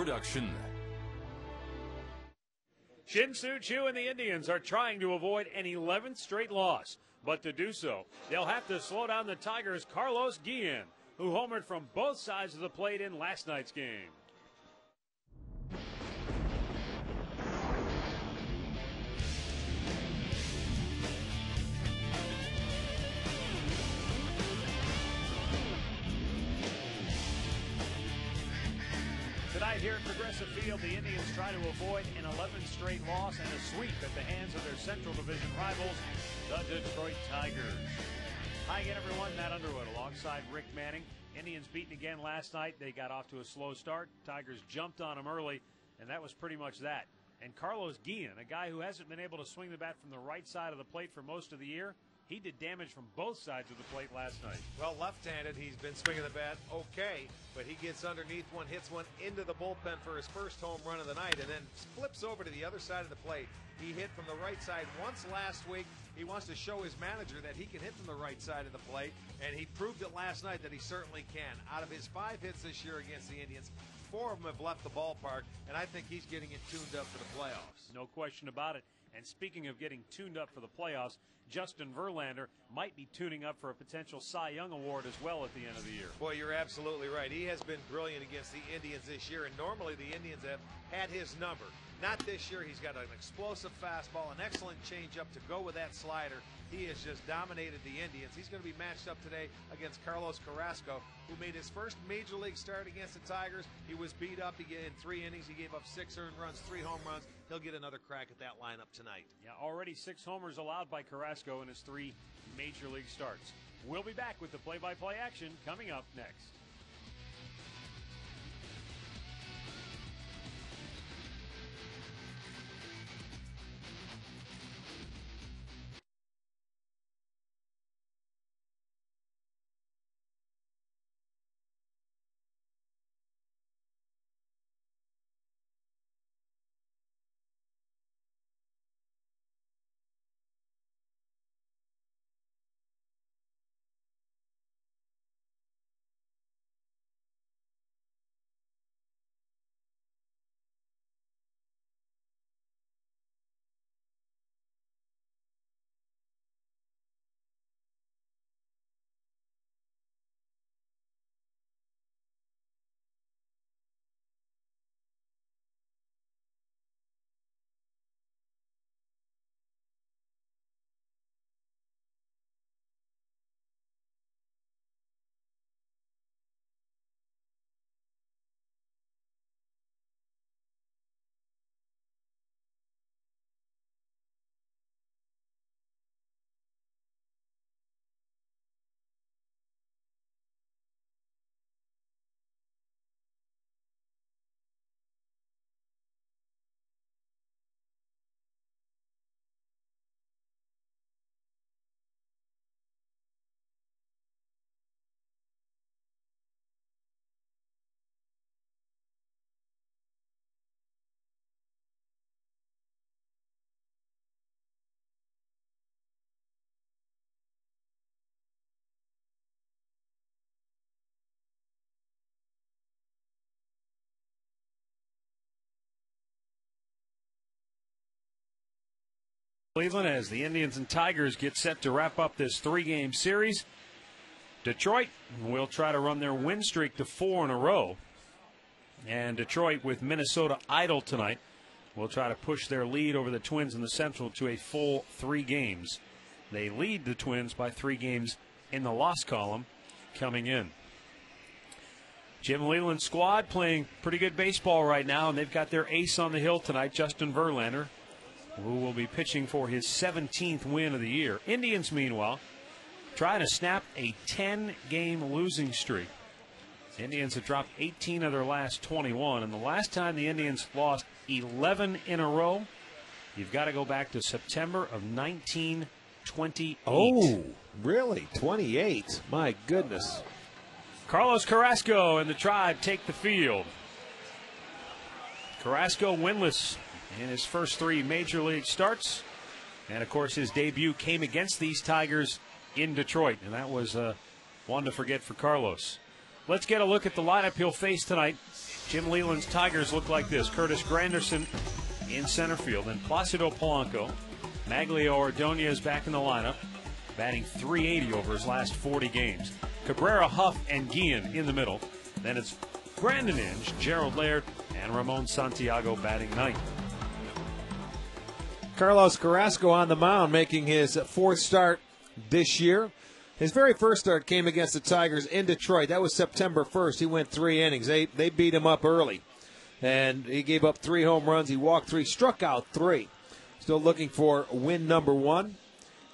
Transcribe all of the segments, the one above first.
production. Shin-Soo Choo and the Indians are trying to avoid an 11th straight loss. But to do so, they'll have to slow down the Tigers' Carlos Guillen, who homered from both sides of the plate in last night's game. Tonight here at Progressive Field, the Indians try to avoid an 11th straight loss and a sweep at the hands of their Central Division rivals, the Detroit Tigers. Hi again, everyone. Matt Underwood alongside Rick Manning. Indians beaten again last night. They got off to a slow start. Tigers jumped on them early, and that was pretty much that. And Carlos Guillen, a guy who hasn't been able to swing the bat from the right side of the plate for most of the year, he did damage from both sides of the plate last night. Well, left-handed, he's been swinging the bat okay, but he gets underneath one, hits one into the bullpen for his first home run of the night, and then flips over to the other side of the plate. He hit from the right side once last week. He wants to show his manager that he can hit from the right side of the plate, and he proved it last night that he certainly can. Out of his 5 hits this year against the Indians, 4 of them have left the ballpark, and I think he's getting it tuned up for the playoffs. No question about it. And speaking of getting tuned up for the playoffs, Justin Verlander might be tuning up for a potential Cy Young Award as well at the end of the year. Boy, you're absolutely right. He has been brilliant against the Indians this year, and normally the Indians have had his number. Not this year. He's got an explosive fastball, an excellent changeup to go with that slider. He has just dominated the Indians. He's going to be matched up today against Carlos Carrasco, who made his first major league start against the Tigers. He was beat up in 3 innings. He gave up 6 earned runs, 3 home runs. He'll get another crack at that lineup tonight. Yeah, already 6 homers allowed by Carrasco in his 3 major league starts. We'll be back with the play-by-play action coming up next. Cleveland, as the Indians and Tigers get set to wrap up this 3-game series. Detroit will try to run their win streak to 4 in a row. And Detroit, with Minnesota idle tonight, will try to push their lead over the Twins in the Central to a full 3 games. They lead the Twins by 3 games in the loss column coming in. Jim Leyland's squad playing pretty good baseball right now, and they've got their ace on the hill tonight, Justin Verlander, who will be pitching for his 17th win of the year. Indians, meanwhile, trying to snap a 10-game losing streak. The Indians have dropped 18 of their last 21, and the last time the Indians lost 11 in a row, you've got to go back to September of 1928. Oh, really? 28? My goodness. Carlos Carrasco and the Tribe take the field. Carrasco winless in his first 3 major league starts. And, of course, his debut came against these Tigers in Detroit, and that was one to forget for Carlos. let's get a look at the lineup he'll face tonight. Jim Leland's Tigers look like this. Curtis Granderson in center field. Then Placido Polanco. Maglio Ordonez back in the lineup, batting .380 over his last 40 games. Cabrera, Huff, and Guillen in the middle. Then it's Brandon Inge, Gerald Laird, and Ramon Santiago batting ninth. Carlos Carrasco on the mound, making his fourth start this year. His very first start came against the Tigers in Detroit. That was September 1st. He went 3 innings. They beat him up early, and he gave up 3 home runs. He walked 3, struck out 3. Still looking for win number 1.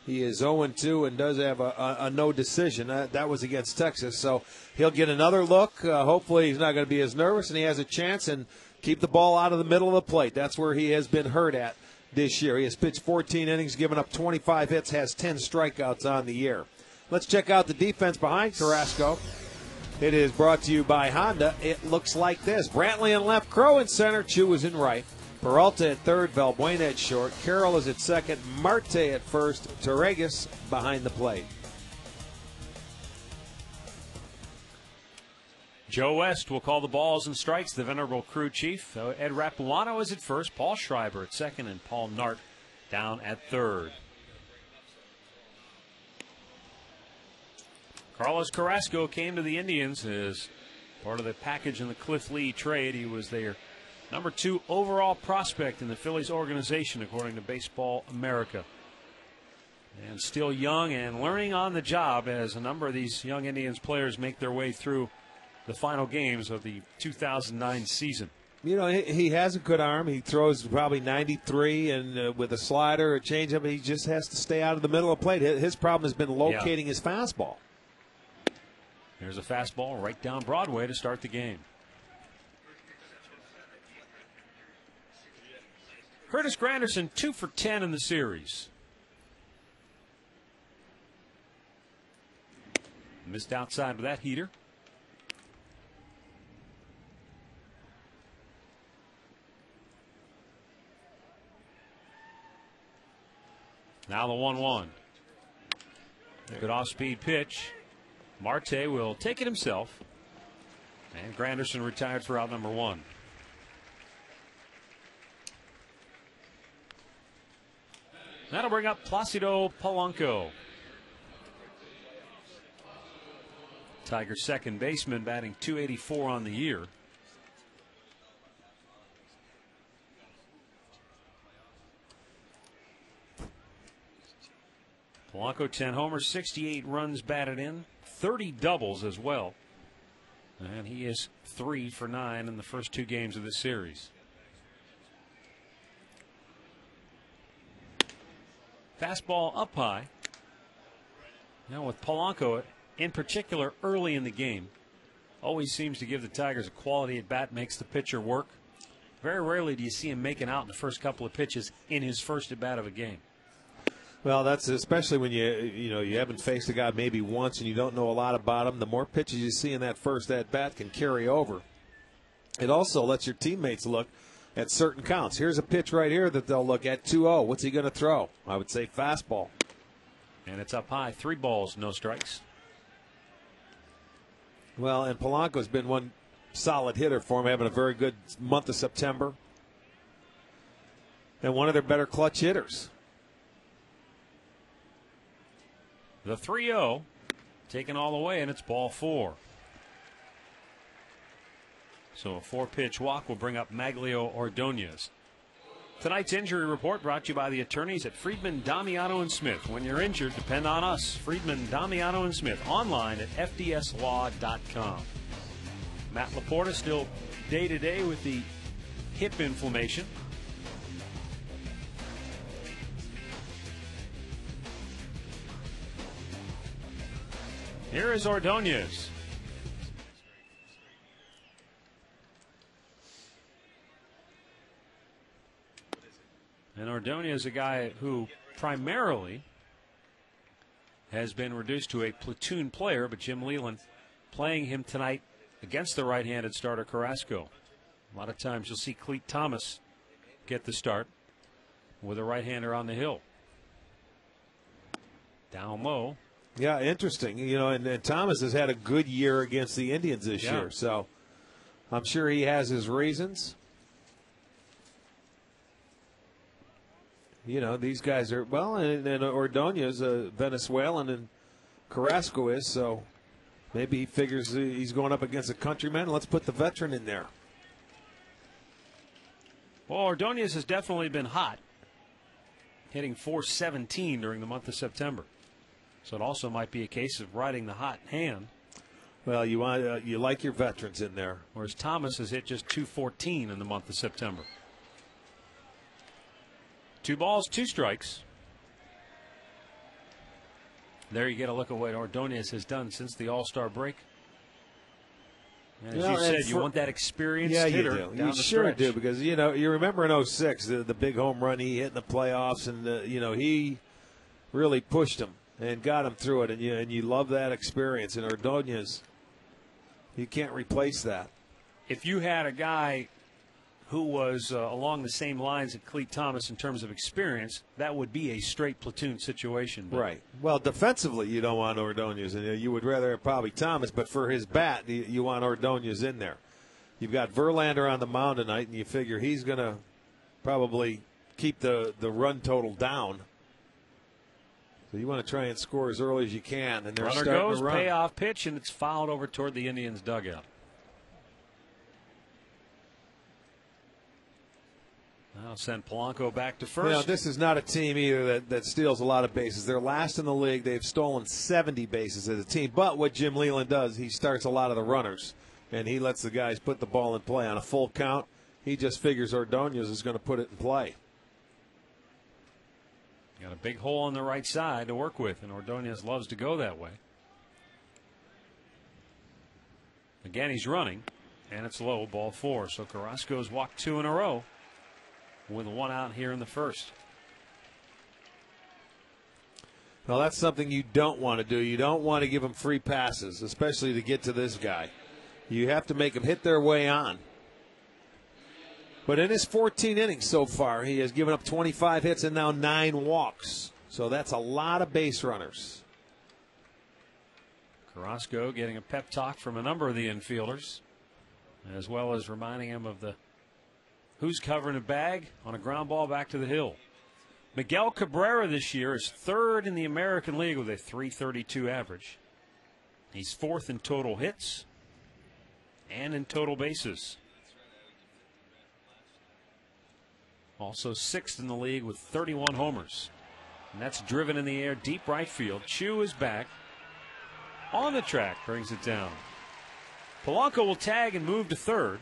He is 0-2 and does have a no decision. That was against Texas, so he'll get another look. Hopefully he's not going to be as nervous, and he has a chance and keep the ball out of the middle of the plate. That's where he has been hurt at this year. He has pitched 14 innings, given up 25 hits, has 10 strikeouts on the year. Let's check out the defense behind Carrasco. It is brought to you by Honda. It looks like this. Brantley in left, Crow in center, Chu is in right. Peralta at third, Valbuena at short, Carroll is at second, Marte at first, Torregas behind the plate. Joe West will call the balls and strikes, the venerable crew chief. Ed Rapulano is at first, Paul Schreiber at second, and Paul Nart down at third. Carlos Carrasco came to the Indians as part of the package in the Cliff Lee trade. He was their number 2 overall prospect in the Phillies organization, according to Baseball America. And still young and learning on the job as a number of these young Indians players make their way through the final games of the 2009 season. You know, he has a good arm. He throws probably 93, and with a slider, a changeup, he just has to stay out of the middle of the plate. His problem has been locating his fastball. There's a fastball right down Broadway to start the game. Curtis Granderson 2 for 10 in the series. Missed outside of that heater. Now the 1-1. Good off-speed pitch. Marte will take it himself. And Granderson retired for out number 1. That'll bring up Placido Polanco. Tigers' second baseman, batting .284 on the year. Polanco 10 homers, 68 runs batted in, 30 doubles as well. And he is 3 for 9 in the first 2 games of this series. Fastball up high. Now with Polanco in particular early in the game, always seems to give the Tigers a quality at bat, makes the pitcher work. Very rarely do you see him making out in the first couple of pitches in his first at bat of a game. Well, that's especially when you haven't faced a guy maybe once and you don't know a lot about him. The more pitches you see in that first at bat can carry over. It also lets your teammates look at certain counts. Here's a pitch right here that they'll look at 2-0. What's he going to throw? I would say fastball. And it's up high. 3 balls, no strikes. Well, and Polanco's been one solid hitter for him, having a very good month of September. And one of their better clutch hitters. The 3-0 taken all the way, and it's ball 4. So a 4-pitch walk will bring up Maglio Ordonez. Tonight's injury report brought to you by the attorneys at Friedman, Damiano & Smith. When you're injured, depend on us. Friedman, Damiano & Smith. Online at fdslaw.com. Matt Laporta still day-to-day with the hip inflammation. Here is Ordonez. And Ordonez is a guy who primarily has been reduced to a platoon player, but Jim Leland playing him tonight against the right-handed starter Carrasco. A lot of times you'll see Cleet Thomas get the start with a right-hander on the hill. Down low, Yeah, interesting. You know, and Thomas has had a good year against the Indians this year, so I'm sure he has his reasons. You know, these guys are, well, and Ordonez, Venezuelan, and Carrasco is, so maybe he figures he's going up against a countryman. Let's put the veteran in there. Well, Ordonez has definitely been hot, hitting .417 during the month of September. So it also might be a case of riding the hot hand. Well, you like your veterans in there. Whereas Thomas has hit just .214 in the month of September. 2 balls, 2 strikes. There you get a look at what Ordonez has done since the All-Star break. And as you said, you want that experienced hitter. Yeah, you do. You sure do, because, you know, you remember in 06, the big home run he hit in the playoffs, and, you know, he really pushed him and got him through it, and you love that experience. And Ordonez, you can't replace that. If you had a guy who was along the same lines as Clete Thomas in terms of experience, that would be a straight platoon situation. But right. Well, defensively, you don't want Ordonez, and you would rather have probably Thomas, but for his bat, you want Ordonez in there. You've got Verlander on the mound tonight, and you figure he's going to probably keep the run total down. So you want to try and score as early as you can. And they're runner starting goes, to run. payoff pitch, and it's fouled over toward the Indians' dugout. I'll send Polanco back to first. You know, this is not a team either that steals a lot of bases. They're last in the league. They've stolen 70 bases as a team. But what Jim Leyland does, he starts a lot of the runners, and he lets the guys put the ball in play. On a full count, he just figures Ordonez is going to put it in play. Got a big hole on the right side to work with, and Ordonez loves to go that way. Again, he's running, and it's low, ball 4. So Carrasco's walked 2 in a row with 1 out here in the first. Well, that's something you don't want to do. You don't want to give them free passes, especially to get to this guy. You have to make them hit their way on. But in his 14 innings so far, he has given up 25 hits and now 9 walks. So that's a lot of base runners. Carrasco getting a pep talk from a number of the infielders, as well as reminding him of the who's covering a bag on a ground ball back to the hill. Miguel Cabrera this year is 3rd in the American League with a .332 average. He's 4th in total hits and in total bases. Also 6th in the league with 31 homers. And that's driven in the air deep right field. Chu is back on the track, brings it down. Polanco will tag and move to 3rd.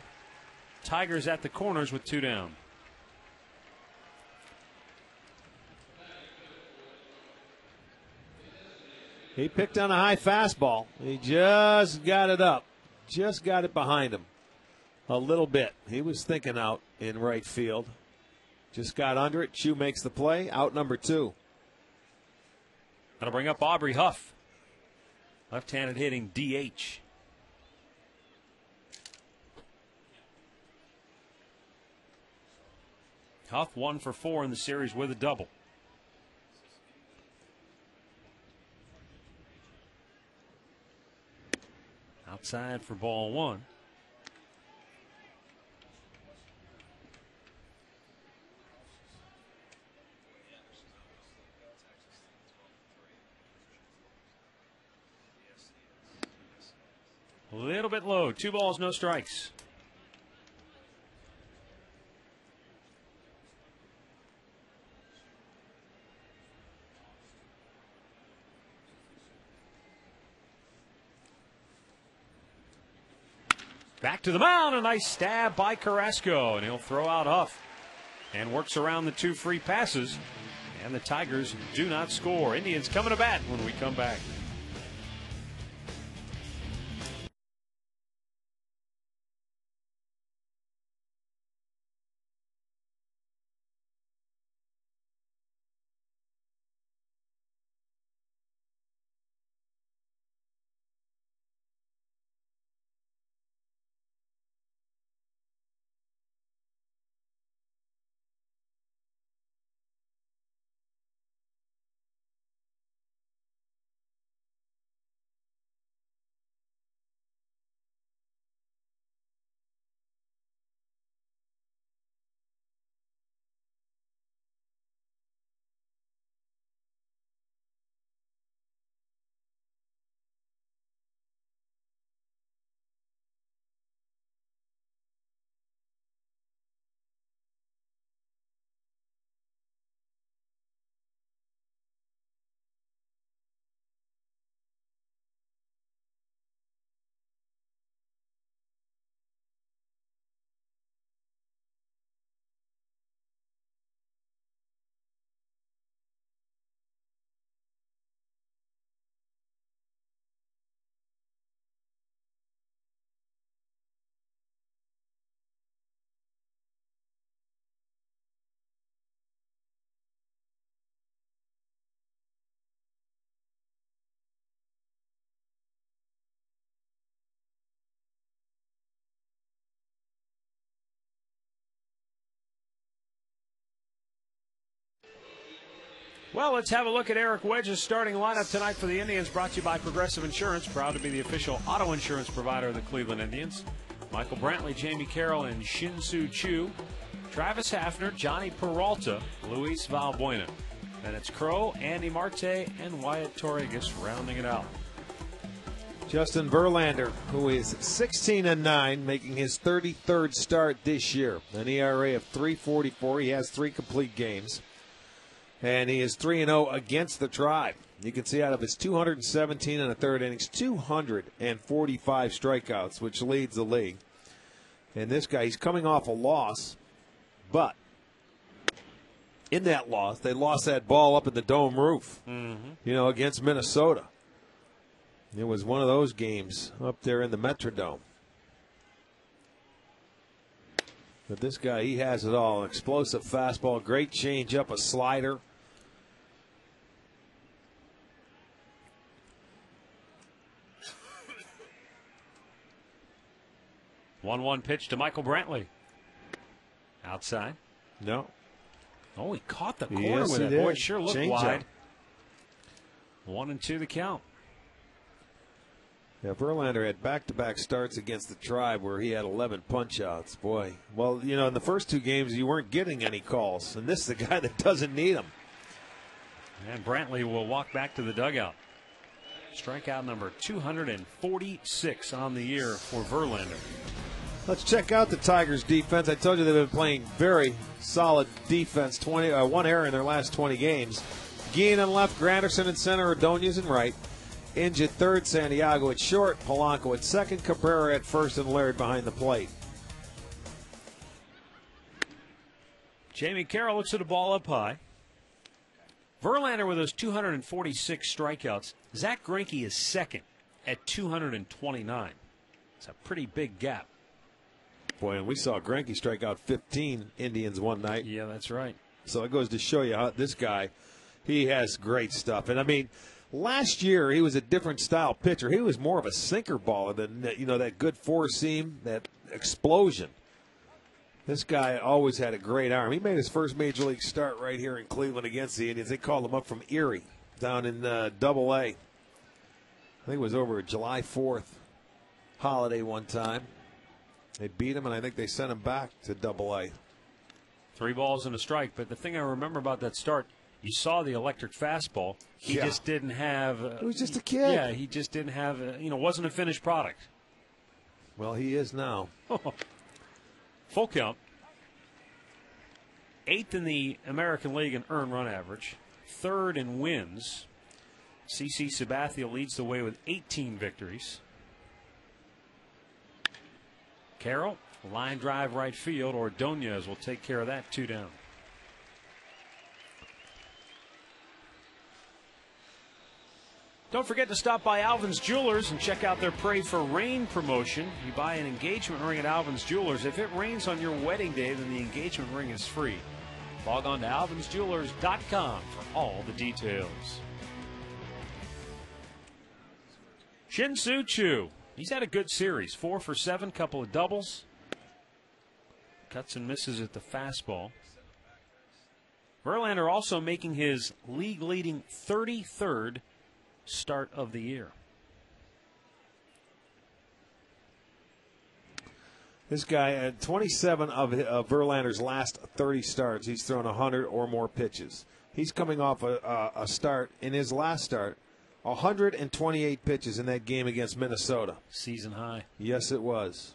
Tigers at the corners with 2 down. He picked on a high fastball. He just got it up. Just got it behind him a little bit. He was thinking out in right field. Just got under it. Chu makes the play. Out number 2. That'll bring up Aubrey Huff. Left-handed hitting DH. Huff 1 for 4 in the series with a double. Outside for ball 1. A little bit low. 2 balls, no strikes. Back to the mound, a nice stab by Carrasco, and he'll throw out Huff and works around the 2 free passes, and the Tigers do not score. Indians coming to bat when we come back. Well, let's have a look at Eric Wedge's starting lineup tonight for the Indians, brought to you by Progressive Insurance, proud to be the official auto insurance provider of the Cleveland Indians. Michael Brantley, Jamie Carroll, and Shin-Soo Choo. Travis Hafner, Johnny Peralta, Luis Valbuena. Then it's Crow, Andy Marte, and Wyatt Torregas rounding it out. Justin Verlander, who is 16-9, making his 33rd start this year. An ERA of 3.44. He has 3 complete games. And he is 3-0 against the Tribe. You can see out of his 217 and a third innings, 245 strikeouts, which leads the league. And this guy, he's coming off a loss, but in that loss, they lost that ball up in the dome roof, against Minnesota. It was one of those games up there in the Metrodome. But this guy, he has it all. An explosive fastball, great changeup, a slider. One pitch to Michael Brantley. Outside. No. Oh, he caught the corner with it. Boy, it sure looked wide. 1-2 the count. Yeah, Verlander had back-to-back starts against the Tribe where he had 11 punch-outs. Boy, well, in the first 2 games you weren't getting any calls, and this is the guy that doesn't need them. And Brantley will walk back to the dugout. Strikeout number 246 on the year for Verlander. Let's check out the Tigers' defense. I told you they've been playing very solid defense. 1 error in their last 20 games. Guillen in left, Granderson in center, Ordonez in right. Inge at third, Santiago at short, Polanco at second, Cabrera at first, and Laird behind the plate. Jamie Carroll looks at a ball up high. Verlander with those 246 strikeouts. Zach Greinke is second at 229. It's a pretty big gap. Boy, and we saw Greinke strike out 15 Indians one night. Yeah, that's right. So it goes to show you how this guy, he has great stuff. And I mean, last year he was a different style pitcher. He was more of a sinker baller than that good four seam, that explosion. This guy always had a great arm. He made his first major league start right here in Cleveland against the Indians. They called him up from Erie down in Double-A. I think it was over July 4th holiday one time. They beat him, and I think they sent him back to Double-A. 3 balls and a strike. But the thing I remember about that start, you saw the electric fastball. He just didn't have. He was just a kid. Yeah, he just didn't have. Wasn't a finished product. Well, he is now. Full count. 8th in the American League in earned run average. 3rd in wins. CC Sabathia leads the way with 18 victories. Carroll, line drive right field. Ordonez will take care of that. 2 down. Don't forget to stop by Alvin's Jewelers and check out their Pray for Rain promotion. You buy an engagement ring at Alvin's Jewelers. If it rains on your wedding day, then the engagement ring is free. Log on to alvinsjewelers.com for all the details. Shin-Soo Choo. He's had a good series. 4 for 7, couple of doubles. Cuts and misses at the fastball. Verlander also making his league-leading 33rd start of the year. This guy had 27 of Verlander's last 30 starts. He's thrown 100 or more pitches. He's coming off a start in his last start. 128 pitches in that game against Minnesota. Season high. Yes, it was.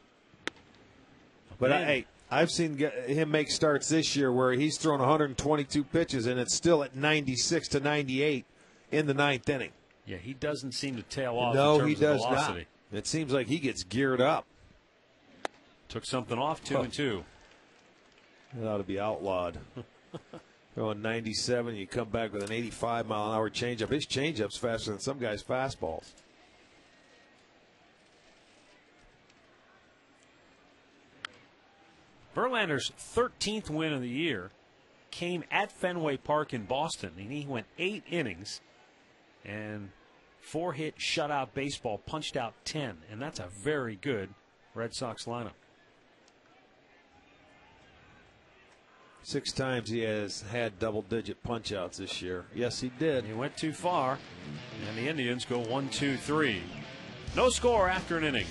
But I've seen him make starts this year where he's thrown 122 pitches and it's still at 96 to 98 in the 9th inning. Yeah, he doesn't seem to tail off. No, in terms he does of velocity. not. It seems like he gets geared up. Took something off. 2-2. It ought to be outlawed. Going 97, you come back with an 85-mile-an-hour changeup. His changeup's faster than some guys' fastballs. Verlander's 13th win of the year came at Fenway Park in Boston, and he went 8 innings and 4-hit shutout baseball, punched out 10, and that's a very good Red Sox lineup. 6 times he has had double-digit punch-outs this year. Yes, he did. He went too far, and the Indians go 1-2-3. No score after an inning.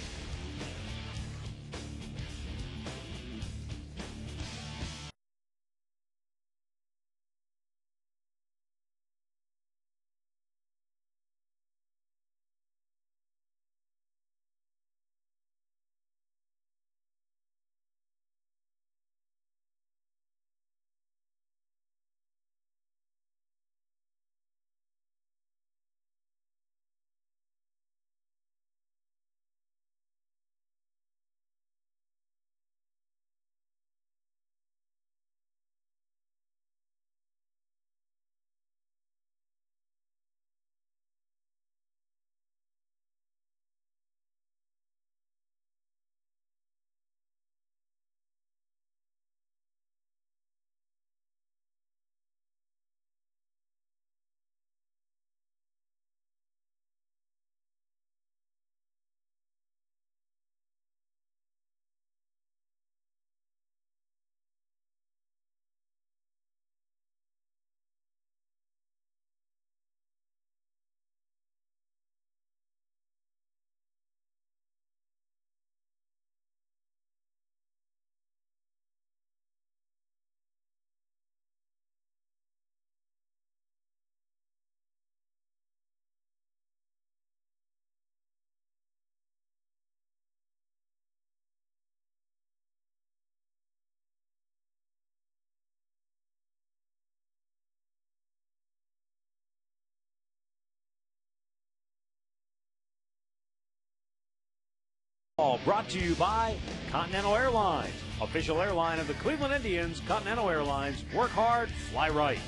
All brought to you by Continental Airlines, official airline of the Cleveland Indians. Continental Airlines, work hard, fly right.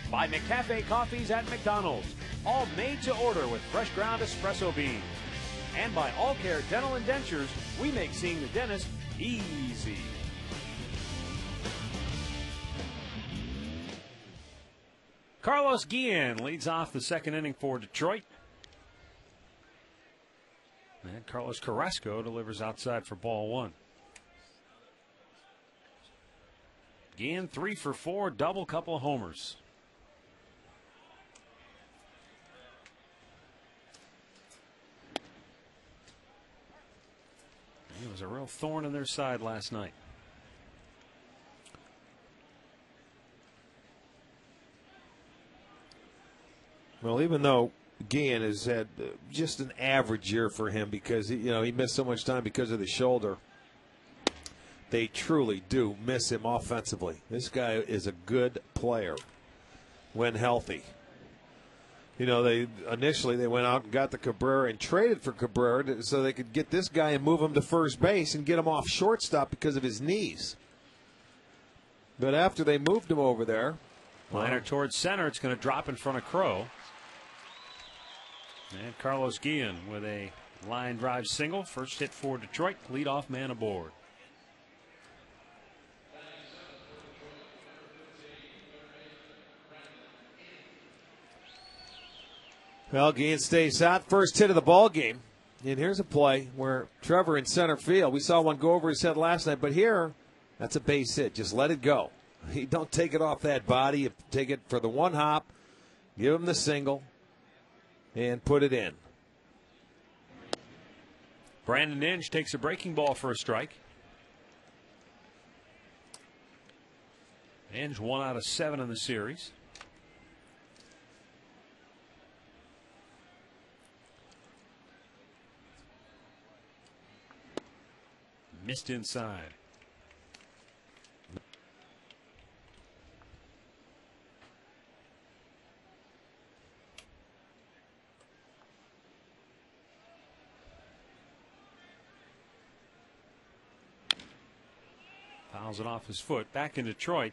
By McCafe Coffees at McDonald's, all made to order with fresh ground espresso beans. And by All Care Dental and Dentures, we make seeing the dentist easy. Carlos Guillen leads off the second inning for Detroit. And Carlos Carrasco delivers outside for ball one. Guillen 3 for 4, double, couple of homers. He was a real thorn in their side last night. Well, even though Guillen has had just an average year for him because he missed so much time because of the shoulder, they truly do miss him offensively. This guy is a good player when healthy. They initially went out and got the Cabrera and traded for Cabrera so they could get this guy and move him to first base and get him off shortstop because of his knees. But after they moved him over there, liner towards center, it's going to drop in front of Crow. And Carlos Guillen with a line drive single. First hit for Detroit. Leadoff man aboard. Well, Guillen stays hot. First hit of the ball game. And here's a play where Trevor in center field. We saw one go over his head last night, but here, that's a base hit. Just let it go. You don't take it off that body. You take it for the one hop, give him the single, and put it in. Brandon Inge takes a breaking ball for a strike. Inge 1 out of 7 in the series. Missed inside. Fouls it off his foot. Back in Detroit,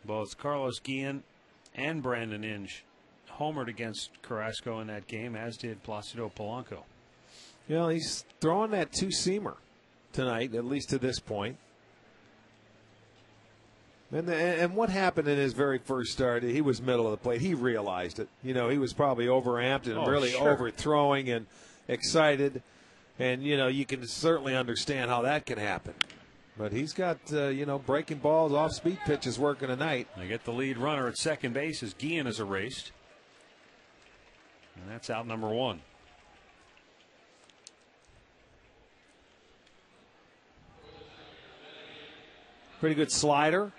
both Carlos Guillen and Brandon Inge homered against Carrasco in that game, as did Placido Polanco. He's throwing that two-seamer tonight, at least to this point. And what happened in his very first start, he was middle of the plate. He realized it. He was probably overamped and overthrowing and excited. And, you can certainly understand how that can happen. But he's got, breaking balls, off-speed pitches working tonight. They get the lead runner at second base as Guillen is erased. And that's out number one. Pretty good slider.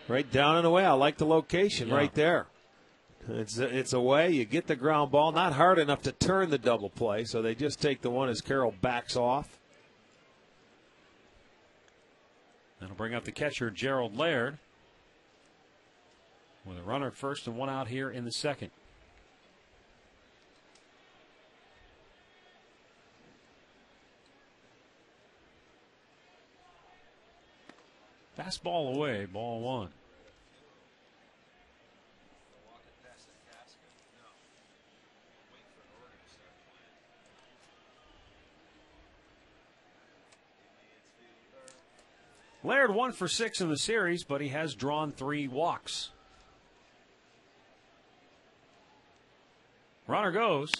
Right down and away. I like the location right there. It's away. You get the ground ball. Not hard enough to turn the double play, so they just take the one as Carroll backs off. That'll bring up the catcher, Gerald Laird, with a runner at first and one out here in the second. Fastball away, ball one. Laird 1 for 6 in the series, but he has drawn 3 walks. Runner goes,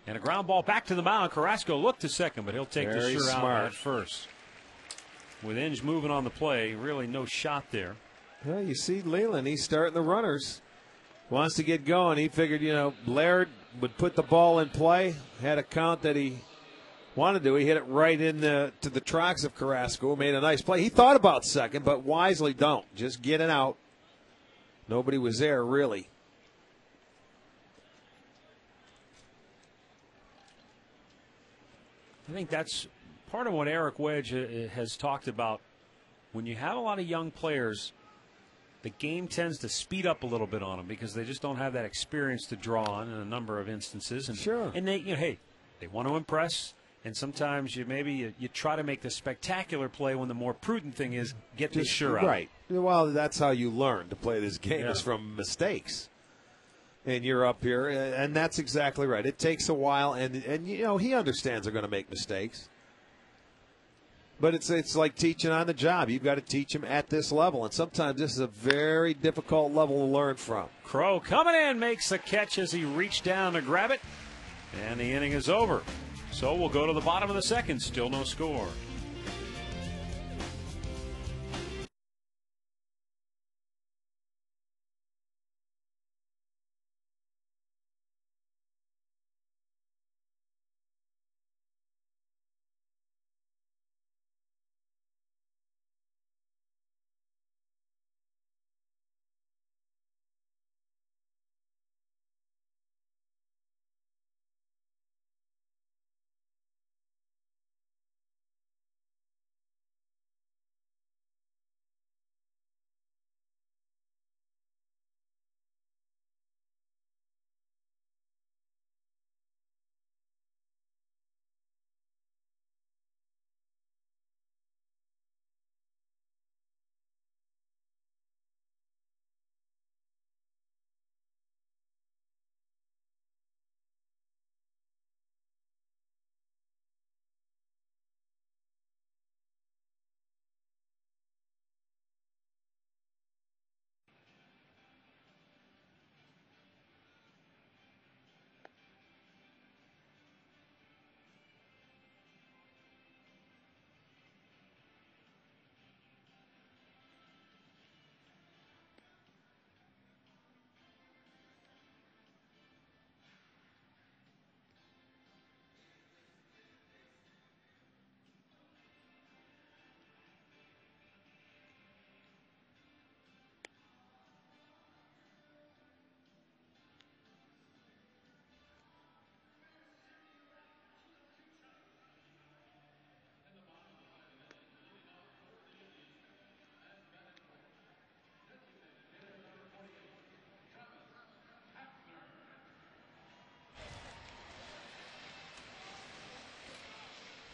and a ground ball back to the mound. Carrasco looked to second, but he'll take the sure out at first. With Inge moving on the play, really no shot there. Well, you see Leland, he's starting the runners. Wants to get going. He figured, Laird would put the ball in play. Had a count that he wanted to. He hit it right to the tracks of Carrasco. Made a nice play. He thought about second, but wisely don't. Just get it out. Nobody was there, really. I think that's part of what Eric Wedge has talked about. When you have a lot of young players, the game tends to speed up a little bit on them because they just don't have that experience to draw on in a number of instances. And, sure. And they want to impress. And sometimes you try to make the spectacular play when the more prudent thing is get the sure out. Right. Well, that's how you learn to play this game is from mistakes. And you're up here, and that's exactly right. It takes a while, and he understands they're going to make mistakes. But it's like teaching on the job. You've got to teach them at this level, and sometimes this is a very difficult level to learn from. Crow coming in, makes the catch as he reached down to grab it, and the inning is over. So we'll go to the bottom of the second. Still no score.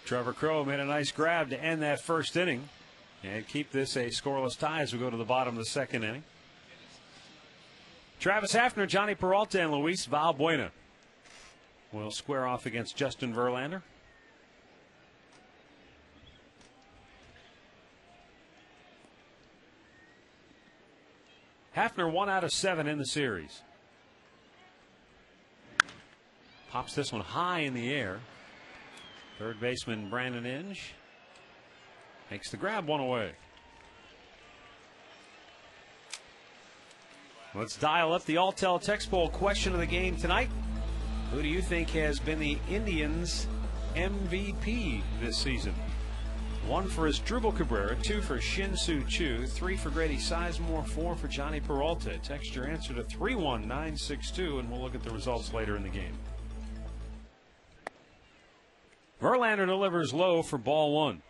Trevor Crow made a nice grab to end that first inning and keep this a scoreless tie as we go to the bottom of the second inning. Travis Hafner, Johnny Peralta, and Luis Valbuena will square off against Justin Verlander. Hafner 1 out of 7 in the series. Pops this one high in the air. Third baseman Brandon Inge Makes the grab, one away. Let's dial up the Alltel text poll question of the game tonight. Who do you think has been the Indians' MVP this season? 1 for Asdrubal Cabrera, 2 for Shin-Soo Choo, 3 for Grady Sizemore, 4 for Johnny Peralta. Text your answer to 31962, and we'll look at the results later in the game. Verlander delivers low for ball 1.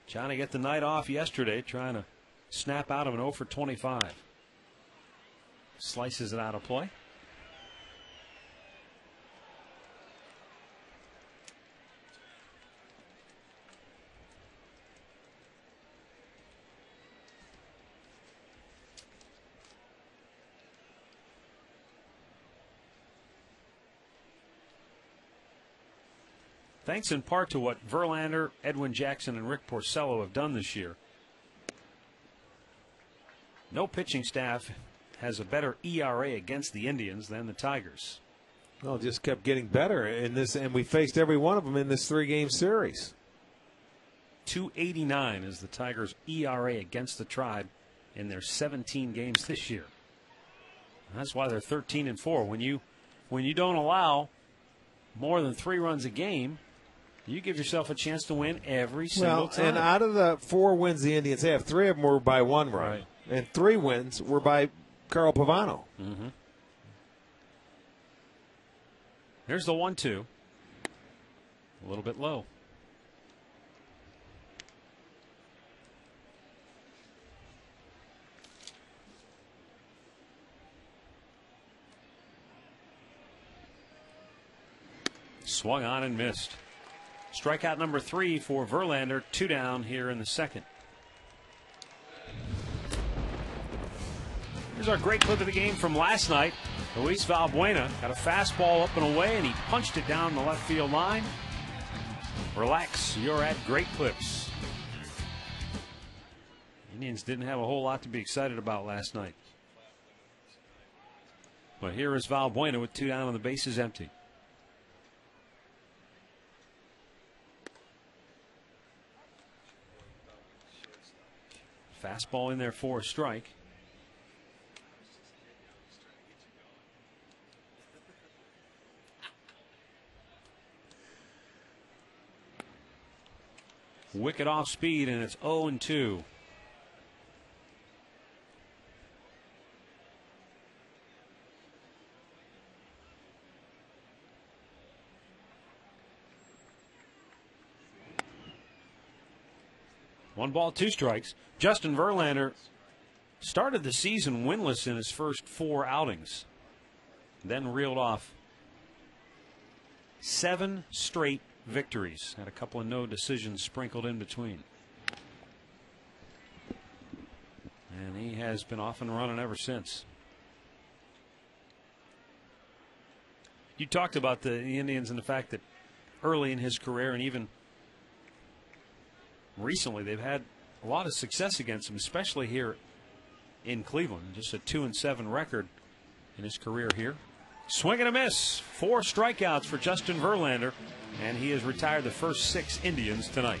Johnny got the night off yesterday trying to snap out of an 0 for 25. Slices it out of play. Thanks in part to what Verlander, Edwin Jackson, and Rick Porcello have done this year. No pitching staff has a better ERA against the Indians than the Tigers. Well, just kept getting better in this, and we faced every one of them in this 3-game series. 2.89 is the Tigers' ERA against the Tribe in their 17 games this year. That's why they're 13-4. When you don't allow more than 3 runs a game, you give yourself a chance to win every single time. And out of the 4 wins the Indians have, 3 of them were by 1 run. Right. And 3 wins were by Carl Pavano. Mm-hmm. Here's the 1-2. A little bit low. Swung on and missed. Strikeout number 3 for Verlander. 2 down here in the second. Here's our great clip of the game from last night. Luis Valbuena got a fastball up and away, and he punched it down the left field line. Relax, you're at Great Clips. Indians didn't have a whole lot to be excited about last night. But here is Valbuena with 2 down and the bases empty. Fastball in there for a strike. Wicket off speed, and it's 0-2. One ball, 2 strikes. Justin Verlander started the season winless in his first 4 outings, then reeled off 7 straight victories. Had a couple of no decisions sprinkled in between. And he has been off and running ever since. You talked about the Indians and the fact that early in his career and even recently they've had a lot of success against him, especially here in Cleveland. Just a 2-7 record in his career here. Swing and a miss. 4 strikeouts for Justin Verlander, and he has retired the first 6 Indians tonight.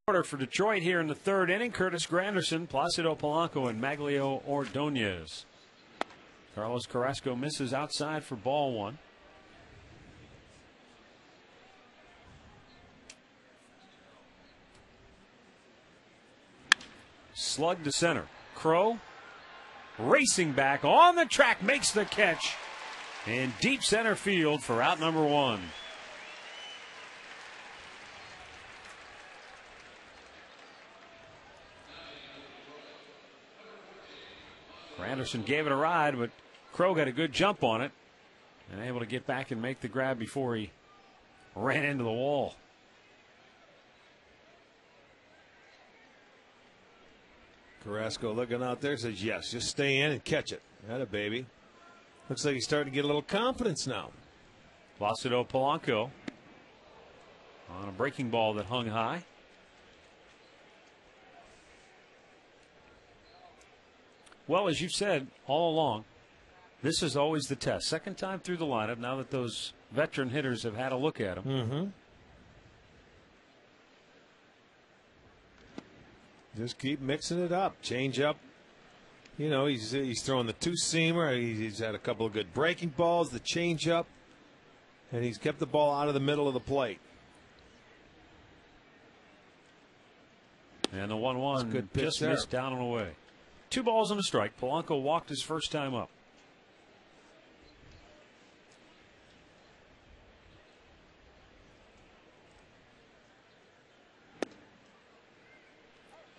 Order for Detroit here in the third inning. Curtis Granderson, Placido Polanco, and Maglio Ordonez. Carlos Carrasco misses outside for ball one. Slug to center. Crow racing back on the track, makes the catch in deep center field for out number one. Anderson gave it a ride, but Crow got a good jump on it and able to get back and make the grab before he ran into the wall. Carrasco looking out there, says yes, just stay in and catch it. Atta baby. Looks like he's starting to get a little confidence now. Placido Polanco on a breaking ball that hung high. Well, as you've said all along, this is always the test. Second time through the lineup, now that those veteran hitters have had a look at him. Mm-hmm. Just keep mixing it up. Change up. You know, he's throwing the two-seamer. He's had a couple of good breaking balls, the change-up, and he's kept the ball out of the middle of the plate. And the 1-1 good pitch just there. missed down and away. 2 balls and a strike. Polanco walked his first time up.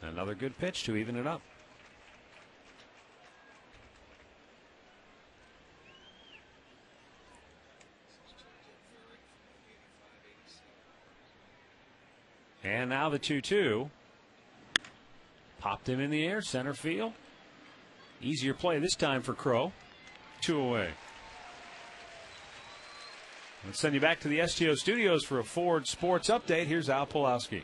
Another good pitch to even it up. And now the 2-2. Popped him in the air, center field. Easier play this time for Crow. 2 away. Let's send you back to the STO studios for a Ford Sports update. Here's Al Pulowski.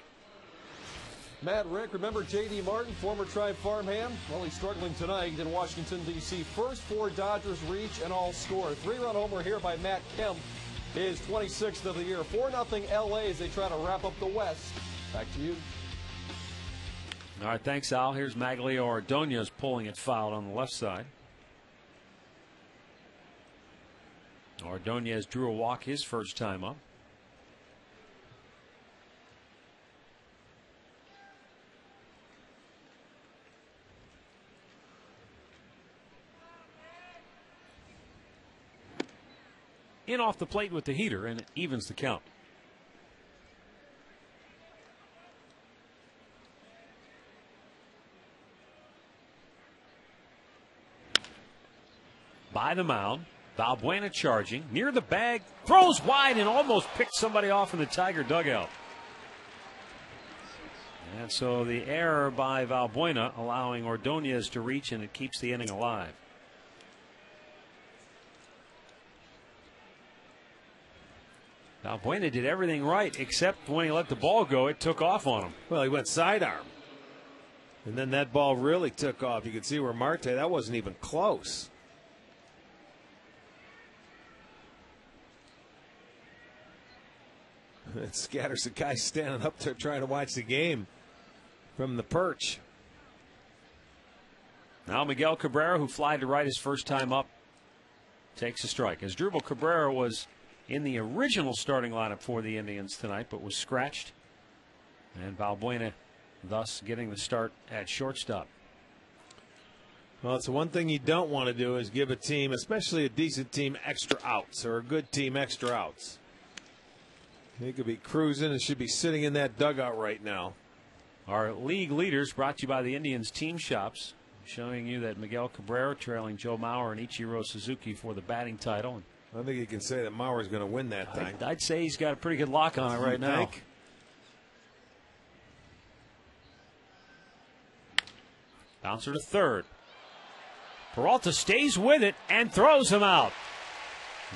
Matt, Rick, remember J.D. Martin, former Tribe farmhand? Well, he's struggling tonight in Washington, D.C. First 4 Dodgers reach and all score. 3-run homer here by Matt Kemp, his 26th of the year. 4-0 L.A. as they try to wrap up the West. Back to you. All right, thanks, Al. Here's Maglio Ordonez pulling it foul on the left side. Ordonez drew a walk his first time up. In off the plate with the heater, and it evens the count. By the mound, Valbuena charging near the bag, throws wide and almost picked somebody off in the Tiger dugout. And so the error by Valbuena allowing Ordonez to reach, and it keeps the inning alive. Valbuena did everything right except when he let the ball go, it took off on him. Well, he went sidearm. And then that ball really took off. You could see where Marte, that wasn't even close. It scatters the guy standing up there trying to watch the game from the perch. Now Miguel Cabrera, who flied to right his first time up, takes a strike. As Asdrubal Cabrera was in the original starting lineup for the Indians tonight, but was scratched. And Valbuena thus getting the start at shortstop. Well, it's the one thing you don't want to do is give a team, especially a decent team, extra outs, or a good team extra outs. He could be cruising and should be sitting in that dugout right now. Our league leaders brought to you by the Indians team shops, showing you that Miguel Cabrera trailing Joe Mauer and Ichiro Suzuki for the batting title. I think you can say that Mauer's going to win that thing. I'd say he's got a pretty good lock on it right now. Bouncer to third. Peralta stays with it and throws him out.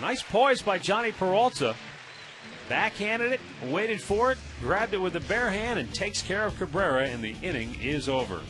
Nice poise by Johnny Peralta. Backhanded it, waited for it, grabbed it with the bare hand, and takes care of Cabrera, and the inning is over.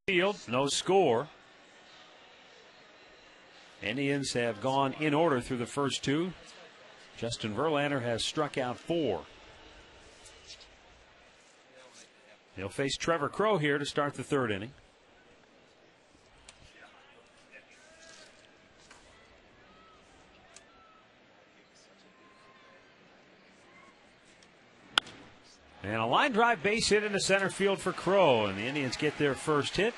Field, no score. Indians have gone in order through the first two. Justin Verlander has struck out 4. He'll face Trevor Crowe here to start the third inning. And a line drive base hit into center field for Crowe, and the Indians get their first hit.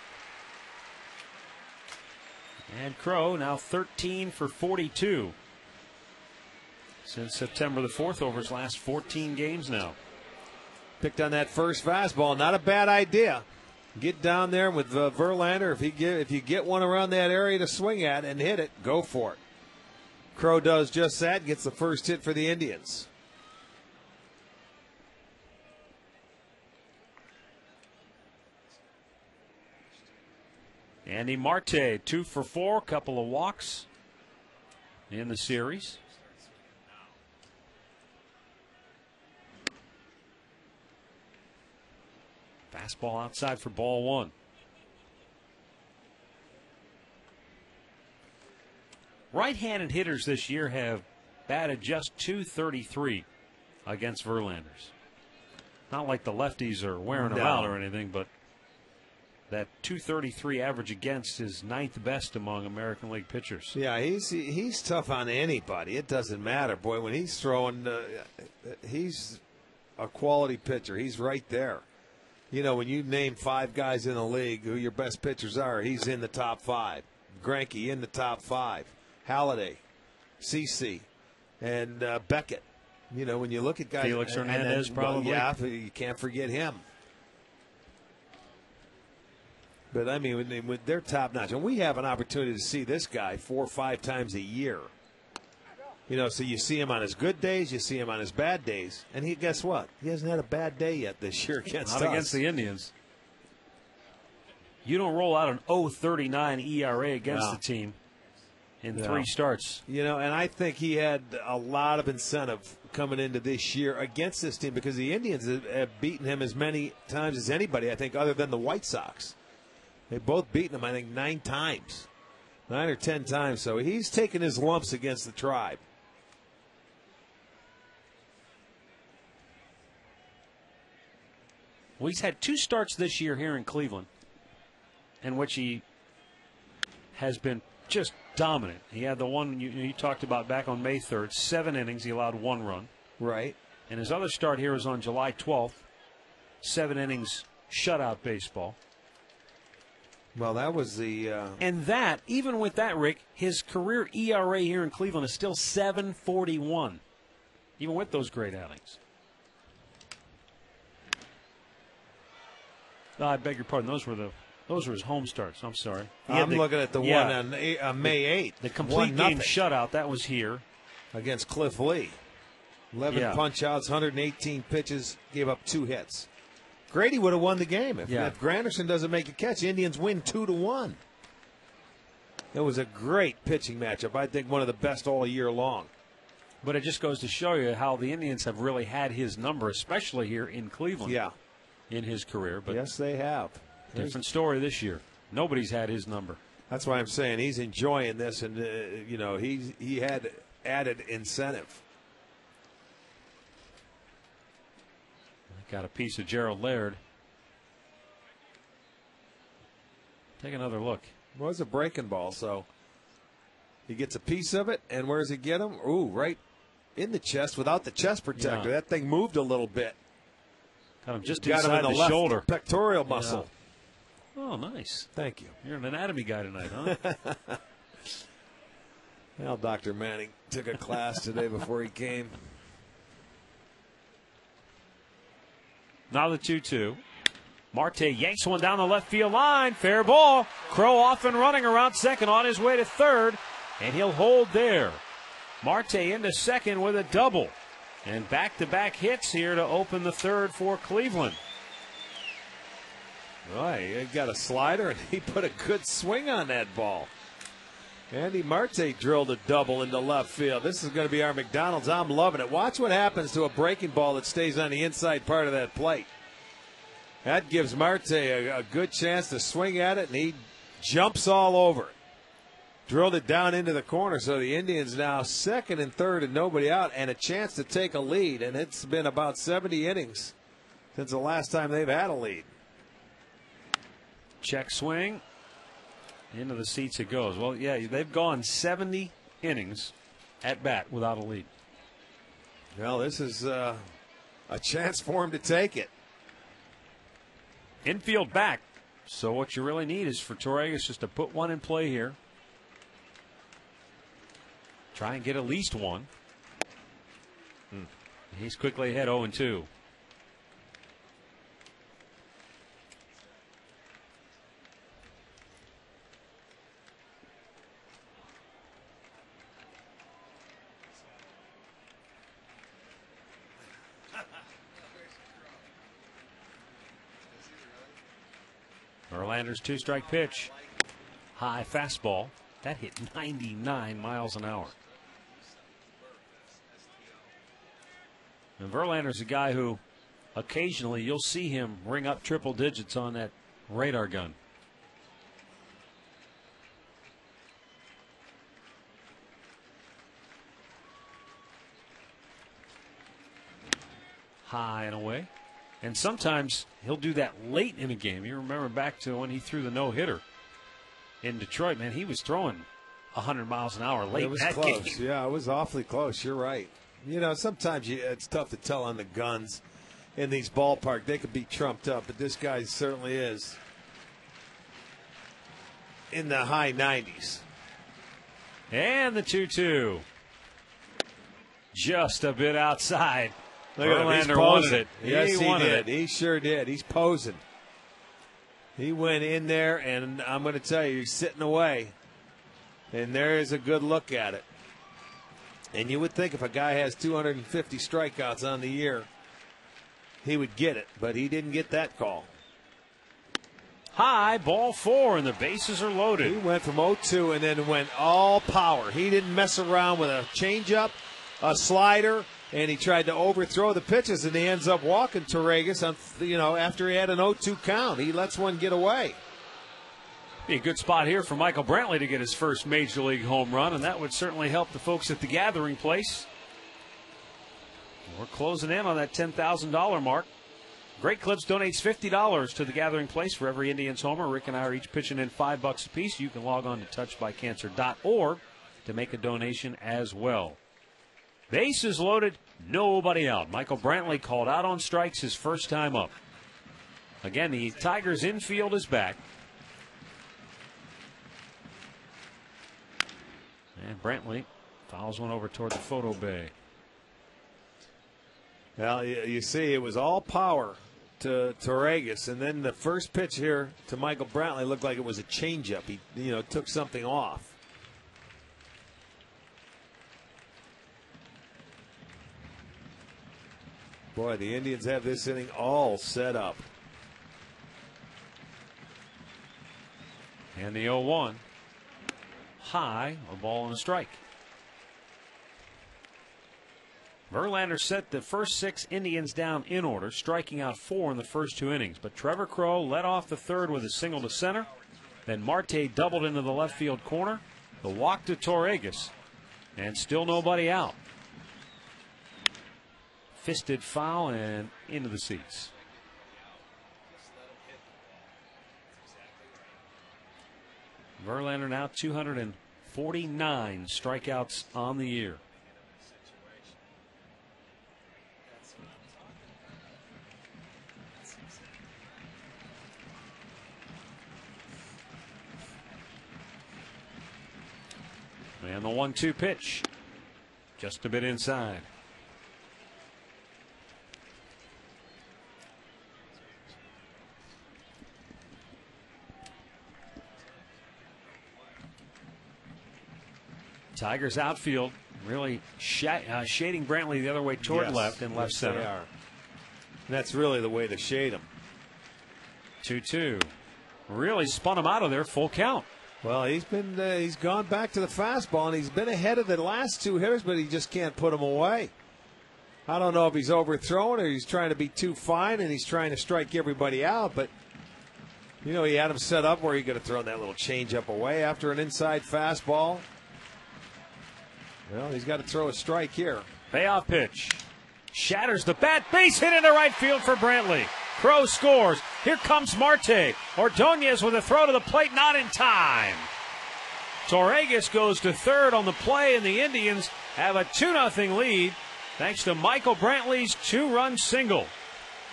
And Crowe now 13 for 42 since September the 4th over his last 14 games now. Picked on that first fastball. Not a bad idea. Get down there with Verlander. If you get one around that area to swing at and hit it, go for it. Crowe does just that. Gets the first hit for the Indians. Andy Marte, 2 for 4, couple of walks in the series. Fastball outside for ball 1. Right-handed hitters this year have batted just .233 against Verlanders. Not like the lefties are wearing them out or anything, but that .233 average against is 9th best among American League pitchers. Yeah, he's tough on anybody. It doesn't matter. Boy, when he's throwing, he's a quality pitcher. He's right there. You know, when you name 5 guys in the league who your best pitchers are, he's in the top 5. Greinke in the top 5. Halladay, CC, and Beckett. You know, when you look at guys. Felix Hernandez, probably. Yeah, you can't forget him. But, I mean, when they're top-notch, and we have an opportunity to see this guy 4 or 5 times a year. You know, so you see him on his good days, you see him on his bad days, and guess what? He hasn't had a bad day yet this year against us. Not against the Indians. You don't roll out an .039 ERA against the team in 3 starts. You know, and I think he had a lot of incentive coming into this year against this team because the Indians have beaten him as many times as anybody, I think, other than the White Sox. They've both beaten him, I think, 9 times. 9 or 10 times. So he's taken his lumps against the Tribe. Well, he's had 2 starts this year here in Cleveland in which he has been just dominant. He had the one you talked about back on May 3rd, 7 innings. He allowed 1 run. Right. And his other start here was on July 12th, 7 innings shutout baseball. Well, that was the... And that, even with that, Rick, his career ERA here in Cleveland is still 7.41, even with those great outings. No, I beg your pardon. Those were his home starts. I'm sorry. I'm looking at the one on May 8th. The complete game shutout, that was here. Against Cliff Lee. 11 punch-outs, 118 pitches, gave up 2 hits. Grady would have won the game. If Granderson doesn't make a catch, Indians win 2-1. It was a great pitching matchup. I think one of the best all year long. But it just goes to show you how the Indians have really had his number, especially here in Cleveland. Yeah. In his career. But yes, they have. Different story this year. Nobody's had his number. That's why I'm saying he's enjoying this, and you know, he had added incentive. Got a piece of Gerald Laird. Take another look. Well, it's a breaking ball, so he gets a piece of it, and where does he get him? Ooh, right in the chest without the chest protector. That thing moved a little bit. Got him just inside the shoulder. Pectoral muscle. Yeah. Oh, nice. Thank you. You're an anatomy guy tonight, huh? Well, Dr. Manning took a class today before he came. Now the 2-2. Marte yanks one down the left field line. Fair ball. Crowe off and running around second on his way to third. And he'll hold there. Marte into second with a double. And back-to-back hits here to open the third for Cleveland. Right, he got a slider, and he put a good swing on that ball. Andy Marte drilled a double into left field. This is going to be our McDonald's. I'm loving it. Watch what happens to a breaking ball that stays on the inside part of that plate. That gives Marte a good chance to swing at it, and he jumps all over it. Drilled it down into the corner, so the Indians now second and third and nobody out, and a chance to take a lead. And it's been about 70 innings since the last time they've had a lead. Check swing. Into the seats it goes. Well, yeah, they've gone 70 innings at bat without a lead. Well, this is a chance for him to take it. Infield back. So what you really need is for Torregas just to put one in play here. Try and get at least one. He's quickly ahead 0-2. Verlander's two-strike pitch. High fastball. That hit 99 miles an hour. And Verlander's a guy who occasionally you'll see him ring up triple digits on that radar gun. High and away. And sometimes he'll do that late in a game. You remember back to when he threw the no-hitter in Detroit, man, he was throwing 100 miles an hour late in that close. game. Yeah, it was awfully close. You're right. You know, sometimes it's tough to tell on the guns in these ballparks. They could be trumped up, but this guy certainly is in the high 90s. And the 2-2. Just a bit outside. Verlander wanted it. Yes, he wanted did. it. He sure did. He's posing. He went in there, and I'm going to tell you, he's sitting away. And there is a good look at it. And you would think if a guy has 250 strikeouts on the year, he would get it. But he didn't get that call. High, ball 4, and the bases are loaded. He went from 0-2 and then went all power. He didn't mess around with a changeup, a slider, and he tried to overthrow the pitches, and he ends up walking Torregas on, after he had an 0-2 count. He lets one get away. Be a good spot here for Michael Brantley to get his first Major League home run, and that would certainly help the folks at the Gathering Place. We're closing in on that $10,000 mark. Great Clips donates $50 to the Gathering Place for every Indians homer. Rick and I are each pitching in $5 a piece. You can log on to touchedbycancer.org to make a donation as well. Bases loaded, nobody out. Michael Brantley called out on strikes his first time up. Again, the Tigers infield is back. And Brantley fouls one over toward the photo bay. Well, you see, it was all power to Torregas, and then the first pitch here to Michael Brantley looked like it was a changeup. He, took something off. Boy, the Indians have this inning all set up. And the 0-1. High, a ball and a strike. Verlander set the first 6 Indians down in order, striking out 4 in the first 2 innings. But Trevor Crowe led off the third with a single to center. Then Marte doubled into the left field corner. The walk to Torregas. And still nobody out. Fisted foul and into the seats. Verlander now 249 strikeouts on the year. And the 1-2 pitch. Just a bit inside. Tigers outfield really shading Brantley the other way toward left and left center. They are. And that's really the way to shade him. 2-2. Really spun him out of there, full count. Well, he's gone back to the fastball, and he's been ahead of the last 2 hitters, but he just can't put him away. I don't know if he's overthrown or he's trying to be too fine and he's trying to strike everybody out, but he had him set up where he could have thrown that little changeup away after an inside fastball. Well, he's got to throw a strike here. Payoff pitch. Shatters the bat. Base hit into right field for Brantley. Crow scores. Here comes Marte. Ordonez with a throw to the plate, not in time. Torregas goes to third on the play, and the Indians have a 2-0 lead thanks to Michael Brantley's 2-run single.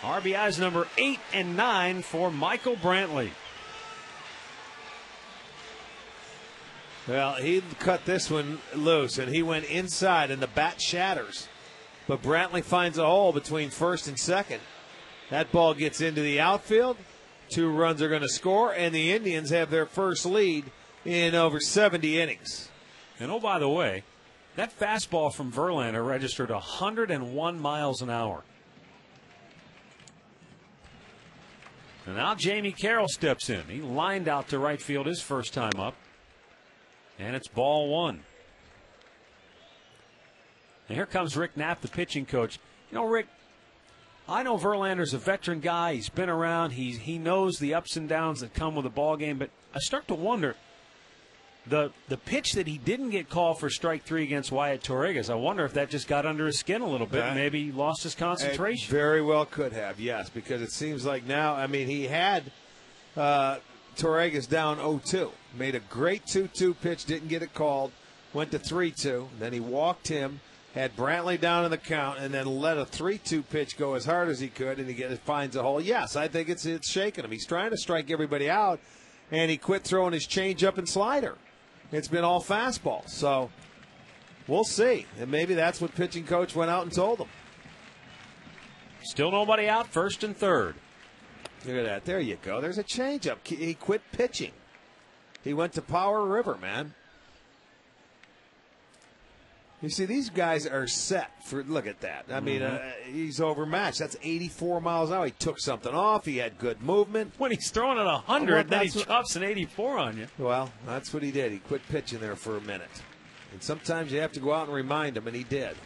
RBIs number 8 and 9 for Michael Brantley. Well, he cut this one loose, and he went inside, and the bat shatters. But Brantley finds a hole between first and second. That ball gets into the outfield. 2 runs are going to score, and the Indians have their first lead in over 70 innings. And oh, by the way, that fastball from Verlander registered 101 miles an hour. And now Jamie Carroll steps in. He lined out to right field his first time up. And it's ball 1. And here comes Rick Knapp, the pitching coach. Rick, I know Verlander's a veteran guy. He's been around. He knows the ups and downs that come with a ball game. But I start to wonder, the pitch that he didn't get called for strike 3 against Wyatt Torregas, I wonder if that just got under his skin a little bit and maybe he lost his concentration. It very well could have, yes, because it seems like now, he had Torregas down 0-2. Made a great 2-2 pitch, didn't get it called, went to 3-2. Then he walked him, had Brantley down in the count, and then let a 3-2 pitch go as hard as he could, and he finds a hole. Yes, I think it's shaking him. He's trying to strike everybody out, and he quit throwing his changeup and slider. It's been all fastball. So we'll see. And maybe that's what pitching coach went out and told him. Still nobody out, first and third. Look at that. There you go. There's a changeup. He quit pitching. He went to Power River, man. You see, these guys are set for, look at that. He's overmatched. That's 84 miles an hour. He took something off. He had good movement. When he's throwing at 100, then he chops an 84 on you. Well, that's what he did. He quit pitching there for a minute. And sometimes you have to go out and remind him, and he did.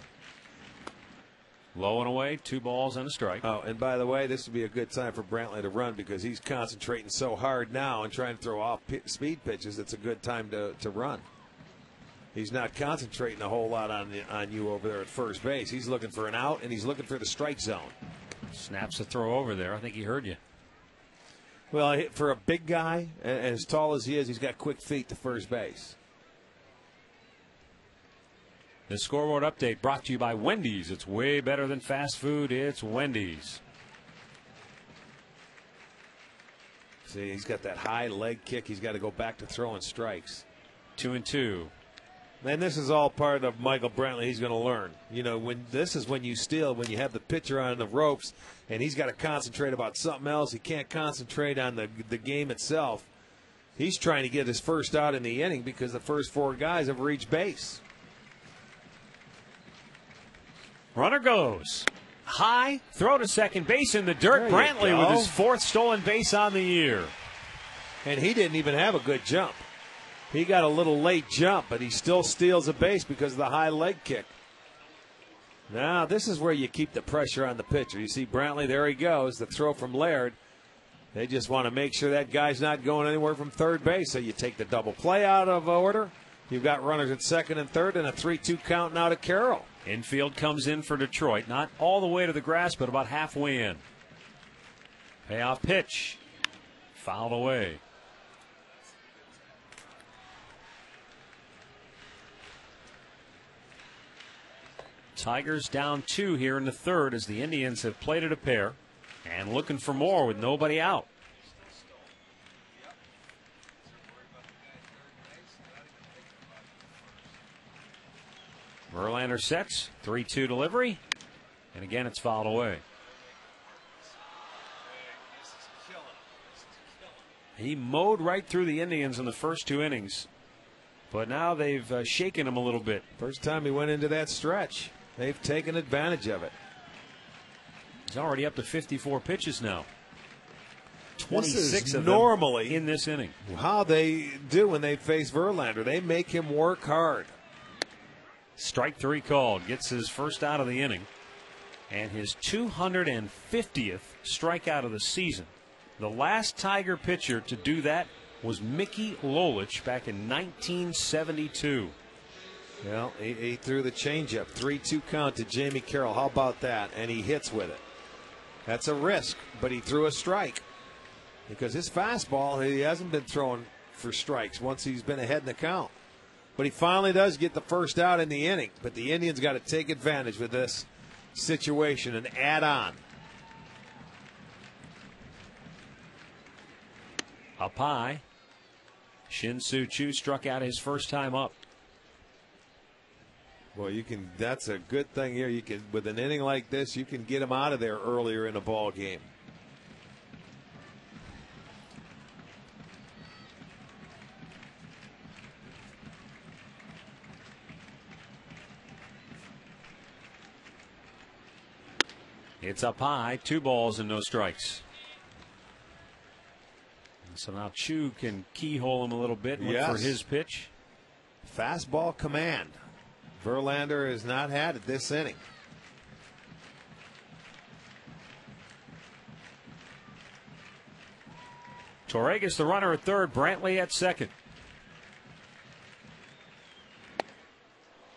Low and away, 2 balls and a strike. Oh, and by the way, this would be a good time for Brantley to run because he's concentrating so hard now and trying to throw off speed pitches. It's a good time to run. He's not concentrating a whole lot on you over there at first base. He's looking for an out, and he's looking for the strike zone. Snaps a throw over there. I think he heard you. Well, for a big guy, as tall as he is, he's got quick feet to first base. The scoreboard update brought to you by Wendy's. It's way better than fast food. It's Wendy's. See, he's got that high leg kick. He's got to go back to throwing strikes. 2-2. And this is all part of Michael Brantley. He's going to learn. This is when you steal, when you have the pitcher on the ropes, and he's got to concentrate about something else. He can't concentrate on the game itself. He's trying to get his first out in the inning because the first 4 guys have reached base. Runner goes. High, throw to second base in the dirt. Brantley with his 4th stolen base on the year. And he didn't even have a good jump. He got a little late jump, but he still steals a base because of the high leg kick. Now, this is where you keep the pressure on the pitcher. You see Brantley, there he goes, the throw from Laird. They just want to make sure that guy's not going anywhere from third base, so you take the double play out of order. You've got runners at second and third and a 3-2 count now to Carroll. Infield comes in for Detroit. Not all the way to the grass, but about halfway in. Payoff pitch. Fouled away. Tigers down 2 here in the third as the Indians have plated a pair and looking for more with nobody out. Verlander sets, 3-2 delivery, and again it's fouled away. He mowed right through the Indians in the first 2 innings, but now they've shaken him a little bit. First time he went into that stretch. They've taken advantage of it. He's already up to 54 pitches now. 26 of normally them in this inning. How they do when they face Verlander. They make him work hard. Strike 3 called. Gets his first out of the inning. and his 250th strikeout of the season. The last Tiger pitcher to do that was Mickey Lolich back in 1972. Well, he threw the changeup. 3-2 count to Jamie Carroll. How about that? And he hits with it. That's a risk, but he threw a strike. Because his fastball, he hasn't been throwing for strikes once he's been ahead in the count. But he finally does get the first out in the inning. But the Indians got to take advantage with this situation and add on. Up high. Shin-Soo Choo struck out his first time up. Well, you can. That's a good thing here. You can, with an inning like this, you can get him out of there earlier in the ball game. It's up high, 2 balls and no strikes. And so now Chu can keyhole him a little bit and look for his pitch. Fastball command. Verlander has not had it this inning. Torregas the runner at third, Brantley at second.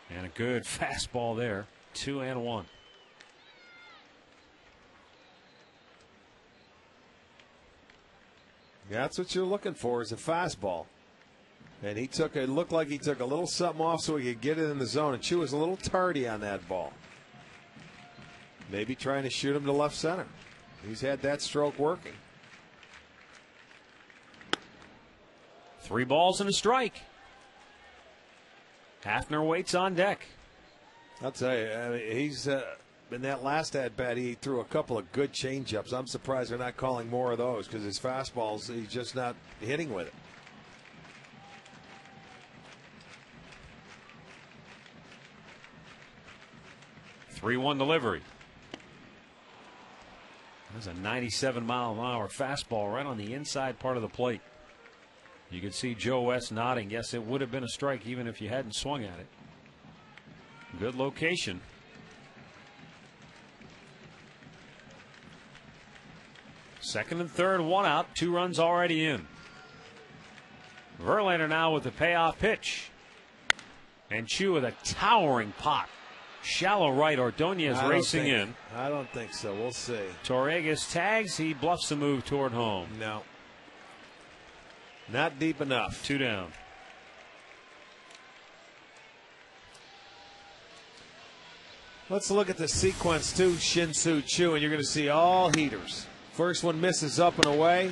And a good fastball there, 2-1. That's what you're looking for, is a fastball. And he took, it looked like he took a little something off so he could get it in the zone. And Chu was a little tardy on that ball. Maybe trying to shoot him to left center. He's had that stroke working. 3 balls and a strike. Hafner waits on deck. I'll tell you, I mean, he's in that last at bat, he threw a couple of good changeups. I'm surprised they're not calling more of those because his fastballs, he's just not hitting with it. Three-one delivery. There's a 97-mile-an-hour fastball right on the inside part of the plate. You can see Joe West nodding. Yes, it would have been a strike even if you hadn't swung at it. Good location. Second and third, 1 out, 2 runs already in. Verlander now with the payoff pitch. And Chu with a towering pop. Shallow right, Ordonez racing in. I don't think so. We'll see. Torregas tags. He bluffs the move toward home. No. Not deep enough. 2 down. Let's look at the sequence too, Shin-Soo Choo, and you're going to see all heaters. First one misses up and away.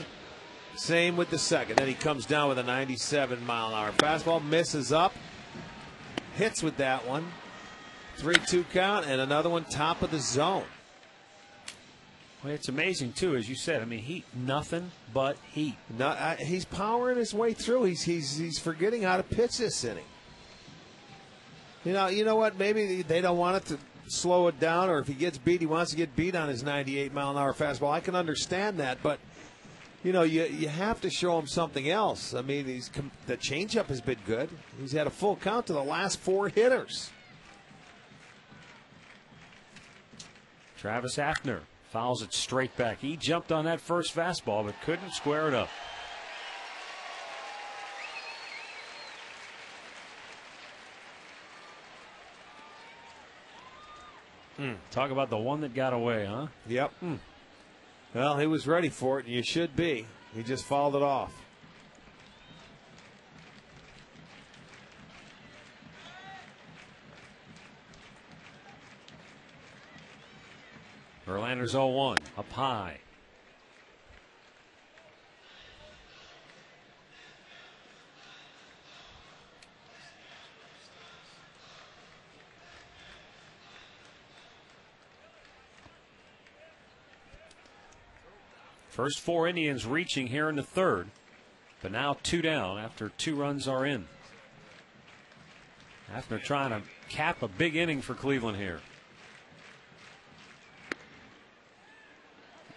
Same with the second. Then he comes down with a 97-mile-an-hour fastball, misses up, hits with that one. 3-2 count, and another one top of the zone. Well, it's amazing too, as you said. I mean, heat, nothing but heat. He's powering his way through. He's forgetting how to pitch this inning. You know what? Maybe they don't want it to slow it down, or if he gets beat, he wants to get beat on his 98-mile-an-hour fastball. I can understand that, but you know, you have to show him something else. I mean, the changeup has been good. He's had a full count to the last 4 hitters. Travis Hafner fouls it straight back. He jumped on that first fastball but couldn't square it up. Talk about the one that got away, huh? Yep. Well, he was ready for it, and you should be. He just fouled it off. Verlander's 0-1, up high. First 4 Indians reaching here in the third, but now 2 down after 2 runs are in. Hafner trying to cap a big inning for Cleveland here.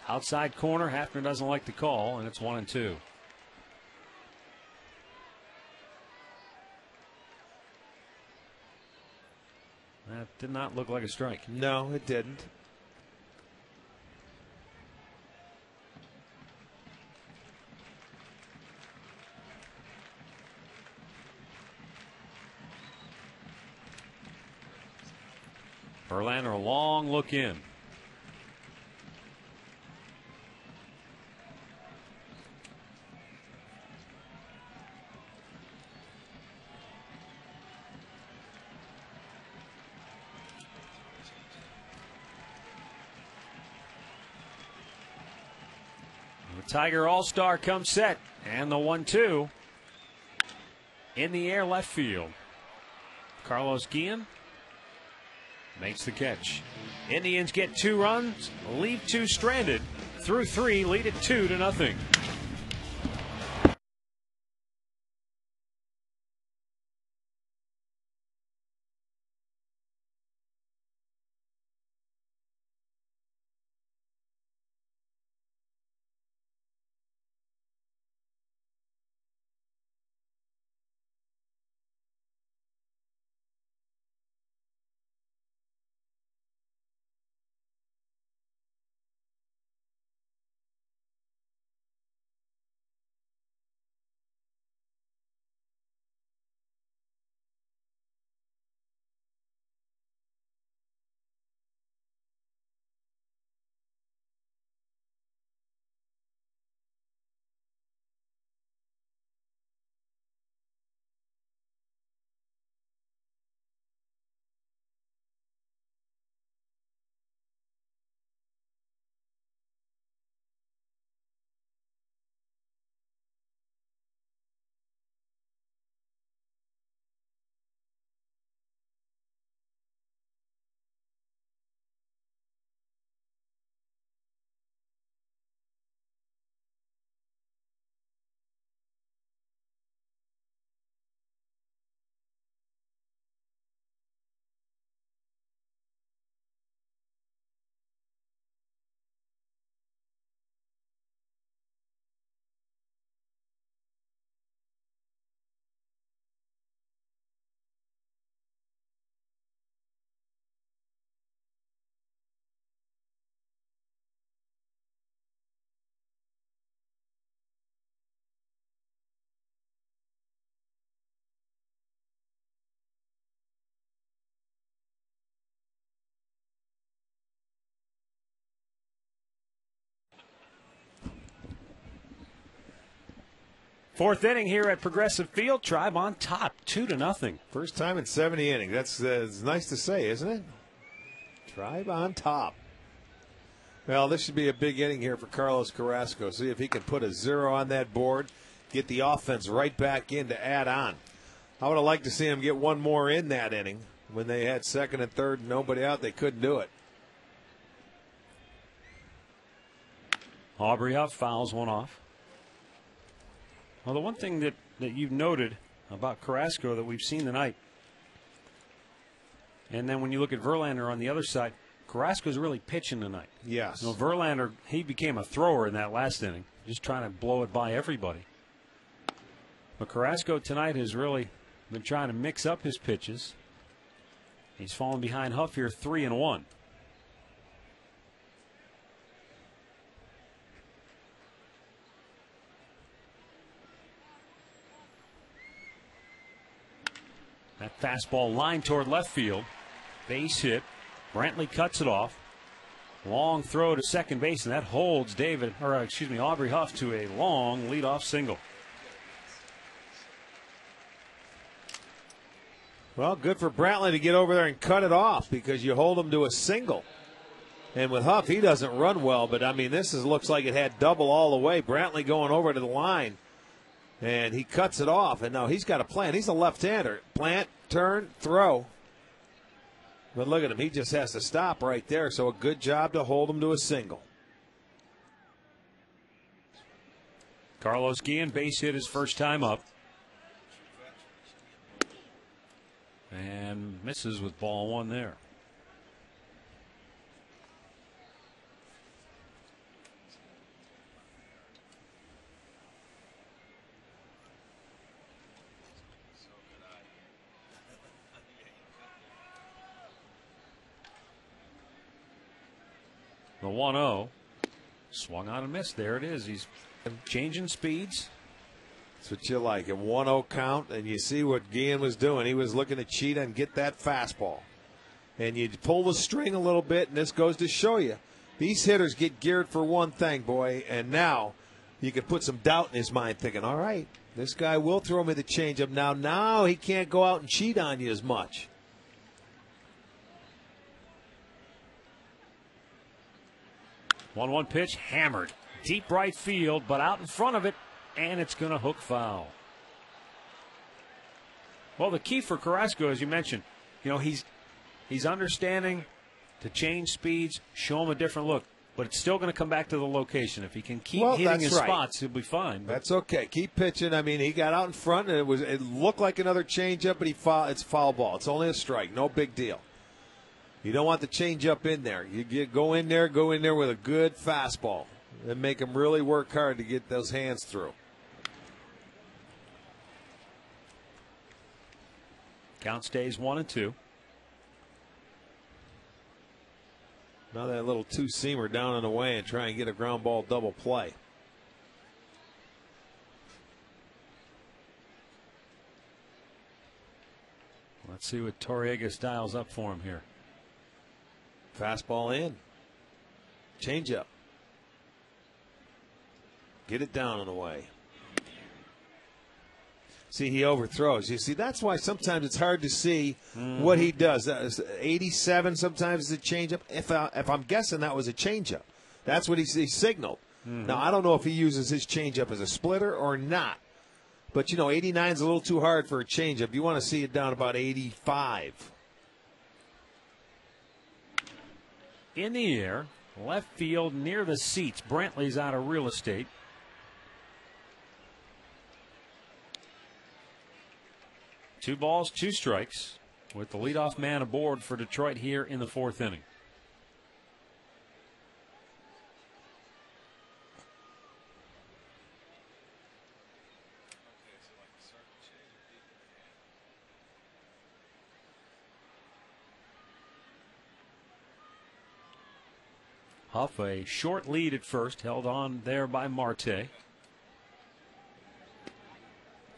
Outside corner, Hafner doesn't like the call, and it's 1-2. That did not look like a strike. No, it didn't. Verlander, a long look in. The Tiger All-Star comes set, and the 1-2 in the air left field. Carlos Guillen makes the catch. Indians get 2 runs, leave 2 stranded. Through 3, lead it 2-0. Fourth inning here at Progressive Field. Tribe on top, 2-0. First time in 70 innings. That's it's nice to say, isn't it? Tribe on top. Well, this should be a big inning here for Carlos Carrasco. See if he can put a 0 on that board, get the offense right back in to add on. I would have liked to see him get one more in that inning. When they had second and third and nobody out, they couldn't do it. Aubrey Huff fouls one off. Well, the one thing that you've noted about Carrasco that we've seen tonight, and then when you look at Verlander on the other side, Carrasco's really pitching tonight. Yes. You know, Verlander, he became a thrower in that last inning, just trying to blow it by everybody. But Carrasco tonight has really been trying to mix up his pitches. He's fallen behind Huff here 3-1. That fastball line toward left field. Base hit. Brantley cuts it off. Long throw to second base, and that holds Aubrey Huff to a long leadoff single. Well, good for Brantley to get over there and cut it off because you hold him to a single. And with Huff, he doesn't run well, but I mean, looks like it had double all the way. Brantley going over to the line. And he cuts it off, and now he's got a plan. He's a left-hander. Plant, turn, throw. But look at him. He just has to stop right there, so a good job to hold him to a single. Carlos Guillen base hit his first time up. And misses with ball 1 there. The 1-0 swung on and missed. There it is. He's changing speeds. That's what you like. A 1-0 count, and you see what Guillen was doing. He was looking to cheat and get that fastball. and you pull the string a little bit, and this goes to show you. These hitters get geared for one thing, boy, and now you can put some doubt in his mind thinking, all right, this guy will throw me the changeup now. Now he can't go out and cheat on you as much. One pitch, hammered. Deep right field, but out in front of it, and it's going to hook foul. Well, the key for Carrasco, as you mentioned, he's understanding to change speeds, show him a different look. But it's still going to come back to the location. If he can keep hitting his spots, he'll be fine. That's okay. Keep pitching. I mean, he got out in front, and it looked like another changeup, but it's foul ball. It's only a strike. No big deal. You don't want the changeup in there. You go in there with a good fastball and make him really work hard to get those hands through. Count stays 1-2. Now that little two-seamer down and away and try and get a ground ball double play. Let's see what Torriegas dials up for him here. Fastball in. Changeup. Get it down and away. See, he overthrows. You see, that's why sometimes it's hard to see what he does. 87 sometimes is a changeup. If I'm guessing that was a changeup, that's what he signaled. Now, I don't know if he uses his changeup as a splitter or not. But, 89 is a little too hard for a changeup. You want to see it down about 85. In the air, left field near the seats. Brantley's out of real estate. Two balls, two strikes, with the leadoff man aboard for Detroit here in the fourth inning. Huff, a short lead at first, held on there by Marte.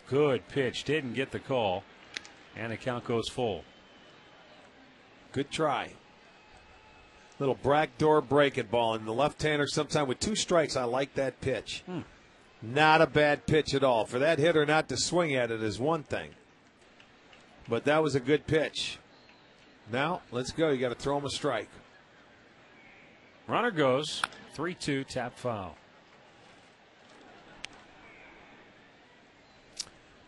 Good pitch, didn't get the call. And the count goes full. Good try. Little backdoor breaking ball. And the left-hander sometime with two strikes, I like that pitch. Not a bad pitch at all. For that hitter not to swing at it is one thing. But that was a good pitch. Now, let's go. You got to throw him a strike. Runner goes. 3-2, tap foul.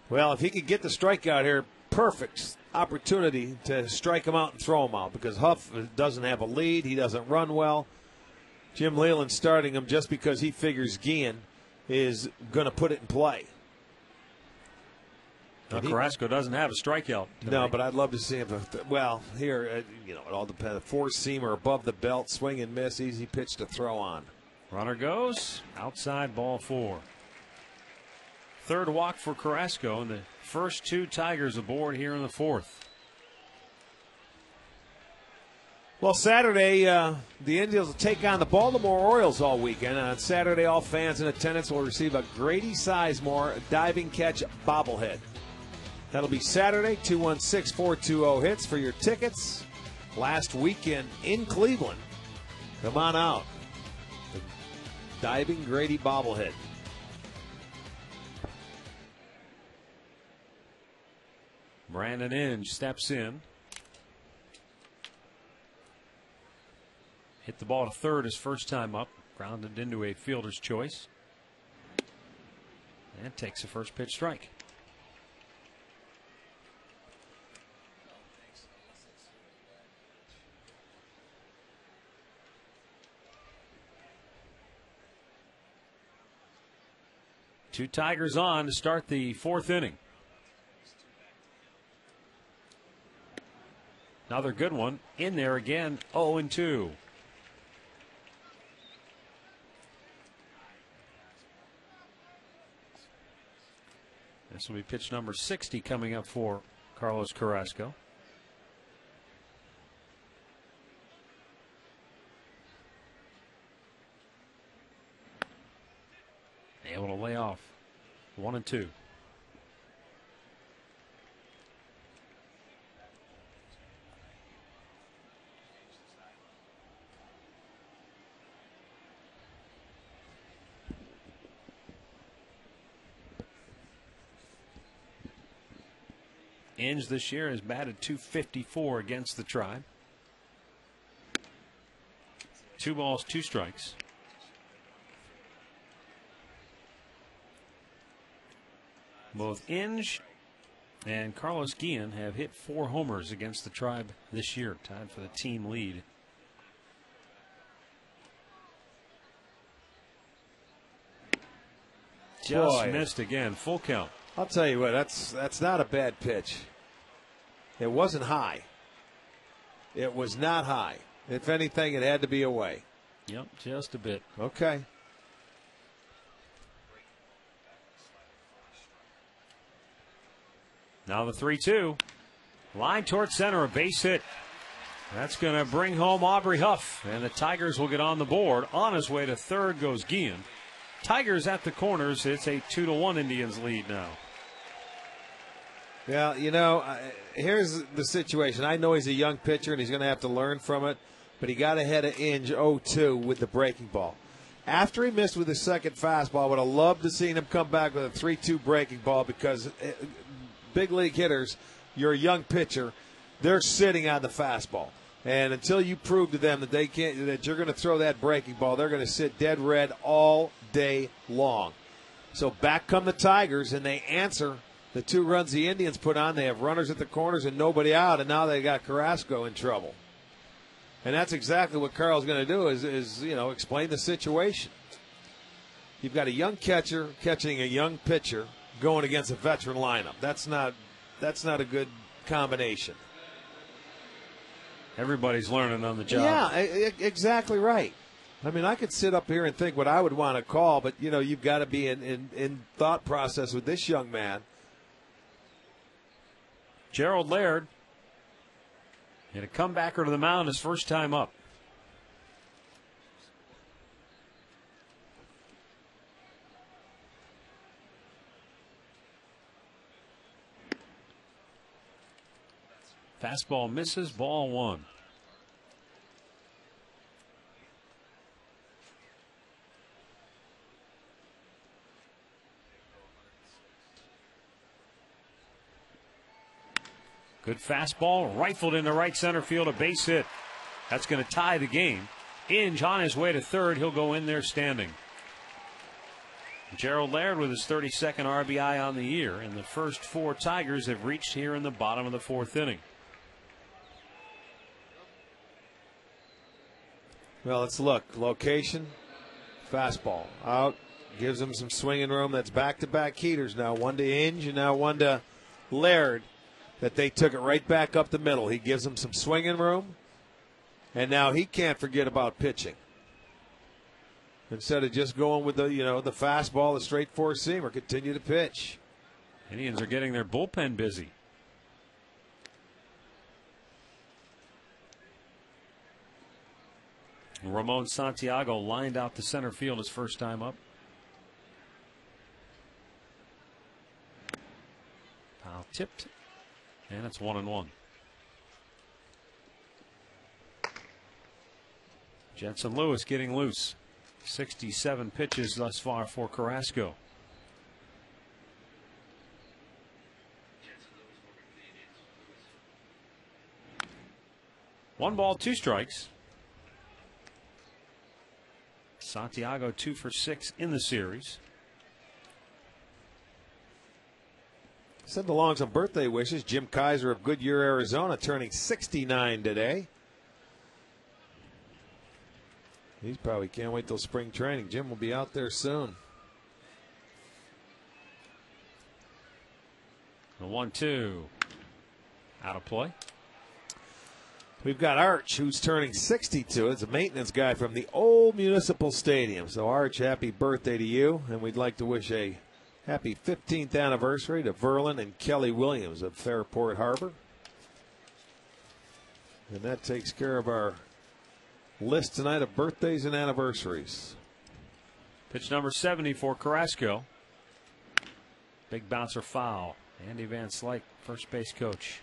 Well, if he could get the strikeout here, perfect opportunity to strike him out and throw him out because Huff doesn't have a lead. He doesn't run well. Jim Leyland's starting him just because he figures Guillen is going to put it in play. Now, Carrasco doesn't have a strikeout tonight. No, but I'd love to see him. Well, here, it all depends. Four-seamer above the belt, swing and miss, easy pitch to throw on. Runner goes. Outside, ball 4. Third walk for Carrasco, and the first two Tigers aboard here in the fourth. Well, Saturday, the Indians will take on the Baltimore Orioles all weekend. On Saturday, all fans in attendance will receive a Grady Sizemore diving catch bobblehead. That'll be Saturday, 216-420-HITS for your tickets. Last weekend in Cleveland. Come on out. The diving Grady bobblehead. Brandon Inge steps in. Hit the ball to third his first time up. Grounded into a fielder's choice. And takes the first pitch strike. Two Tigers on to start the fourth inning. Another good one in there again, 0-2. This will be pitch number 60 coming up for Carlos Carrasco. Able to lay off 1-2. Inge this year has batted .254 against the Tribe. 2 balls, 2 strikes. Both Inge and Carlos Guillen have hit 4 homers against the Tribe this year, tied for the team lead. Just missed again, full count. I'll tell you what, that's not a bad pitch. It wasn't high. It was not high. If anything, it had to be away. Yep, just a bit. Okay. Now the 3-2. Line towards center, a base hit. That's going to bring home Aubrey Huff, and the Tigers will get on the board. On his way to third goes Guillen. Tigers at the corners. It's a 2-1 Indians lead now. Yeah, you know, here's the situation. I know he's a young pitcher and he's going to have to learn from it, but he got ahead of Inge 0-2 with the breaking ball. After he missed with his second fastball, I would have loved to see him come back with a 3-2 breaking ball, because big league hitters, you're a young pitcher, they're sitting on the fastball. And until you prove to them that they can't, that you're going to throw that breaking ball, they're going to sit dead red all day long. So back come the Tigers, and they answer the 2 runs the Indians put on. They have runners at the corners and nobody out, and now they got Carrasco in trouble. And that's exactly what Carl's going to do is explain the situation. You've got a young catcher catching a young pitcher going against a veteran lineup. That's not a good combination. Everybody's learning on the job. Yeah, exactly right. I mean, I could sit up here and think what I would want to call, but, you've got to be in thought process with this young man. Gerald Laird hit a comebacker to the mound his first time up. Fastball misses, ball 1. Good fastball, rifled into right center field, a base hit. That's going to tie the game. Inge on his way to third. He'll go in there standing. Gerald Laird with his 32nd RBI on the year, and the first 4 Tigers have reached here in the bottom of the 4th inning. Well, let's look. Location, fastball out, gives him some swinging room. That's back-to-back heaters now. One to Inge and now one to Laird. That they took it right back up the middle. He gives him some swinging room, and now he can't forget about pitching. Instead of just going with the fastball, the straight 4-seamer, continue to pitch. Indians are getting their bullpen busy. Ramon Santiago lined out to center field his first time up. Foul tipped. And it's 1-1. Jensen Lewis getting loose. 67 pitches thus far for Carrasco. One ball, 2 strikes. Santiago 2 for 6 in the series. Send along some birthday wishes. Jim Kaiser of Goodyear, Arizona, turning 69 today. He probably can't wait till spring training. Jim will be out there soon. The 1-2. Out of play. We've got Arch, who's turning 62. It's a maintenance guy from the old Municipal Stadium. So, Arch, happy birthday to you. And we'd like to wish a happy 15th anniversary to Verlin and Kelly Williams of Fairport Harbor. And that takes care of our list tonight of birthdays and anniversaries. Pitch number 70 for Carrasco. Big bouncer foul. Andy Van Slyke, first base coach.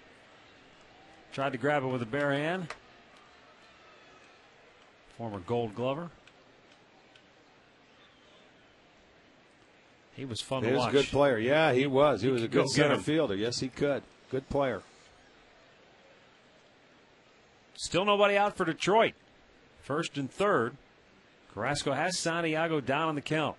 Tried to grab it with a bare hand. Former Gold Glover. He was fun to watch. He was a good player. Yeah, he was. He was a good center fielder. Yes, he could. Good player. Still nobody out for Detroit. First and third. Carrasco has Santiago down on the count.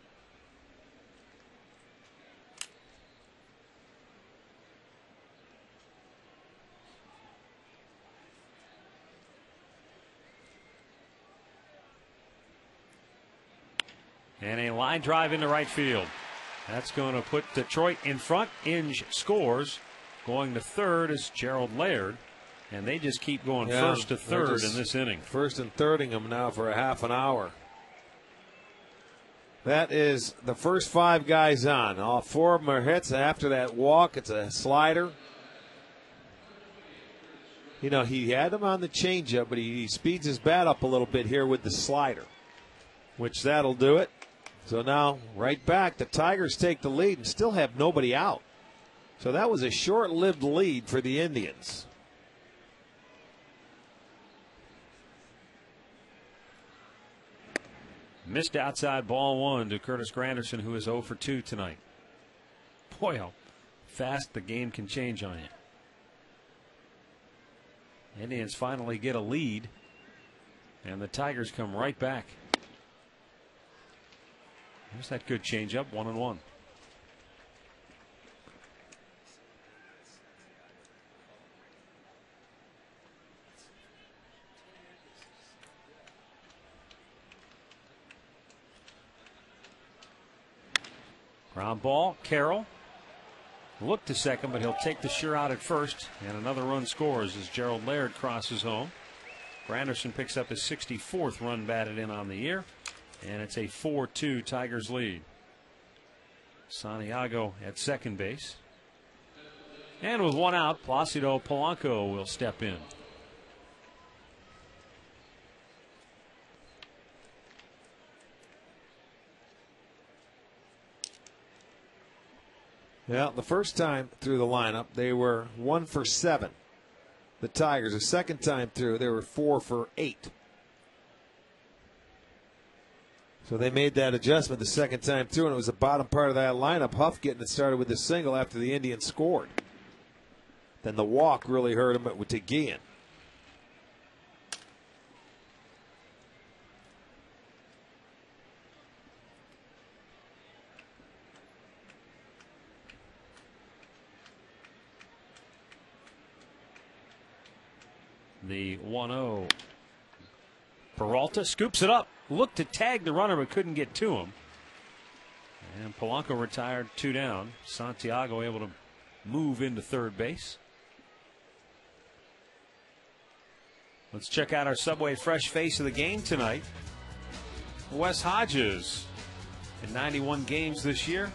And a line drive into right field. That's going to put Detroit in front. Inge scores. Going to third is Gerald Laird. And they just keep going first to third in this inning. First and thirding them now for a half an hour. That is the first 5 guys on. All 4 of them are hits. After that walk, it's a slider. You know, he had him on the changeup, but he speeds his bat up a little bit here with the slider, which that'll do it. So now, right back, the Tigers take the lead and still have nobody out. So that was a short-lived lead for the Indians. Missed outside ball 1 to Curtis Granderson, who is 0 for 2 tonight. Boy, how fast the game can change on you. Indians finally get a lead, and the Tigers come right back. There's that good changeup, 1-1. Ground ball, Carroll. Look to second, but he'll take the sure out at first. And another run scores as Gerald Laird crosses home. Granderson picks up his 64th run batted in on the year. And it's a 4-2 Tigers lead. Santiago at second base. And with 1 out, Placido Polanco will step in. Yeah, the first time through the lineup, they were 1 for 7. The Tigers, the second time through, they were 4 for 8. So they made that adjustment the second time through, and it was the bottom part of that lineup. Huff getting it started with the single after the Indians scored. Then the walk really hurt him to Guillen. The 1-0. Peralta scoops it up. Looked to tag the runner but couldn't get to him. And Polanco retired 2 down. Santiago able to move into third base. Let's check out our Subway Fresh face of the game tonight. Wes Hodges in 91 games this year.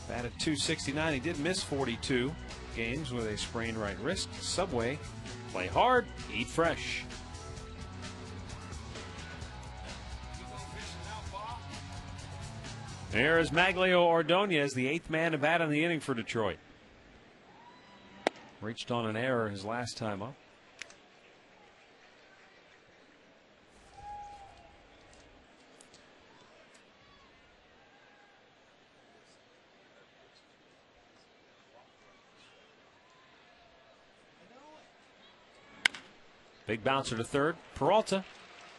Batted .269. He did miss 42 games with a sprained right wrist. Subway, play hard, eat fresh. There is Maglio Ordonez, the 8th man to bat in the inning for Detroit. Reached on an error his last time up. Big bouncer to third. Peralta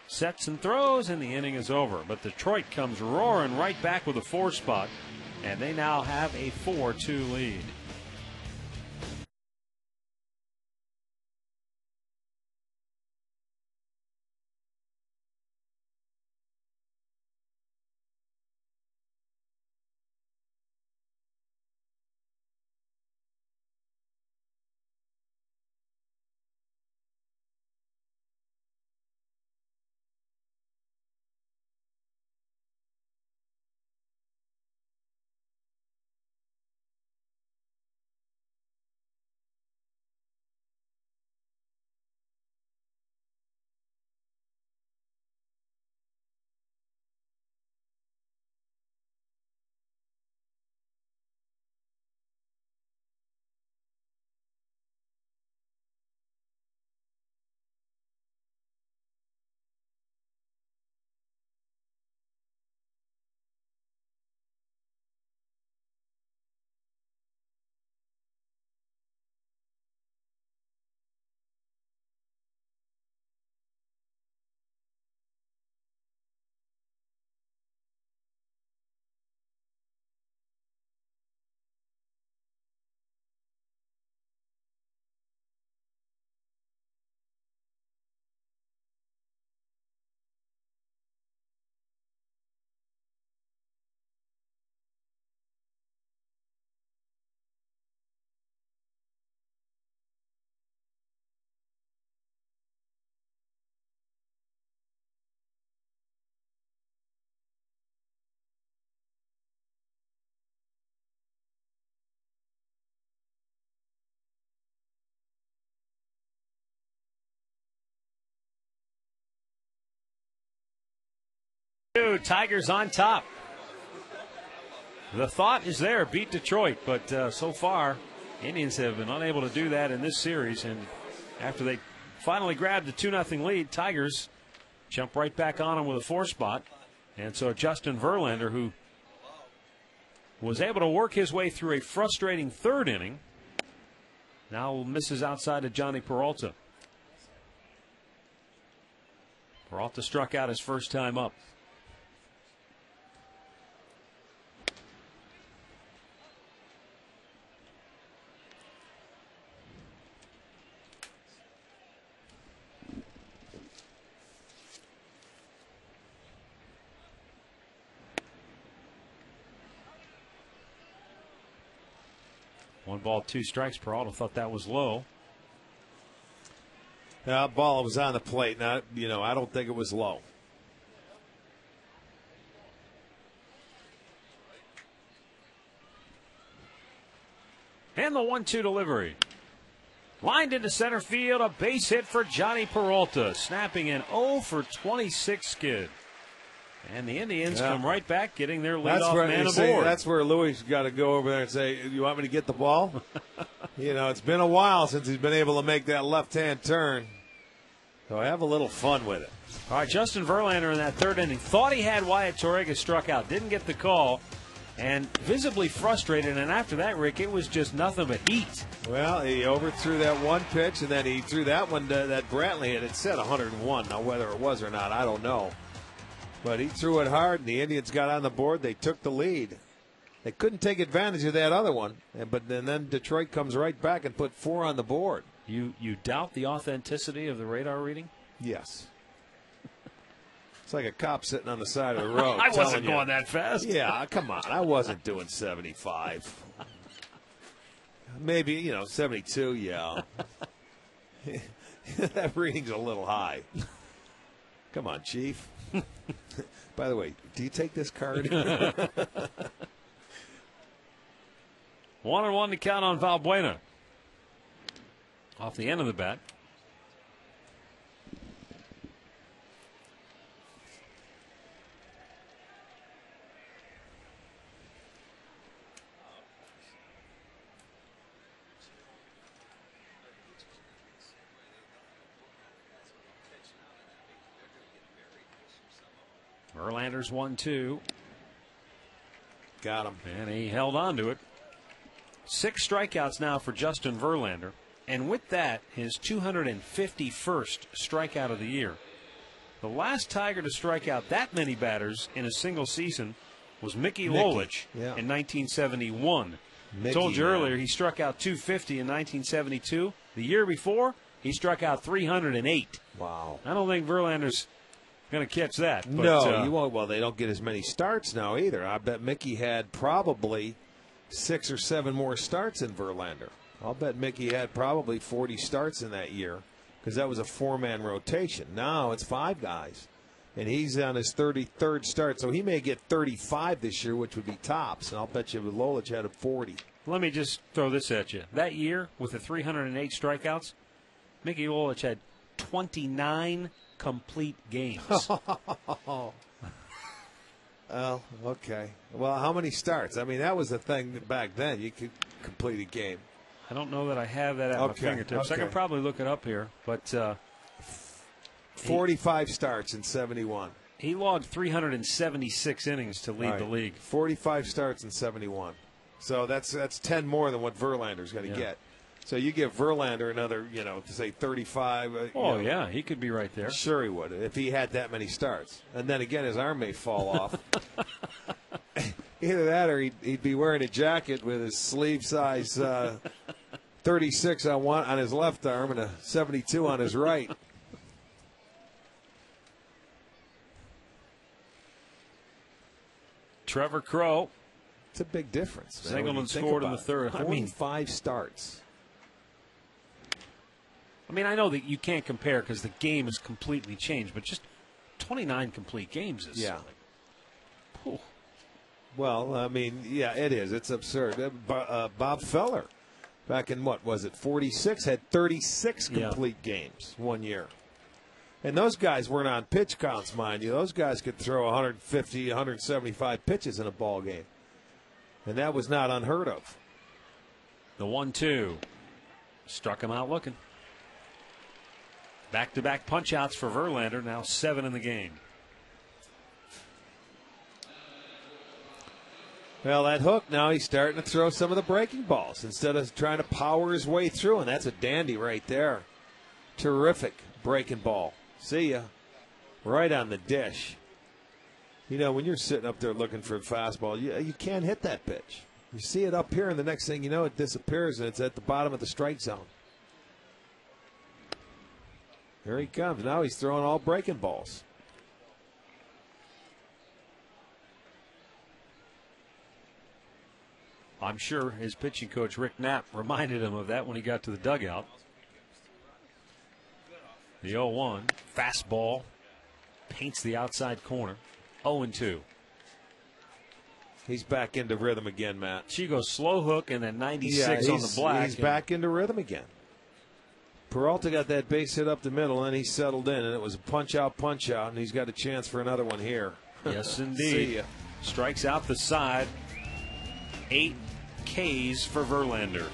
sets and throws, and the inning is over. But Detroit comes roaring right back with a 4 spot, and they now have a 4-2 lead. Tigers on top. The thought is there, beat Detroit, but so far, Indians have been unable to do that in this series. And after they finally grabbed the 2-0 lead, Tigers jump right back on them with a 4 spot. And so Justin Verlander, who was able to work his way through a frustrating 3rd inning, now misses outside of Johnny Peralta. Peralta struck out his first time up. One ball, 2 strikes. Peralta thought that was low. That ball was on the plate. I don't think it was low. And the 1-2 delivery. Lined into center field, a base hit for Johnny Peralta, snapping an 0 for 26 skid. And the Indians come right back, getting their leadoff man aboard. That's where Louis got to go over there and say, "You want me to get the ball?" It's been a while since he's been able to make that left-hand turn. So have a little fun with it. All right, Justin Verlander in that 3rd inning thought he had Wyatt Torrega struck out, didn't get the call, and visibly frustrated. And after that, Rick, it was just nothing but heat. Well, he overthrew that one pitch, and then he threw that one that Brantley hit. It said 101. Now, whether it was or not, I don't know. But he threw it hard, and the Indians got on the board. They took the lead. They couldn't take advantage of that other one, but then Detroit comes right back and put 4 on the board. You doubt the authenticity of the radar reading? Yes. It's like a cop sitting on the side of the road. I wasn't going that fast. Yeah, come on. I wasn't doing 75. Maybe, 72, yeah. That reading's a little high. Come on, Chief. By the way, do you take this card? 1-1 to count on Valbuena. Off the end of the bat. Verlander's 1-2. Got him. And he held on to it. 6 strikeouts now for Justin Verlander. And with that, his 251st strikeout of the year. The last Tiger to strike out that many batters in a single season was Mickey Lolich in 1971. I told you earlier he struck out 250 in 1972. The year before, he struck out 308. Wow. I don't think Verlander's going to catch that. But, no, you won't. Well, they don't get as many starts now either. I bet Mickey had probably 6 or 7 more starts than Verlander. I'll bet Mickey had probably 40 starts in that year because that was a 4-man rotation. Now it's 5 guys, and he's on his 33rd start, so he may get 35 this year, which would be tops. And I'll bet you Lolich had a 40. Let me just throw this at you. That year, with the 308 strikeouts, Mickey Lolich had 29 complete games. Well, okay. Well, how many starts? I mean, that was the thing back then. You could complete a game. I don't know that I have that at my fingertips. I could probably look it up here, but 45 starts in 71. He logged 376 innings to lead the league. 45 starts in 71. So that's 10 more than what Verlander's going to get. So you give Verlander another, say 35. Yeah, he could be right there. Sure he would if he had that many starts. And then again, his arm may fall off. Either that or he'd be wearing a jacket with his sleeve size 36 on his left arm and a 72 on his right. Trevor Crowe. It's a big difference. Singleton scored in the 3rd. I mean, 5 starts. I mean, I know that you can't compare because the game has completely changed, but just 29 complete games is. Yeah. Whew. Well, I mean, yeah, it is. It's absurd. Bob Feller, back in 46, had 36 complete games one year. And those guys weren't on pitch counts, mind you. Those guys could throw 150, 175 pitches in a ball game. And that was not unheard of. The 1-2. Struck him out looking. Back-to-back punch-outs for Verlander, now 7 in the game. Well, that hook, now he's starting to throw some of the breaking balls instead of trying to power his way through, and that's a dandy right there. Terrific breaking ball. See ya. Right on the dish. You know, when you're sitting up there looking for a fastball, you can't hit that pitch. You see it up here, and the next thing you know, it disappears, and it's at the bottom of the strike zone. Here he comes. Now he's throwing all breaking balls. I'm sure his pitching coach, Rick Knapp, reminded him of that when he got to the dugout. The 0-1. Fastball. Paints the outside corner. 0-2. He's back into rhythm again, Matt. She goes slow hook and then 96 on the black. He's back into rhythm again. Peralta got that base hit up the middle, and he settled in, and it was a punch-out, and he's got a chance for another one here. Yes, indeed. See ya. Strikes out the side. 8 Ks for Verlander.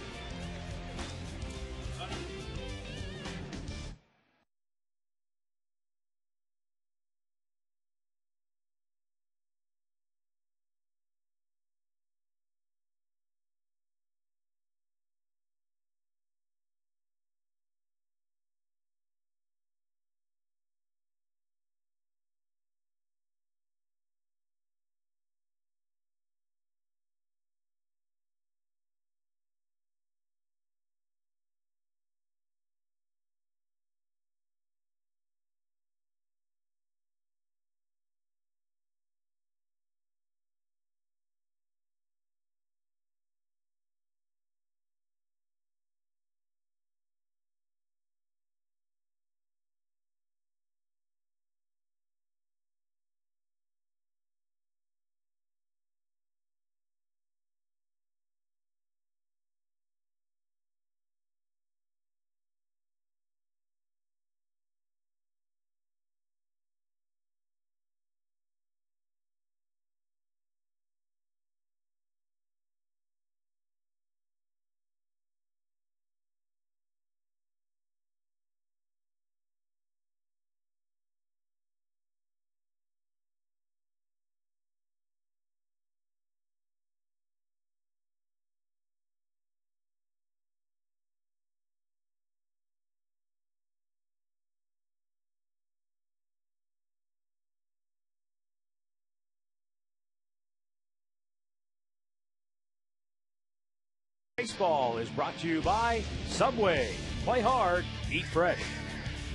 Baseball is brought to you by Subway. Play hard, eat fresh.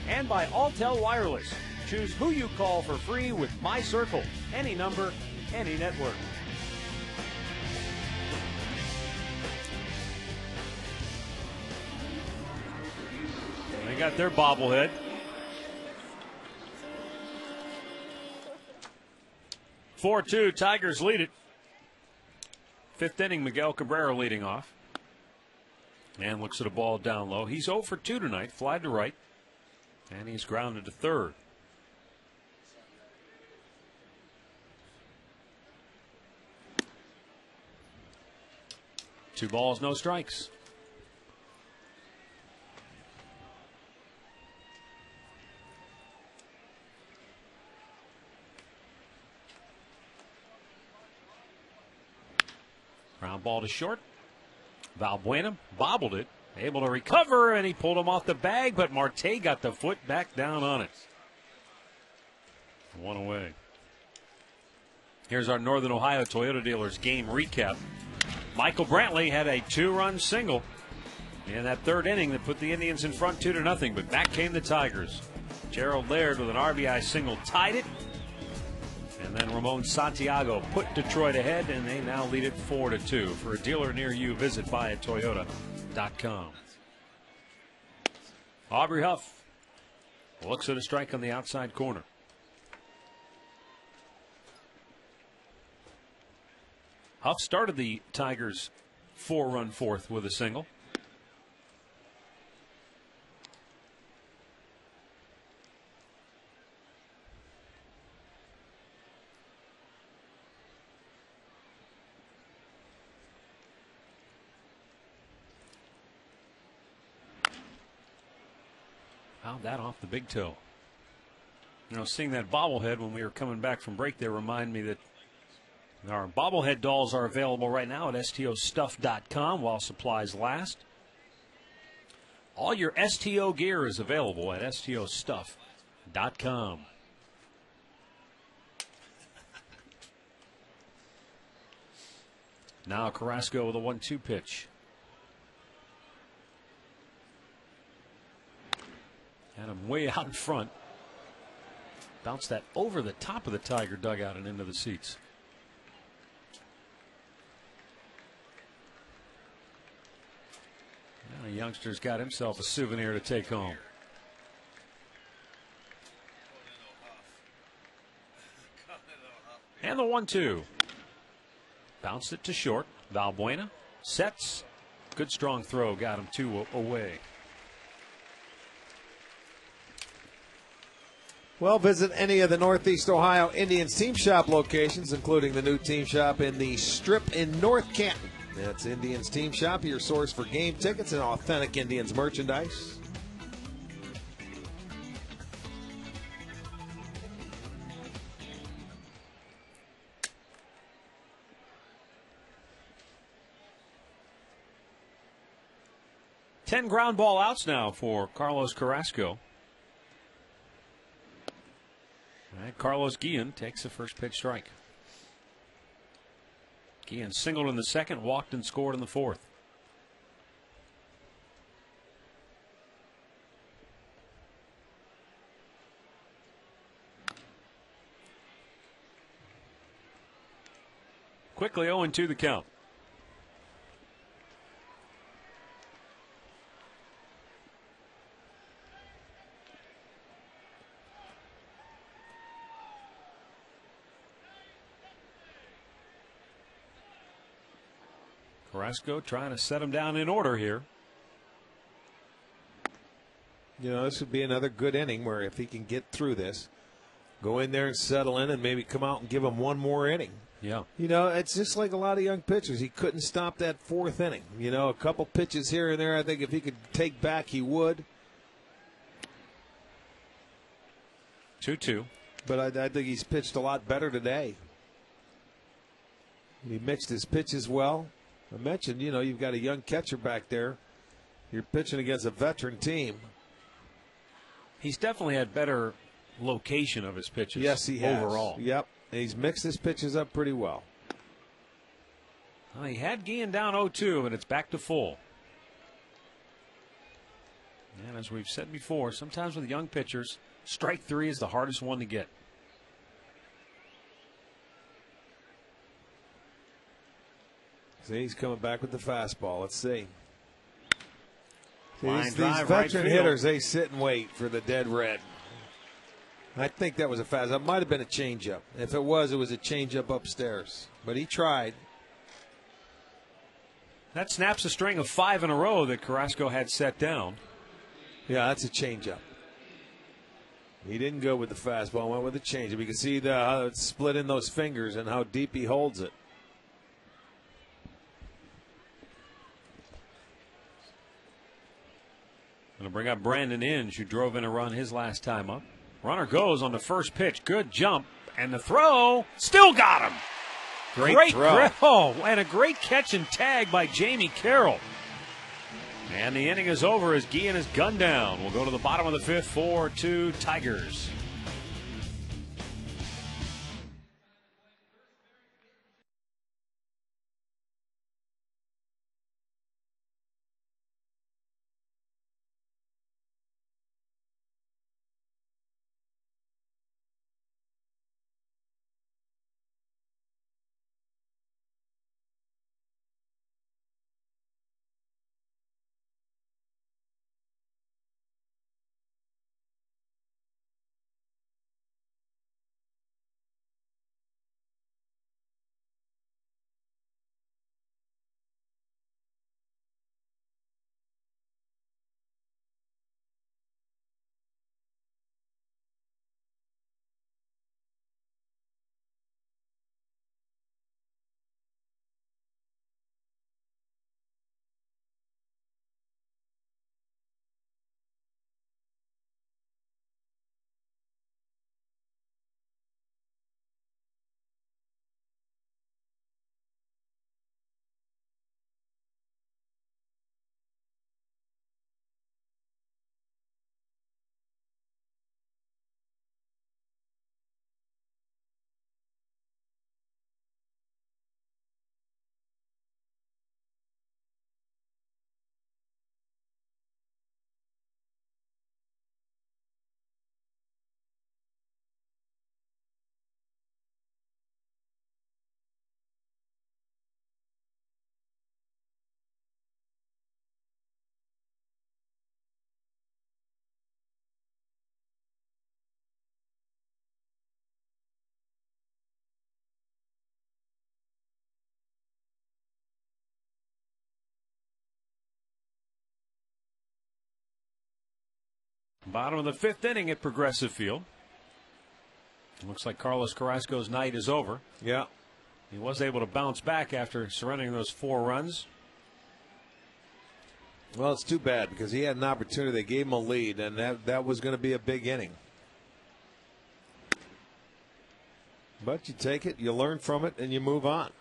And by Alltel Wireless. Choose who you call for free with My Circle. Any number, any network. They got their bobblehead. Four-2, Tigers lead it. Fifth inning, Miguel Cabrera leading off. And looks at a ball down low. He's 0 for 2 tonight, fly to right. And he's grounded to third. Two balls, no strikes. Ground ball to short. Valbuena bobbled it, able to recover, and he pulled him off the bag, but Marte got the foot back down on it. One away. Here's our Northern Ohio Toyota dealers game recap. Michael Brantley had a 2-run single in that third inning that put the Indians in front 2-0, but back came the Tigers. Gerald Laird with an RBI single tied it. And then Ramon Santiago put Detroit ahead, and they now lead it 4-2. For a dealer near you, visit buyatoyota.com. Aubrey Huff looks at a strike on the outside corner. Huff started the Tigers' 4-run fourth with a single. How'd that off the big toe? You know, seeing that bobblehead when we were coming back from break there remind me that our bobblehead dolls are available right now at stostuff.com while supplies last. All your STO gear is available at stostuff.com. Now Carrasco with a 1-2 pitch. Had him way out in front. Bounced that over the top of the Tiger dugout and into the seats. Now the youngster's got himself a souvenir to take home. And the 1-2. Bounced it to short. Valbuena sets. Good strong throw. Got him 2 away. Well, visit any of the Northeast Ohio Indians Team Shop locations, including the new Team Shop in the Strip in North Canton. That's Indians Team Shop, your source for game tickets and authentic Indians merchandise. Ten ground ball outs now for Carlos Carrasco. All right, Carlos Guillen takes the first pitch strike. Guillen singled in the second, walked and scored in the fourth. Quickly 0-2 the count. Carrasco trying to set him down in order here. You know, this would be another good inning where if he can get through this, go in there and settle in and maybe come out and give him one more inning. Yeah. You know, it's just like a lot of young pitchers. He couldn't stop that fourth inning. You know, a couple pitches here and there, I think if he could take back, he would. 2-2. But I think he's pitched a lot better today. He mixed his pitches well. I mentioned, you know, you've got a young catcher back there. You're pitching against a veteran team. He's definitely had better location of his pitches. Yes, he has. Overall. Yep. He's mixed his pitches up pretty well. Well, he had Guillen down 0-2, and it's back to full. And as we've said before, sometimes with young pitchers, strike three is the hardest one to get. See, he's coming back with the fastball. Let's see. Line These drive, veteran right field. hitters, they sit and wait for the dead red. I think that was a fast. It might have been a changeup. If it was a changeup upstairs. But he tried. That snaps a string of 5 in a row that Carrasco had set down. Yeah, that's a changeup. He didn't go with the fastball, went with the changeup. You can see how it's split in those fingers and how deep he holds it. Going to bring up Brandon Inge, who drove in a run his last time up. Runner goes on the first pitch. Good jump. And the throw still got him. Great throw. And a great catch and tag by Jamie Carroll. And the inning is over as Guillen is gunned down. We'll go to the bottom of the fifth, 4-2 Tigers. Bottom of the 5th inning at Progressive Field. It looks like Carlos Carrasco's night is over. Yeah. He was able to bounce back after surrendering those 4 runs. Well, it's too bad because he had an opportunity. They gave him a lead, and that was going to be a big inning. But you take it, you learn from it, and you move on.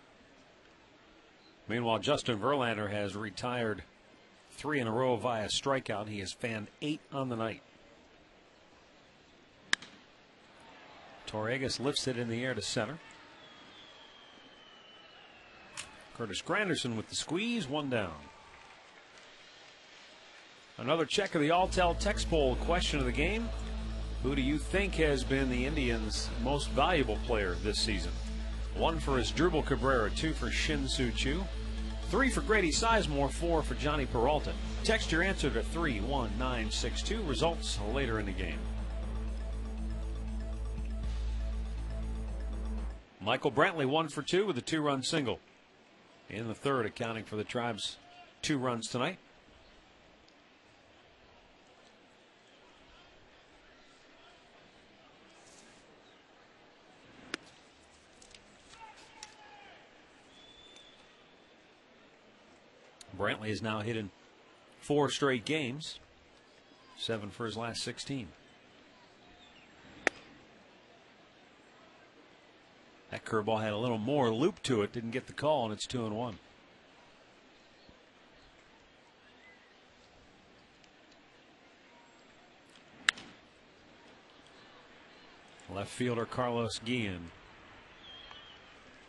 Meanwhile, Justin Verlander has retired 3 in a row via strikeout. He has fanned 8 on the night. Torregas lifts it in the air to center. Curtis Granderson with the squeeze, 1 down. Another check of the Alltel text poll question of the game. Who do you think has been the Indians' most valuable player this season? 1 for Asdrubal Cabrera, 2 for Shin-Soo Choo, 3 for Grady Sizemore, 4 for Johnny Peralta. Text your answer to 31962. Results later in the game. Michael Brantley 1 for 2 with a 2-run single in the 3rd, accounting for the Tribe's 2 runs tonight. Brantley has now hit in 4 straight games, 7 for his last 16. That curveball had a little more loop to it, didn't get the call, and it's 2-1. Left fielder Carlos Guillen,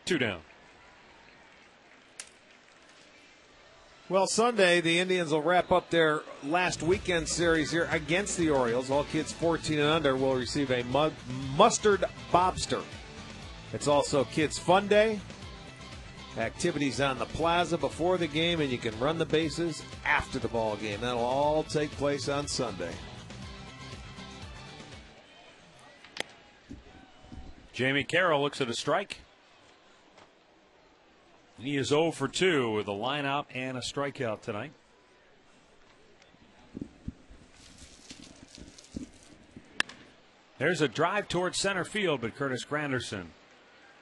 2 down. Well, Sunday, the Indians will wrap up their last weekend series here against the Orioles. All kids 14 and under will receive a mustard bobster. It's also Kids Fun Day. Activities on the plaza before the game, and you can run the bases after the ball game. That'll all take place on Sunday. Jamie Carroll looks at a strike. He is 0 for 2 with a line out and a strikeout tonight. There's a drive towards center field, but Curtis Granderson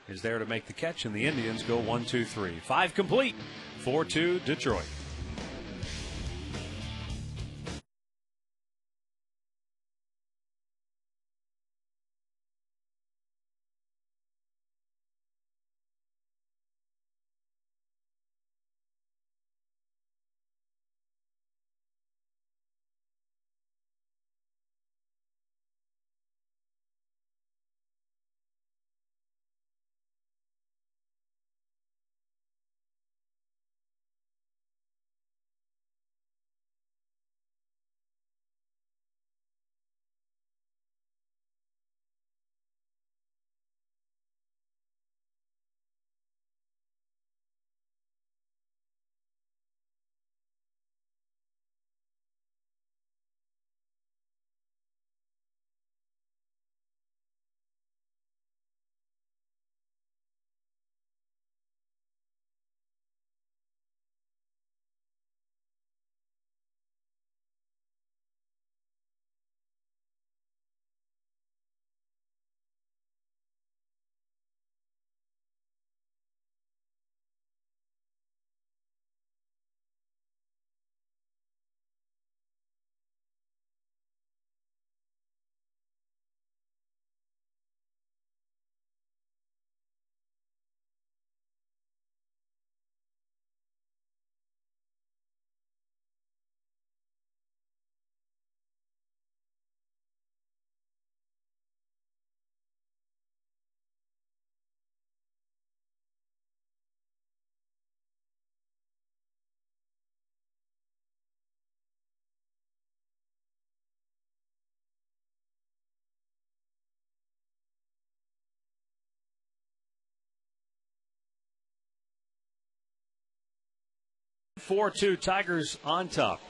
is there to make the catch, and the Indians go 1-2-3. 5 complete, 4-2 Detroit. Four-2 Tigers on top.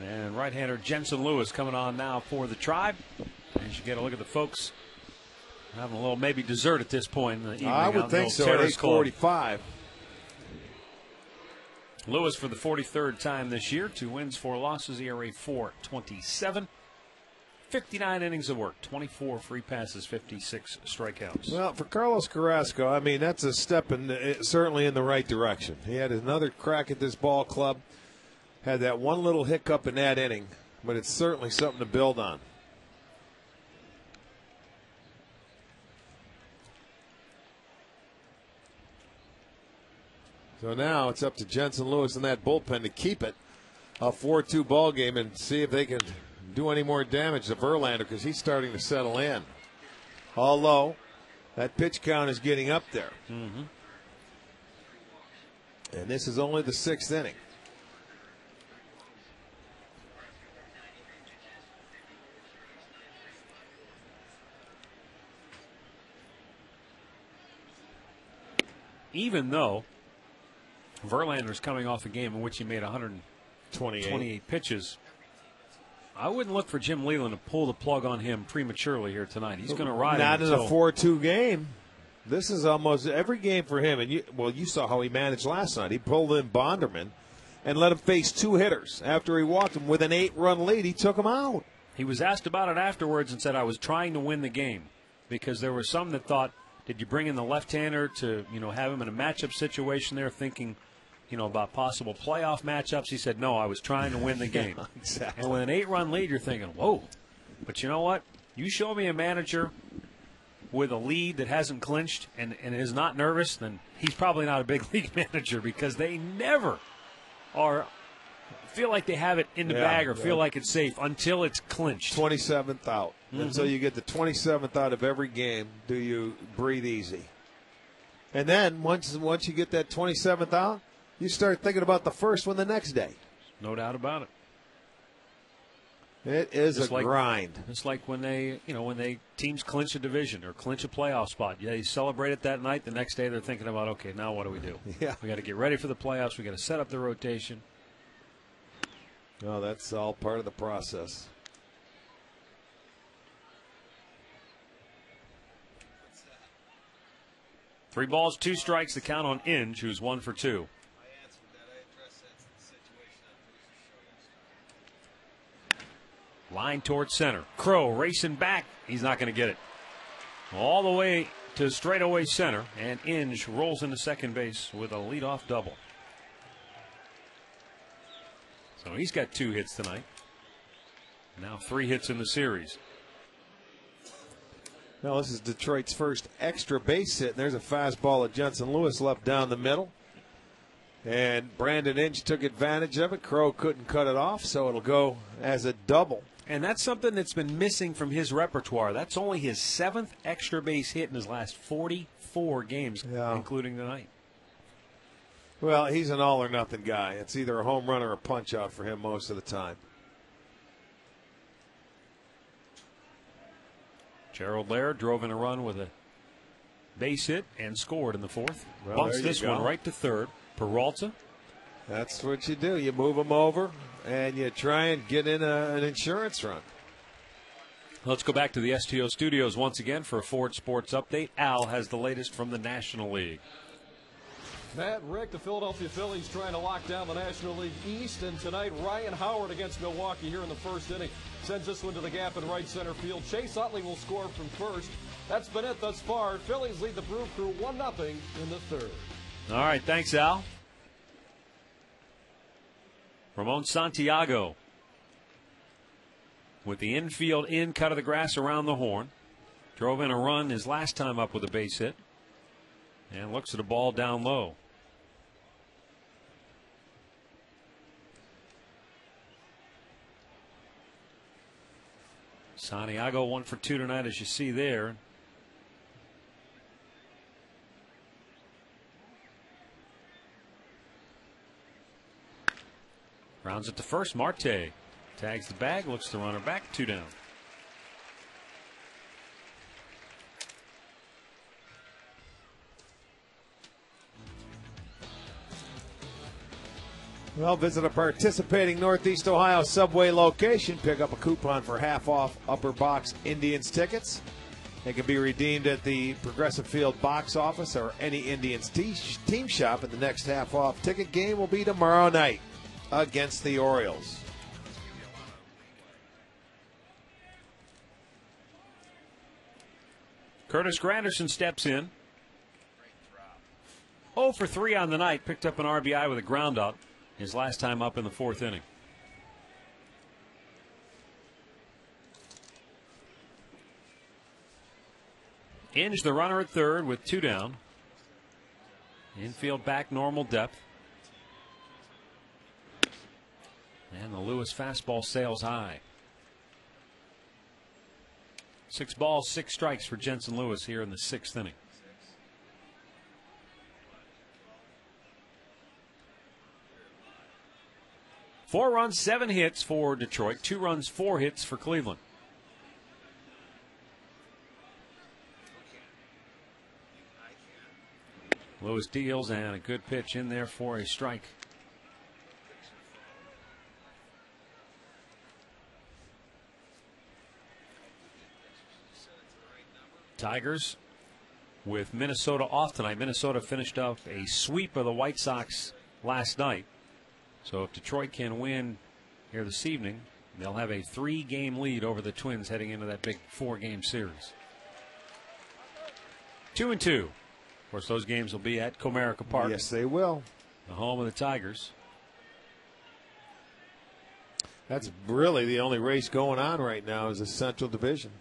And right-hander Jensen Lewis coming on now for the Tribe. As you get a look at the folks having a little maybe dessert at this point in the evening. I would think so at 8:45. Lewis for the 43rd time this year. 2 wins, 4 losses, ERA 4.27. 59 innings of work, 24 free passes, 56 strikeouts. Well, for Carlos Carrasco, I mean, that's a step certainly in the right direction. He had another crack at this ball club, had that one little hiccup in that inning, but it's certainly something to build on. So now it's up to Jensen Lewis and that bullpen to keep it a 4-2 ball game and see if they can do any more damage to Verlander, because he's starting to settle in. Although that pitch count is getting up there. Mm-hmm. And this is only the 6th inning. Even though Verlander's coming off a game in which he made 128 pitches, I wouldn't look for Jim Leyland to pull the plug on him prematurely here tonight. He's going to ride not him in a 4-2 game. This is almost every game for him. And you saw how he managed last night. He pulled in Bonderman and let him face 2 hitters. After he walked him with an 8-run lead, he took him out. He was asked about it afterwards and said, I was trying to win the game, because there were some that thought, did you bring in the left-hander to, have him in a matchup situation there, thinking, about possible playoff matchups? He said, no, I was trying to win the game. Exactly. And with an 8-run lead, you're thinking, whoa. But you know what? You show me a manager with a lead that hasn't clinched and is not nervous, then he's probably not a big league manager, because they never feel like they have it in the bag or feel like it's safe until it's clinched. 27th out. Mm-hmm. Until you get the 27th out of every game, do you breathe easy. And then once you get that 27th out, you start thinking about the first one the next day. No doubt about it. It is a grind. It's like when teams clinch a division or clinch a playoff spot. Yeah, you celebrate it that night. The next day they're thinking about, okay, now what do we do? Yeah. We got to get ready for the playoffs. We got to set up the rotation. Oh, that's all part of the process. Three balls, 2 strikes. The count on Inge, who's 1 for 2. Line towards center. Crow racing back. He's not going to get it. All the way to straightaway center, and Inge rolls into second base with a leadoff double. So he's got 2 hits tonight. Now 3 hits in the series. Well, this is Detroit's first extra base hit, and there's a fastball that Jensen Lewis left down the middle. And Brandon Inge took advantage of it. Crow couldn't cut it off, so it'll go as a double. And that's something that's been missing from his repertoire. That's only his 7th extra base hit in his last 44 games, including tonight. Well, he's an all-or-nothing guy. It's either a home run or a punch-out for him most of the time. Gerald Laird drove in a run with a base hit and scored in the 4th. Well, Bunts this one right to third. Peralta. That's what you do. You move them over, and you try and get in an insurance run. Let's go back to the STO studios once again for a Ford Sports update. Al has the latest from the National League. Matt, Rick, the Philadelphia Phillies trying to lock down the National League East, and tonight Ryan Howard against Milwaukee here in the first inning sends this one to the gap in right center field. Chase Utley will score from first. That's been it thus far. Phillies lead the Brew Crew 1-0 in the third. All right, thanks, Al. Ramon Santiago with the infield in cut of the grass around the horn. Drove in a run his last time up with a base hit. And looks at a ball down low. Santiago 1 for 2 tonight, as you see there. Rounds it to first. Marte tags the bag, looks the runner back, 2 down. Well, visit a participating Northeast Ohio subway location. Pick up a coupon for half off upper box Indians tickets. They can be redeemed at the Progressive Field box office or any Indians team shop. And the next half off ticket game will be tomorrow night against the Orioles. Curtis Granderson steps in. 0 for 3 on the night. Picked up an RBI with a ground out his last time up in the 4th inning. Inge, the runner at third with 2 down. Infield back, normal depth. And the Lewis fastball sails high. 6 balls, 6 strikes for Jensen Lewis here in the 6th inning. Four runs, 7 hits for Detroit. 2 runs, 4 hits for Cleveland. Lewis deals, and a good pitch in there for a strike. Tigers with Minnesota off tonight. Minnesota finished up a sweep of the White Sox last night. So if Detroit can win here this evening, they'll have a 3-game lead over the Twins heading into that big 4-game series. 2-2. Of course, those games will be at Comerica Park. Yes, they will. The home of the Tigers. That's really the only race going on right now is the Central Division.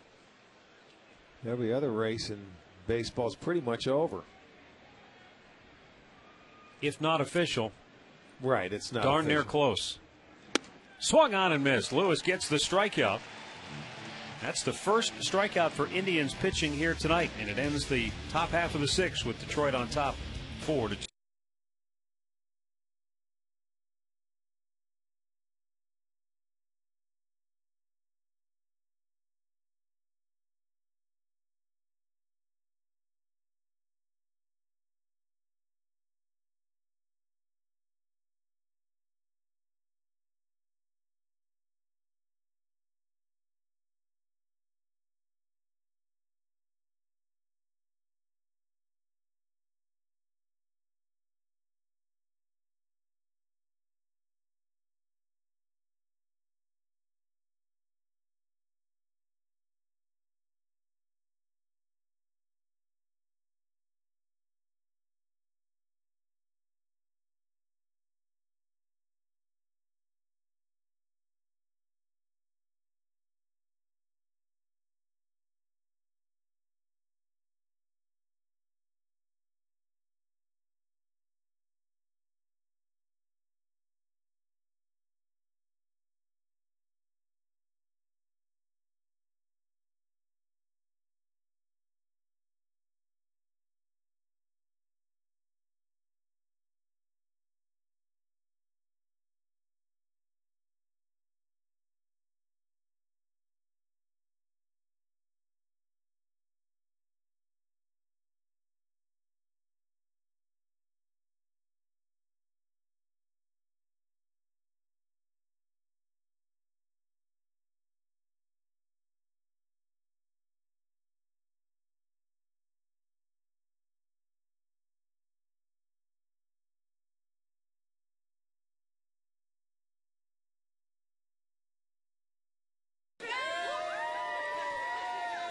Every other race in baseball is pretty much over. If not official. Right, it's not darn official. near close. Swung on and missed. Lewis gets the strikeout. That's the first strikeout for Indians pitching here tonight, and it ends the top half of the 6th with Detroit on top 4-2.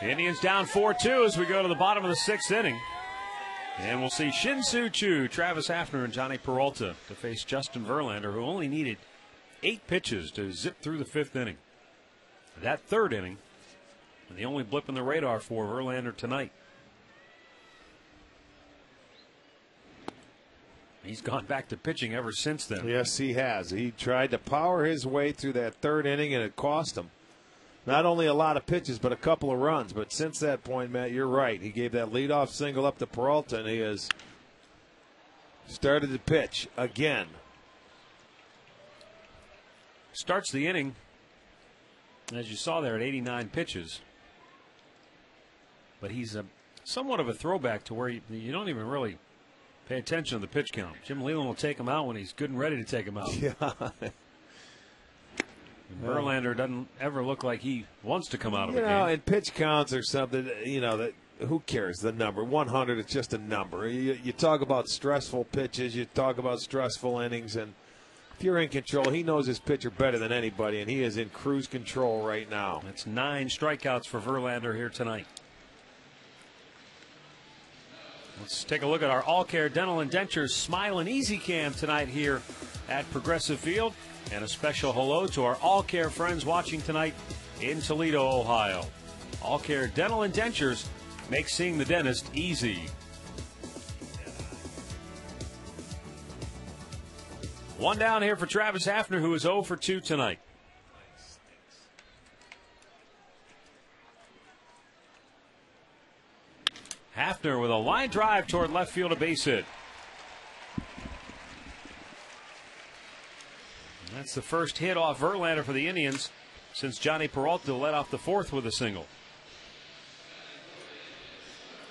The Indians down 4-2 as we go to the bottom of the 6th inning. And we'll see Shin-Soo Choo, Travis Hafner, and Johnny Peralta to face Justin Verlander, who only needed 8 pitches to zip through the 5th inning. That 3rd inning, the only blip in the radar for Verlander tonight. He's gone back to pitching ever since then. Yes, he has. He tried to power his way through that 3rd inning, and it cost him. Not only a lot of pitches, but a couple of runs. But since that point, Matt, you're right. He gave that leadoff single up to Peralta, and he has started to pitch again. Starts the inning, as you saw there, at 89 pitches. But he's somewhat of a throwback to where you don't even really pay attention to the pitch count. Jim Leyland will take him out when he's good and ready to take him out. Yeah. Verlander doesn't ever look like he wants to come out of a game. And pitch counts are something, that who cares, the number. 100 is just a number. You talk about stressful pitches, you talk about stressful innings, and if you're in control, he knows his pitcher better than anybody, and he is in cruise control right now. That's 9 strikeouts for Verlander here tonight. Let's take a look at our All Care Dental and Dentures Smile and Easy Cam tonight here at Progressive Field. And a special hello to our All Care friends watching tonight in Toledo, Ohio. All Care Dental and Dentures make seeing the dentist easy. One down here for Travis Hafner, who is 0 for 2 tonight. Hafner with a line drive toward left field, a base hit. And that's the first hit off Verlander for the Indians since Johnny Peralta led off the fourth with a single.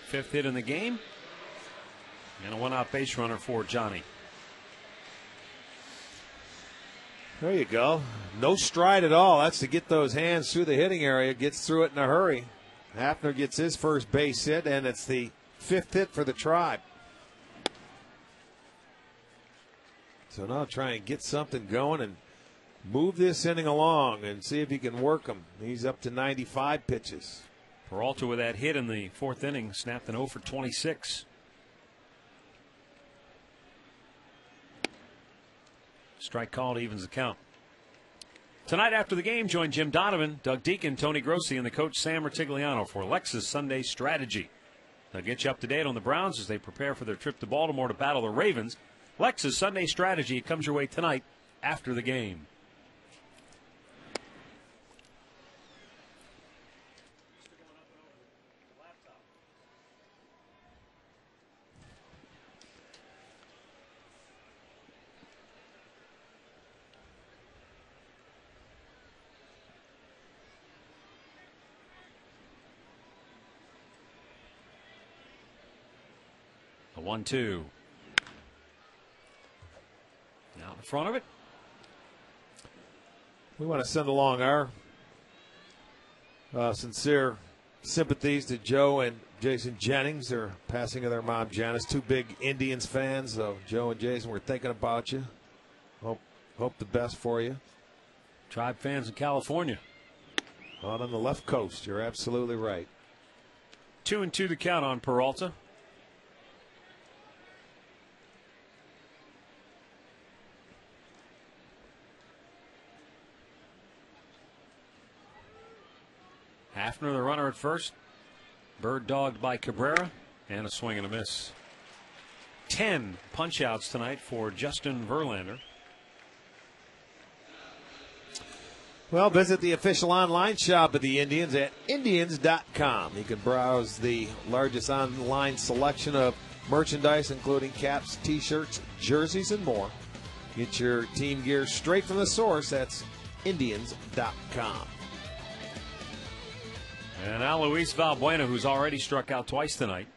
Fifth hit in the game, and a one-out base runner for Johnny. There you go. No stride at all. That's to get those hands through the hitting area. Gets through it in a hurry. Hafner gets his first base hit, and it's the fifth hit for the Tribe. So now try and get something going and move this inning along and see if he can work him. He's up to 95 pitches. Peralta with that hit in the fourth inning snapped an 0 for 26. Strike called evens the count. Tonight after the game, join Jim Donovan, Doug Deacon, Tony Grossi, and the coach Sam Retigliano for Lexus Sunday Strategy. They'll get you up to date on the Browns as they prepare for their trip to Baltimore to battle the Ravens. Lexus Sunday Strategy comes your way tonight after the game. The 1-2. Now in front of it. We want to send along our sincere sympathies to Joe and Jason Jennings. They're passing of their mom, Janice. Two big Indians fans. So Joe and Jason, we're thinking about you. Hope the best for you. Tribe fans in California. Out on the left coast. You're absolutely right. 2-2 the count on Peralta. Hafner, the runner at first. Bird dogged by Cabrera, and a swing and a miss. 10 punch-outs tonight for Justin Verlander. Well, visit the official online shop of the Indians at Indians.com. You can browse the largest online selection of merchandise, including caps, T-shirts, jerseys, and more. Get your team gear straight from the source. That's Indians.com. And now Luis Valbuena, who's already struck out twice tonight.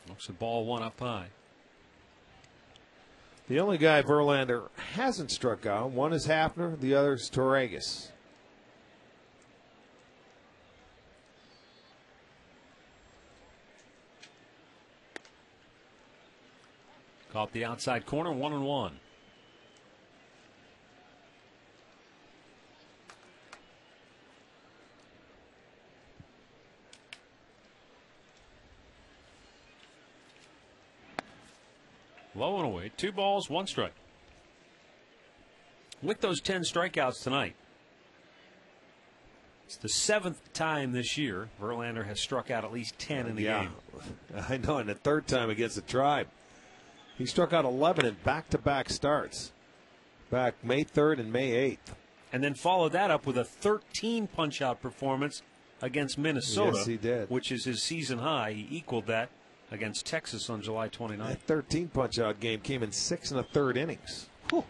Looks at ball one up high. The only guy Verlander hasn't struck out, one is Hafner, the other is Torregas. Caught the outside corner, 1-1. Low and away, 2 balls, 1 strike. With those 10 strikeouts tonight, it's the 7th time this year Verlander has struck out at least 10 in the game. I know, and the third time against the Tribe. He struck out 11 in back-to-back starts, back May 3rd and May 8th. And then followed that up with a 13 punch-out performance against Minnesota. Yes, he did. Which is his season high. He equaled that against Texas on July 29th. That 13 punch-out game came in 6 1/3 innings. Whew.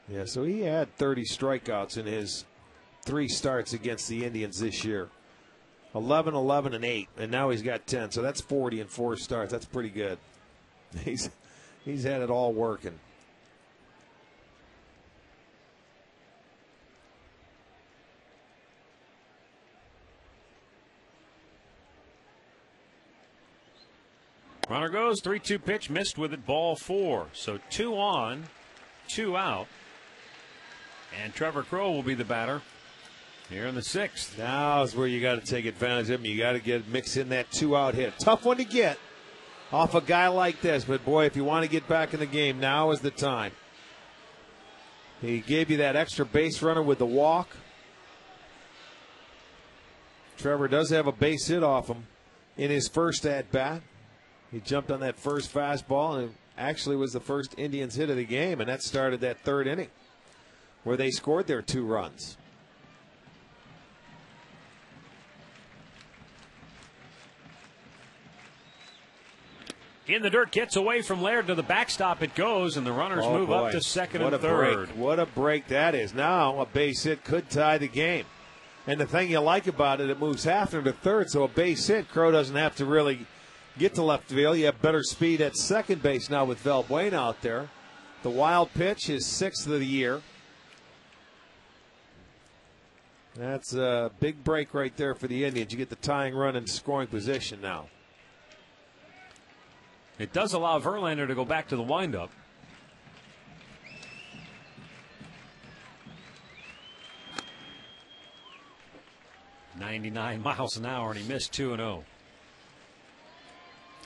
Yeah, so he had 30 strikeouts in his 3 starts against the Indians this year. 11, 11, and 8, and now he's got 10. So that's 40 in 4 starts. That's pretty good. He's had it all working. Runner goes, 3-2 pitch, missed with it, ball 4. So 2 on, 2 out. And Trevor Crowe will be the batter here in the 6th. Now is where you got to take advantage of him. You got to mix in that 2-out hit. Tough one to get off a guy like this, but boy, if you want to get back in the game, now is the time. He gave you that extra base runner with the walk. Trevor does have a base hit off him in his first at-bat. He jumped on that first fastball, and it actually was the first Indians hit of the game, and that started that 3rd inning where they scored their 2 runs. In the dirt, gets away from Laird to the backstop. It goes, and the runners move up to second and third. What a break that is. Now a base hit could tie the game. And the thing you like about it, it moves Hafner to third, so a base hit, Crowe doesn't have to really get to left field. You have better speed at second base now with Valbuena out there. The wild pitch is 6th of the year. That's a big break right there for the Indians. You get the tying run in scoring position now. It does allow Verlander to go back to the windup. .99 miles an hour, and he missed 2-0.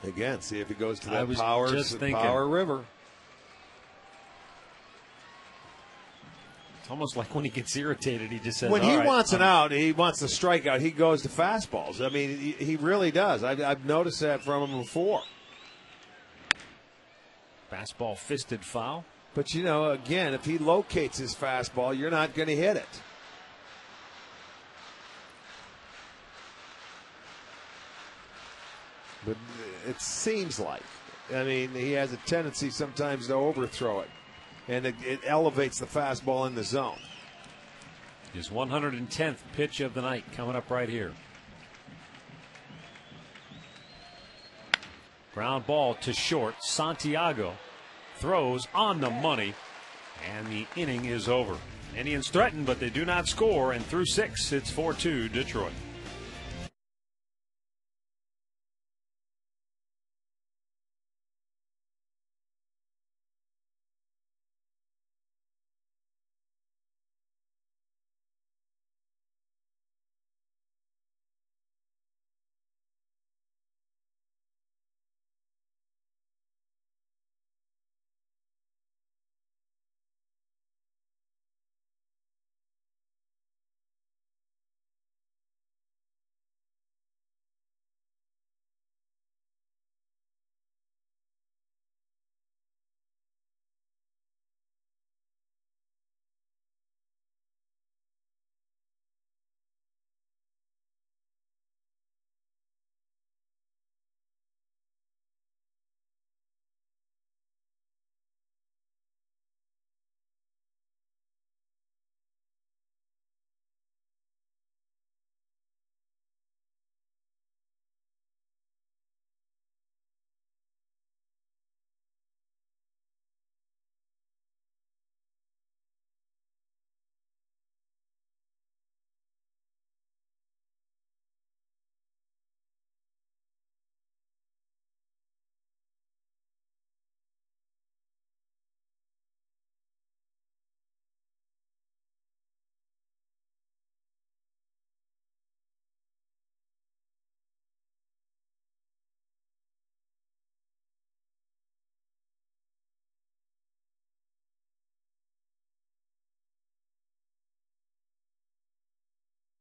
Again, see if he goes to that power river. It's almost like when he gets irritated, he just says, when he wants an out, he wants a strikeout, he goes to fastballs. I mean, he really does. I've noticed that from him before. Fastball fisted foul. But, you know, again, if he locates his fastball, you're not going to hit it. But it seems like, I mean, he has a tendency sometimes to overthrow it, and it elevates the fastball in the zone. His 110th pitch of the night coming up right here. Ground ball to short. Santiago throws on the money, and the inning is over. Indians threaten, but they do not score, and through 6, it's 4-2 Detroit.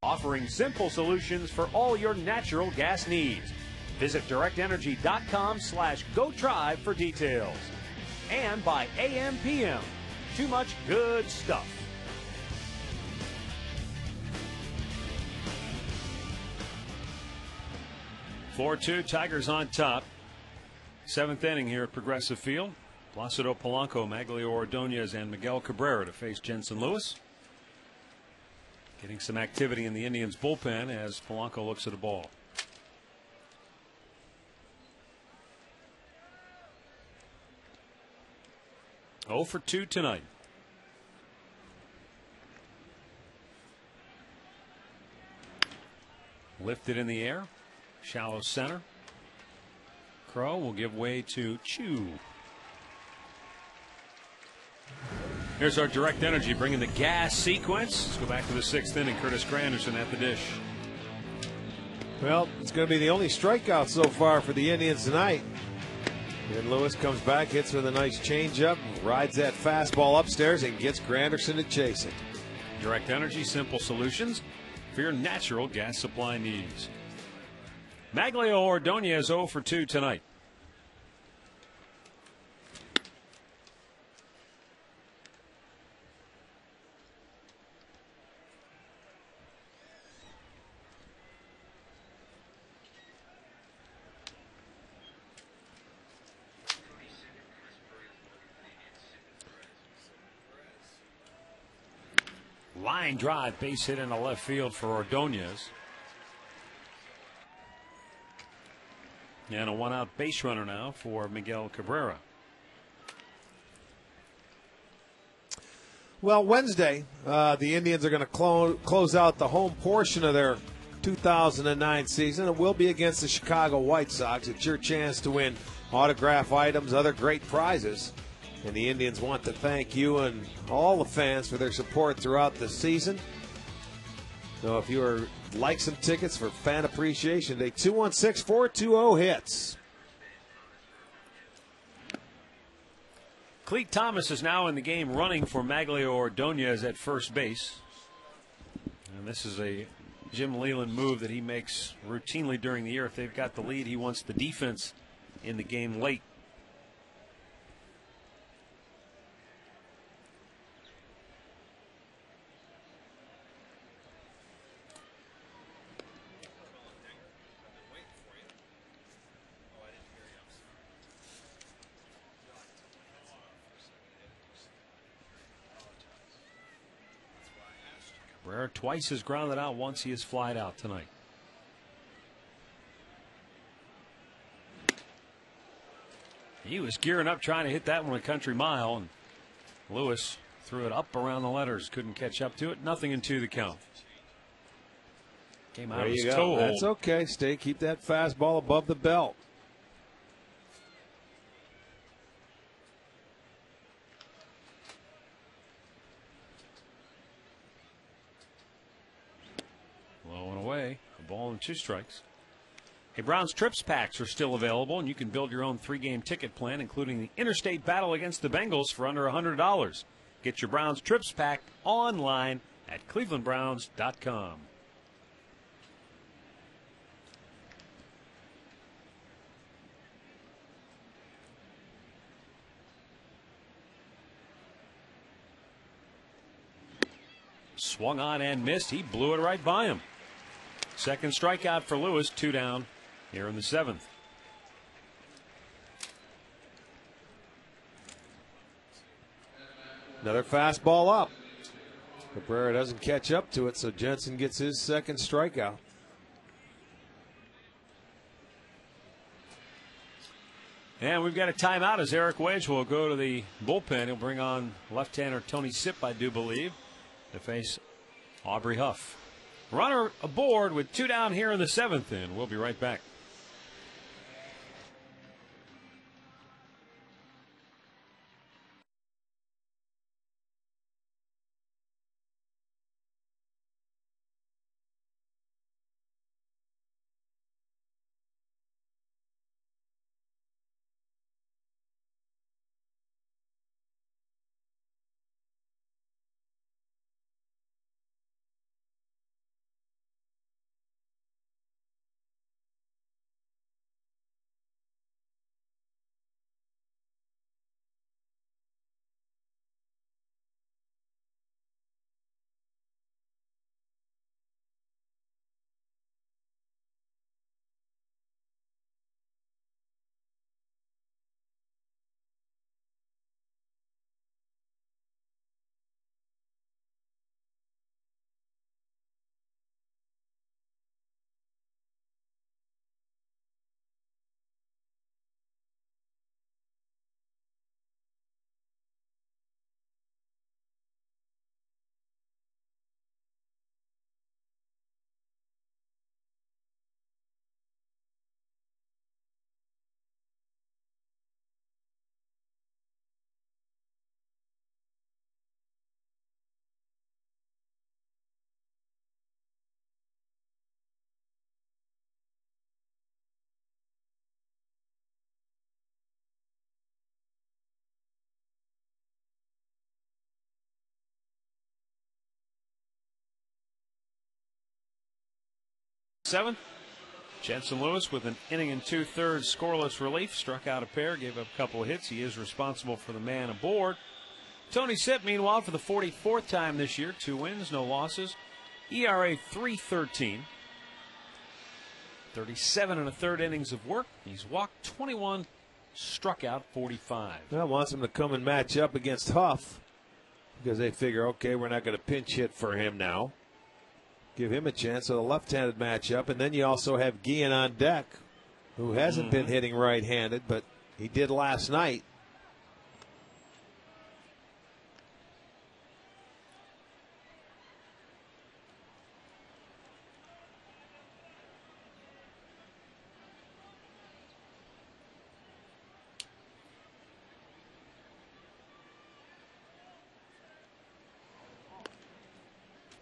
Offering simple solutions for all your natural gas needs. Visit directenergy.com/GoTribe for details. And by AM/PM. Too much good stuff. (4-2) Tigers on top. 7th inning here at Progressive Field. Placido Polanco, Maglio Ordonez, and Miguel Cabrera to face Jensen Lewis. Getting some activity in the Indians bullpen as Polanco looks at a ball. Oh for 2 tonight. Lifted in the air. Shallow center. Crow will give way to Chu. Here's our direct energy bringing the gas sequence. Let's go back to the 6th inning. Curtis Granderson at the dish. Well, it's going to be the only strikeout so far for the Indians tonight. And Lewis comes back, hits with a nice changeup, rides that fastball upstairs, and gets Granderson to chase it. Direct energy, simple solutions for your natural gas supply needs. Maglio Ordonez 0 for 2 tonight. Line drive, base hit into left field for Ordonez. And a one-out base runner now for Miguel Cabrera. Well, Wednesday, the Indians are going to close out the home portion of their 2009 season. It will be against the Chicago White Sox. It's your chance to win autograph items, other great prizes. And the Indians want to thank you and all the fans for their support throughout the season. So if you would like some tickets for Fan Appreciation Day, 216-420-HITS. Cleet Thomas is now in the game running for Maglio Ordonez at first base. And this is a Jim Leyland move that he makes routinely during the year. If they've got the lead, he wants the defense in the game late. Cabrera twice has grounded out, once he has flied out tonight. He was gearing up trying to hit that one a country mile, and Lewis threw it up around the letters, couldn't catch up to it. 0-2 the count. Came out of his toe hold. That's okay. Keep that fastball above the belt. Low and away. A ball and 2 strikes. Hey, Browns Trips packs are still available, and you can build your own 3-game ticket plan, including the interstate battle against the Bengals for under $100. Get your Browns Trips pack online at clevelandbrowns.com. Swung on and missed. He blew it right by him. Second strikeout for Lewis, 2 down here in the 7th. Another fastball up. Cabrera doesn't catch up to it, so Jensen gets his second strikeout. And we've got a timeout as Eric Wedge will go to the bullpen. He'll bring on left-hander Tony Sipp, I do believe, to face Aubrey Huff. Runner aboard with 2 down here in the 7th, and we'll be right back. 7th. Jensen Lewis with an inning and 2/3 scoreless relief. Struck out a pair, gave up a couple of hits. He is responsible for the man aboard. Tony Sipp, meanwhile, for the 44th time this year, 2 wins, no losses. ERA 3.13. 37 1/3 innings of work. He's walked 21, struck out 45. Well, wants him to come and match up against Huff because they figure, okay, we're not going to pinch hit for him now. Give him a chance of a left-handed matchup. And then you also have Guillen on deck, who hasn't been hitting right-handed, but he did last night.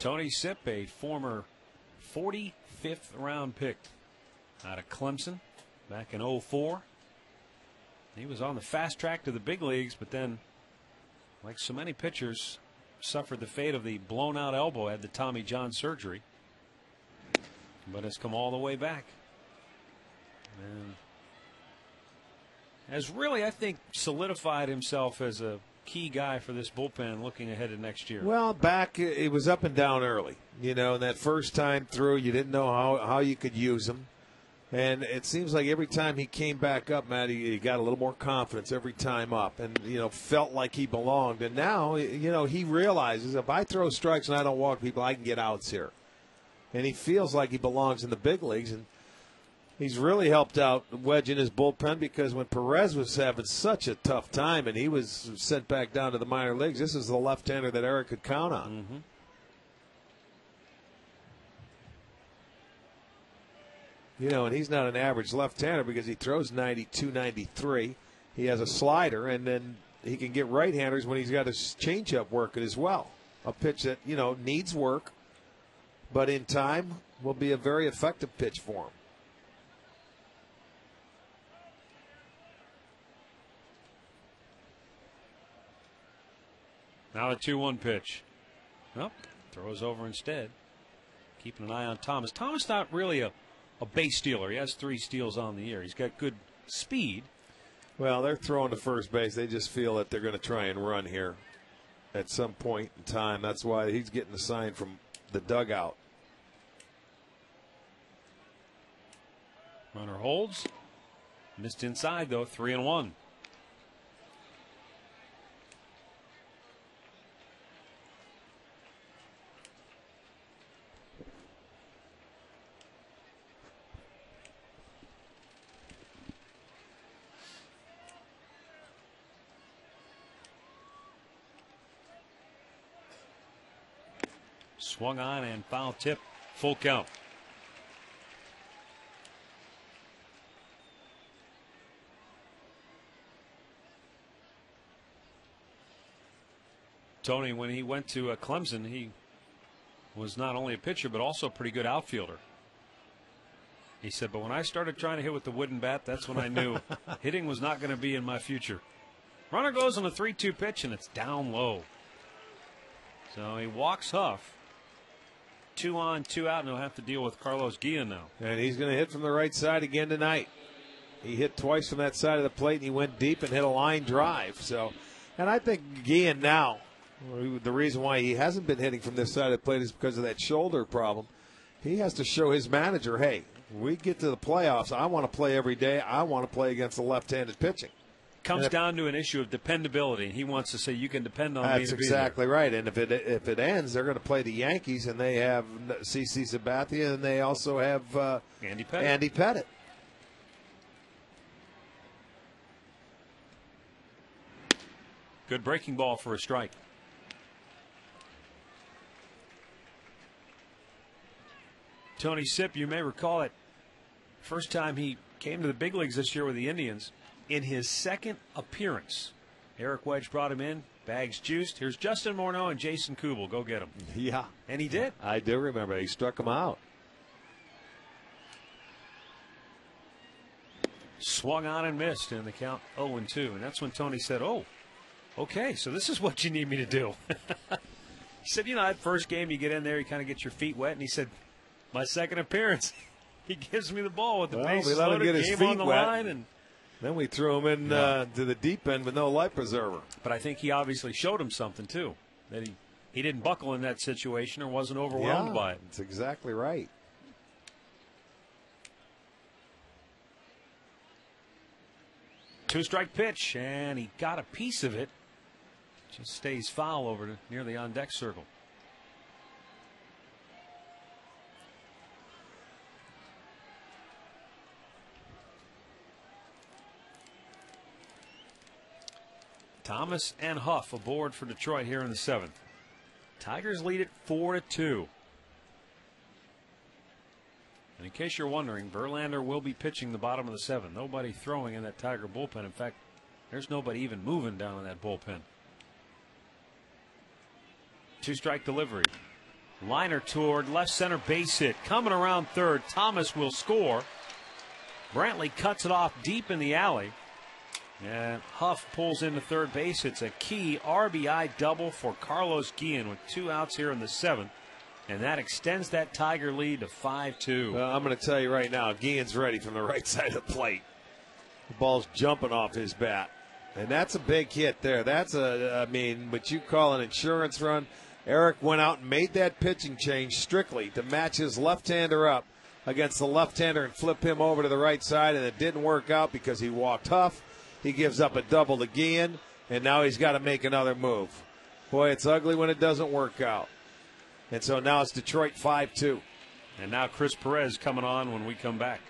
Tony Sipp, a former 45th round pick out of Clemson back in 04. He was on the fast track to the big leagues, but then, like so many pitchers, suffered the fate of the blown out elbow, had the Tommy John surgery, but has come all the way back. And has really, I think, solidified himself as a key guy for this bullpen looking ahead to next year. Well, back it was up and down early. You know, and that first time through, you didn't know how you could use him. And it seems like every time he came back up, Matt, he got a little more confidence every time up and, you know, felt like he belonged. And now, you know, he realizes if I throw strikes and I don't walk people, I can get outs here. And he feels like he belongs in the big leagues. And he's really helped out Wedge in his bullpen because when Perez was having such a tough time and he was sent back down to the minor leagues, this is the left-hander that Eric could count on. Mm-hmm. You know, and he's not an average left-hander because he throws 92, 93. He has a slider, and then he can get right-handers when he's got his changeup working as well. A pitch that, you know, needs work, but in time will be a very effective pitch for him. Now a 2-1 pitch. Well, throws over instead. Keeping an eye on Thomas. Thomas not really a base stealer. He has 3 steals on the year. He's got good speed. Well, they're throwing to first base. They just feel that they're going to try and run here at some point in time. That's why he's getting the sign from the dugout. Runner holds. Missed inside, though. 3-1. Swung on and foul tip. Full count. Tony, when he went to Clemson, he was not only a pitcher but also a pretty good outfielder. He said, but when I started trying to hit with the wooden bat, that's when I knew hitting was not going to be in my future. Runner goes on a 3-2 pitch, and it's down low. So he walks Huff. 2 on, 2 out, and he'll have to deal with Carlos Guillen now. And he's going to hit from the right side again tonight. He hit twice from that side of the plate, and he went deep and hit a line drive. So, and I think Guillen now, the reason why he hasn't been hitting from this side of the plate is because of that shoulder problem. He has to show his manager, hey, we get to the playoffs, I want to play every day. I want to play against the left-handed pitching. Comes down to an issue of dependability. He wants to say you can depend on me. That's exactly right. And if it ends, they're going to play the Yankees, and they have CC Sabathia, and they also have Andy Pettit. Andy Pettit. Good breaking ball for a strike. Tony Sipp, you may recall it. First time he came to the big leagues this year with the Indians. In his second appearance, Eric Wedge brought him in, bags juiced. Here's Justin Morneau and Jason Kubel. Go get him. Yeah. And he did. I do remember. He struck him out. Swung on and missed in the count 0-2. And that's when Tony said, oh, okay, so this is what you need me to do. He said, you know, that first game you get in there, you kind of get your feet wet. And he said, my second appearance. He gives me the ball with the Well, bases we let him loaded, get his game feet on the wet. line, and then we threw him in to the deep end with no life preserver. But I think he obviously showed him something too, that he didn't buckle in that situation or wasn't overwhelmed by it. That's exactly right. Two-strike pitch, and he got a piece of it. Just stays foul over near the on-deck circle. Thomas and Huff aboard for Detroit here in the 7th. Tigers lead it 4-2. And in case you're wondering, Verlander will be pitching the bottom of the 7th. Nobody throwing in that Tiger bullpen. In fact, there's nobody even moving down in that bullpen. Two-strike delivery. Liner toward left center base hit. Coming around third. Thomas will score. Brantley cuts it off deep in the alley. And Huff pulls into third base. It's a key RBI double for Carlos Guillen with 2 outs here in the 7th. And that extends that Tiger lead to 5-2. I'm going to tell you right now, Guillen's ready from the right side of the plate. The ball's jumping off his bat. And that's a big hit there. That's what you call an insurance run. Eric went out and made that pitching change strictly to match his left-hander up against the left-hander and flip him over to the right side, and it didn't work out because he walked Huff. He gives up a double to Guillen, and now he's got to make another move. Boy, it's ugly when it doesn't work out. And so now it's Detroit 5-2. And now Chris Perez coming on when we come back.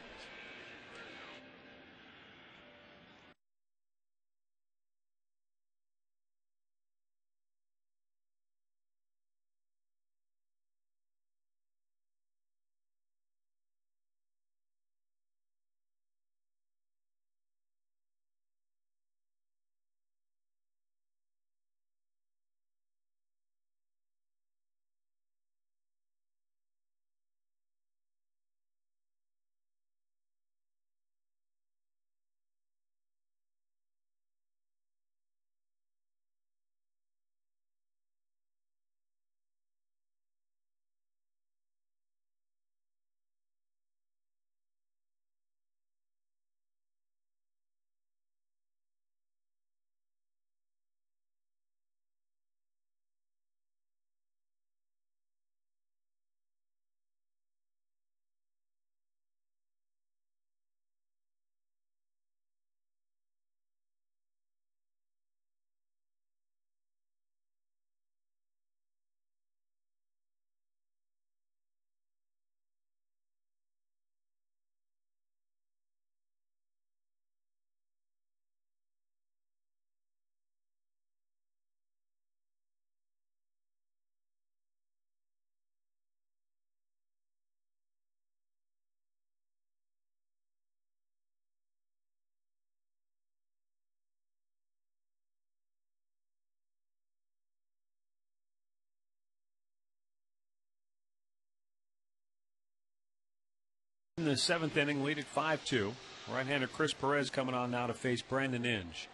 In the 7th inning, lead at 5-2. Right-hander Chris Perez coming on now to face Brandon Inge.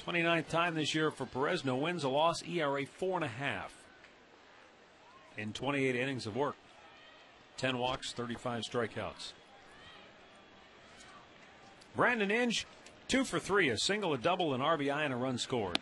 29th time this year for Perez. No wins, a loss, ERA 4.5 in 28 innings of work. 10 walks, 35 strikeouts. Brandon Inge, 2 for 3, a single, a double, an RBI, and a run scored.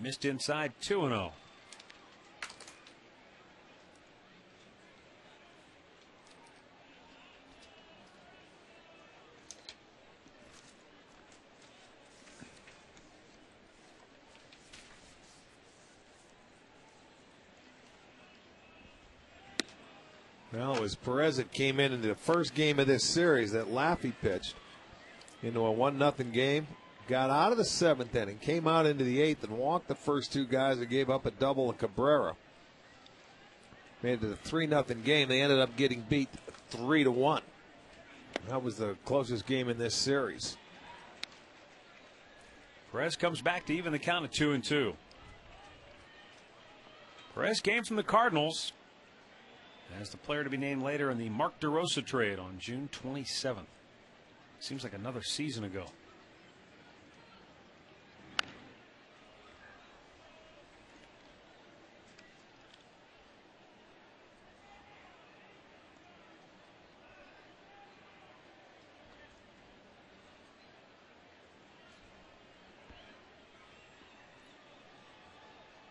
Missed inside, 2-0. Well, it was Perez that came in the first game of this series that Laffey pitched into a 1-0 game. Got out of the 7th inning, came out into the 8th, and walked the first 2 guys that gave up a double to Cabrera. Made it a 3-0 game. They ended up getting beat 3-1. That was the closest game in this series. Perez comes back to even the count at 2-2. Perez came from the Cardinals as the player to be named later in the Mark DeRosa trade on June 27th. Seems like another season ago.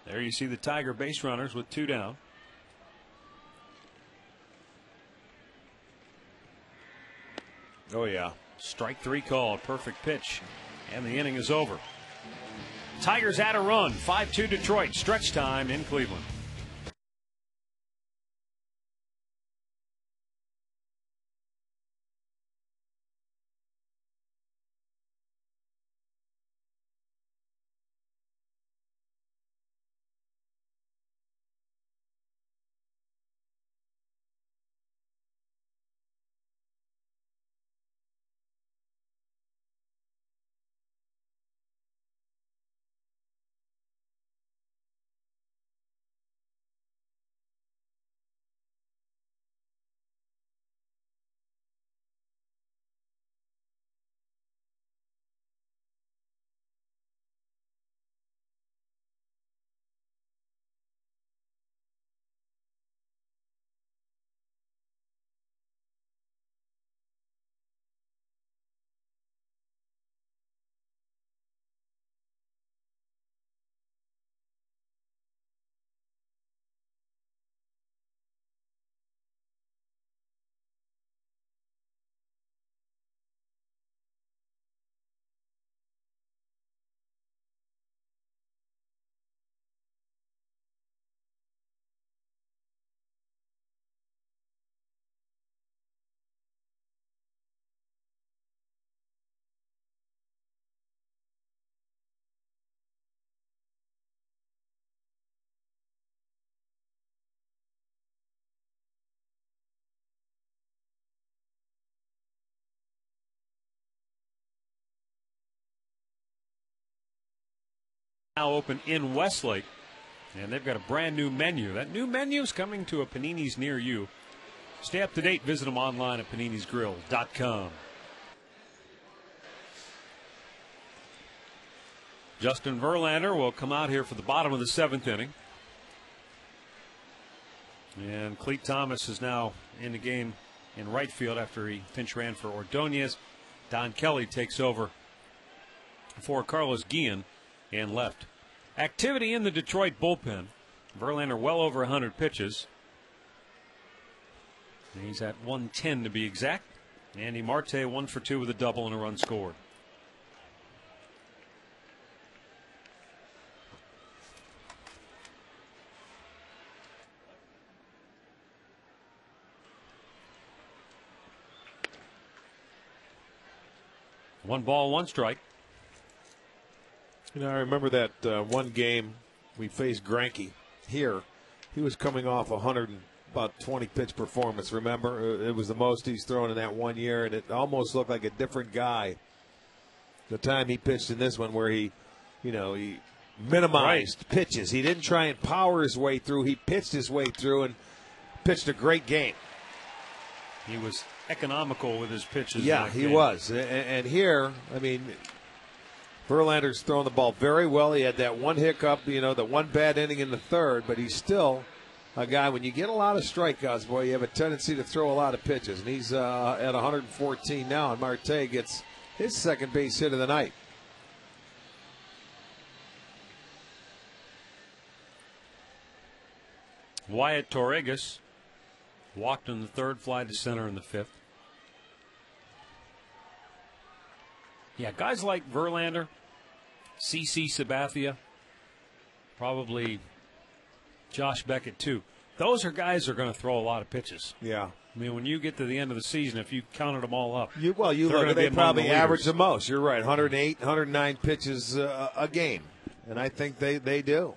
There you see the Tiger base runners with 2 down. Oh, yeah. Strike 3 called. Perfect pitch. And the inning is over. Tigers add a run. 5-2 Detroit. Stretch time in Cleveland. Now open in Westlake, and they've got a brand new menu. That new menu is coming to a Panini's near you. Stay up to date. Visit them online at paninisgrill.com. Justin Verlander will come out here for the bottom of the 7th inning. And Clete Thomas is now in the game in right field after he pinch ran for Ordonez. Don Kelly takes over for Carlos Guillen in left. Activity in the Detroit bullpen. Verlander well over 100 pitches. And he's at 110 to be exact. Andy Marte 1 for 2 with a double and a run scored. One ball, one strike. You know, I remember that one game we faced Greinke here. He was coming off 120 pitch performance. Remember, it was the most he's thrown in that 1 year, and it almost looked like a different guy. The time he pitched in this one, where he minimized pitches. He didn't try and power his way through. He pitched his way through and pitched a great game. He was economical with his pitches. Yeah, he was. And here, I mean, Verlander's throwing the ball very well. He had that one hiccup, the one bad inning in the third, but he's still a guy, when you get a lot of strikeouts, boy, you have a tendency to throw a lot of pitches. And he's at 114 now, and Marte gets his second base hit of the night. Wyatt Torregas walked in the third, fly to center in the fifth. Yeah, guys like Verlander, CC Sabathia, probably Josh Beckett too. Those are guys who are going to throw a lot of pitches. Yeah. I mean, when you get to the end of the season, if you counted them all up, you look at, they probably average the most. You're right, 108, 109 pitches a game, and I think they do.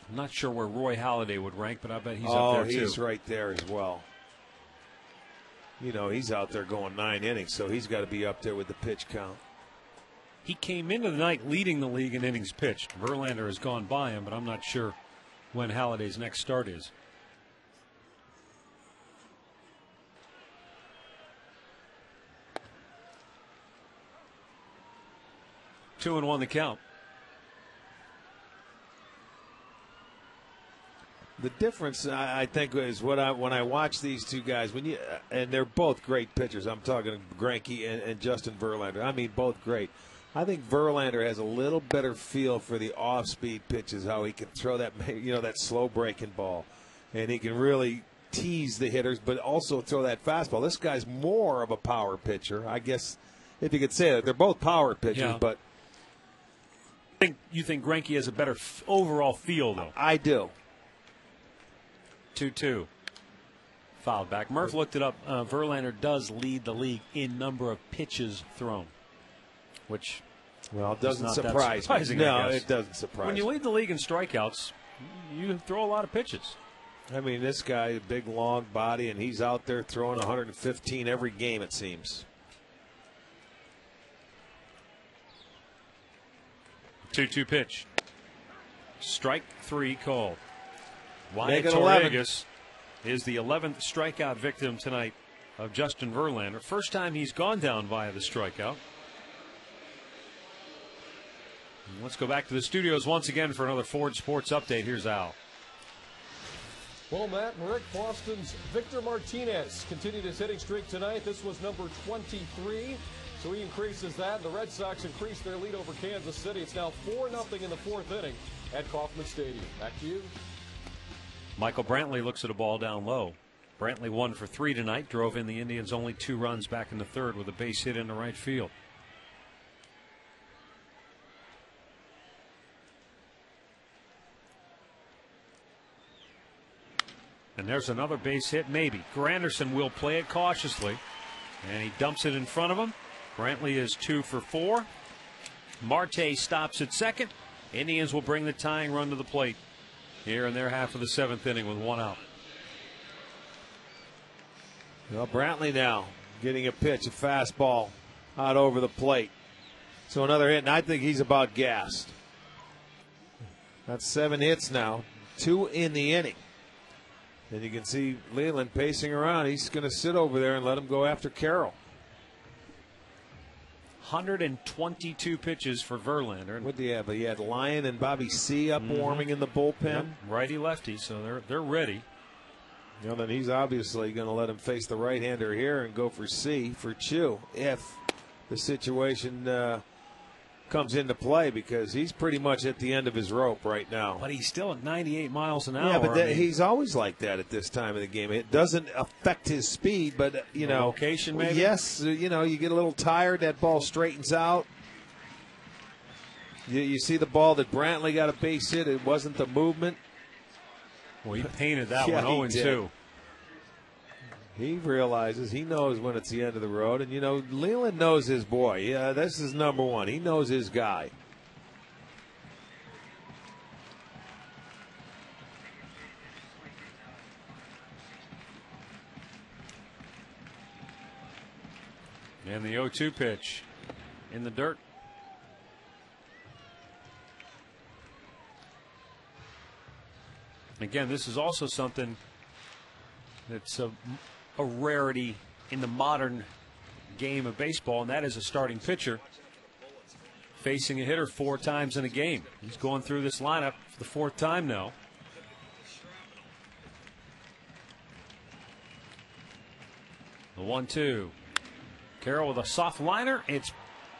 I'm not sure where Roy Halladay would rank, but I bet he's up there too. He's right there as well. He's out there going 9 innings, so he's got to be up there with the pitch count. He came into the night leading the league in innings pitched. Verlander has gone by him, but I'm not sure when Halliday's next start is. 2-1 the count. The difference, I think, is when I watch these two guys, and they're both great pitchers. I'm talking Greinke and Justin Verlander. I mean, both great. I think Verlander has a little better feel for the off-speed pitches, how he can throw that, that slow breaking ball, and he can really tease the hitters, but also throw that fastball. This guy's more of a power pitcher, I guess, if you could say that. They're both power pitchers, but you think Greinke has a better overall feel, though? I do. 2-2. Fouled back. Murph looked it up. Verlander does lead the league in number of pitches thrown, which doesn't surprise me. No, it doesn't surprise me. When you lead the league in strikeouts, you throw a lot of pitches. I mean, this guy, a big, long body, and he's out there throwing 115 every game, it seems. 2-2 pitch. Strike 3 called. Wyatt Torregas is the 11th strikeout victim tonight of Justin Verlander. First time he's gone down via the strikeout. And let's go back to the studios once again for another Ford Sports Update. Here's Al. Well, Matt and Rick, Boston's Victor Martinez continued his hitting streak tonight. This was number 23, so he increases that. The Red Sox increased their lead over Kansas City. It's now 4-0 in the fourth inning at Kauffman Stadium. Back to you. Michael Brantley looks at a ball down low. Brantley 1 for 3 tonight, drove in the Indians' only 2 runs back in the third with a base hit into right field. And there's another base hit, maybe. Granderson will play it cautiously, and he dumps it in front of him. Brantley is 2 for 4. Marte stops at second. Indians will bring the tying run to the plate here in their half of the 7th inning with 1 out. Well, Brantley now getting a pitch, a fastball out over the plate. So another hit, and I think he's about gassed. That's 7 hits now, 2 in the inning. And you can see Leland pacing around. He's going to sit over there and let him go after Carroll. 122 pitches for Verlander. What do you have? He had Lyon and Bobby C. up warming in the bullpen. Yep. Righty lefty, so they're ready. Then he's obviously going to let him face the right-hander here and go for C for Chu if the situation comes into play, because he's pretty much at the end of his rope right now. But he's still at 98 miles an hour. Yeah, but he's always like that at this time of the game. It doesn't affect his speed, but, location maybe? Yes, you get a little tired. That ball straightens out. You see the ball that Brantley got a base hit. It wasn't the movement. Well, he painted that one 0-2. He realizes, he knows when it's the end of the road. And, Leland knows his boy. Yeah, this is number one. He knows his guy. And the 0-2 pitch in the dirt. Again, this is also something that's a rarity in the modern game of baseball, and that is a starting pitcher facing a hitter 4 times in a game. He's going through this lineup for the 4th time now. The 1-2. Carroll with a soft liner. It's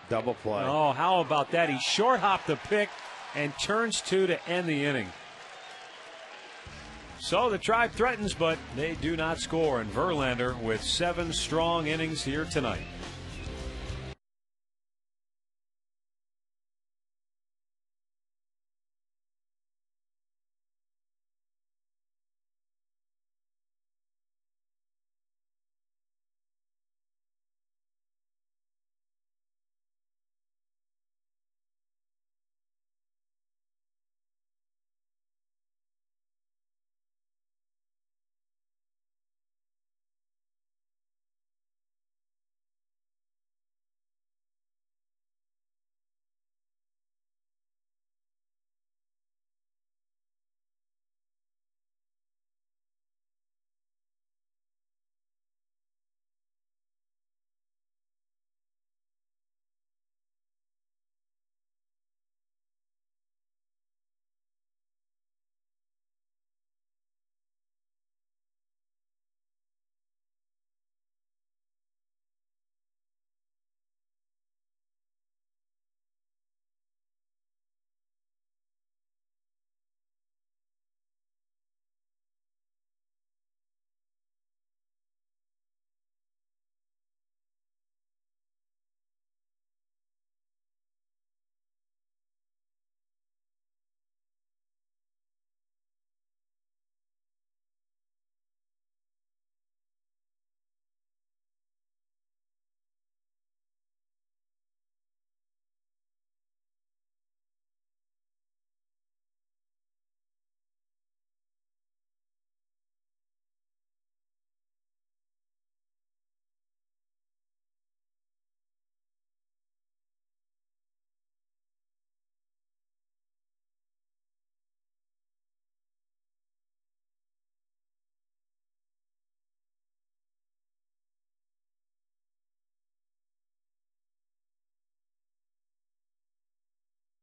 double play. Oh, how about that? He short hopped the pick and turns 2 to end the inning. So the Tribe threatens, but they do not score. And Verlander with 7 strong innings here tonight.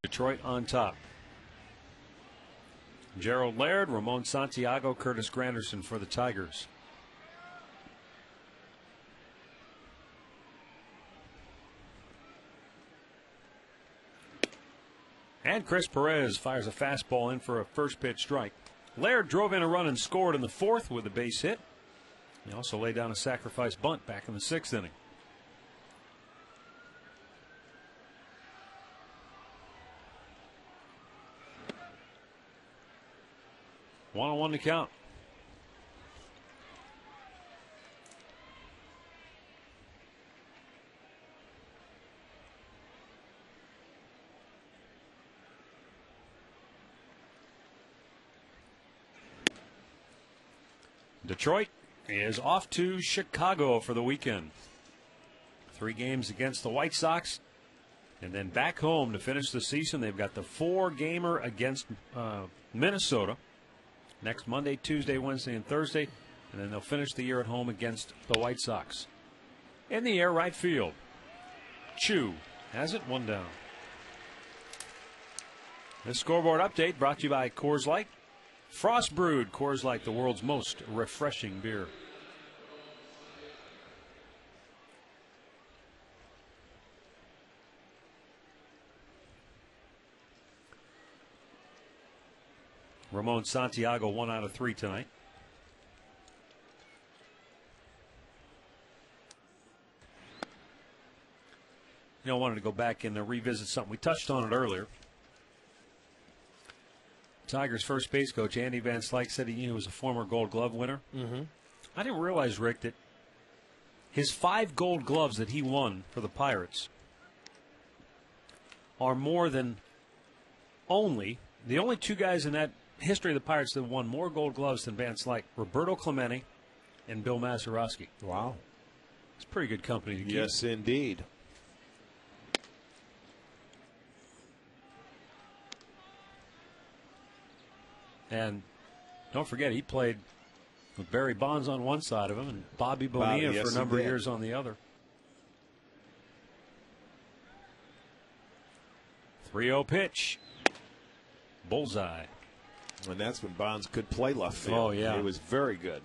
Detroit on top. Gerald Laird, Ramon Santiago, Curtis Granderson for the Tigers. And Chris Perez fires a fastball in for a first pitch strike. Laird drove in a run and scored in the 4th with a base hit. He also laid down a sacrifice bunt back in the 6th inning. 1-1 to count. Detroit is off to Chicago for the weekend. 3 games against the White Sox, and then back home to finish the season. They've got the 4-gamer against Minnesota next Monday, Tuesday, Wednesday, and Thursday, and then they'll finish the year at home against the White Sox. In the air, right field. Chu has it, 1 down. This scoreboard update brought to you by Coors Light. Frost brewed Coors Light, the world's most refreshing beer. Ramon Santiago 1 out of 3 tonight. I wanted to go back and revisit something. We touched on it earlier. Tigers first base coach Andy Van Slyke said he was a former Gold Glove winner. I didn't realize, Rick, that his 5 Gold Gloves that he won for the Pirates are more than the only 2 guys in that history of the Pirates that won more Gold Gloves than Van Slyke, Roberto Clemente and Bill Mazeroski. Wow. It's pretty good company to keep. Yes, indeed. And don't forget, he played with Barry Bonds on one side of him and Bobby Bonilla for a number of years on the other. 3-0 pitch. Bullseye. And that's when Bonds could play left field. Oh, yeah. He was very good.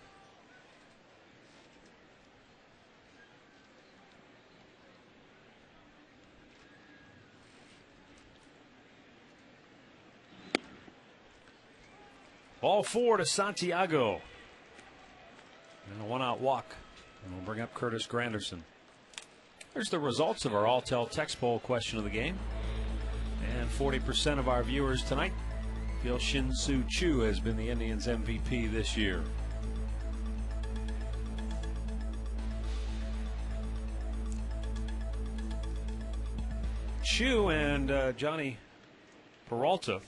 Ball 4 to Santiago. And a 1-out walk. And we'll bring up Curtis Granderson. There's the results of our Alltel text poll question of the game. And 40% of our viewers tonight feel Shin-Soo Choo has been the Indians' MVP this year. Choo and Johnny Peralta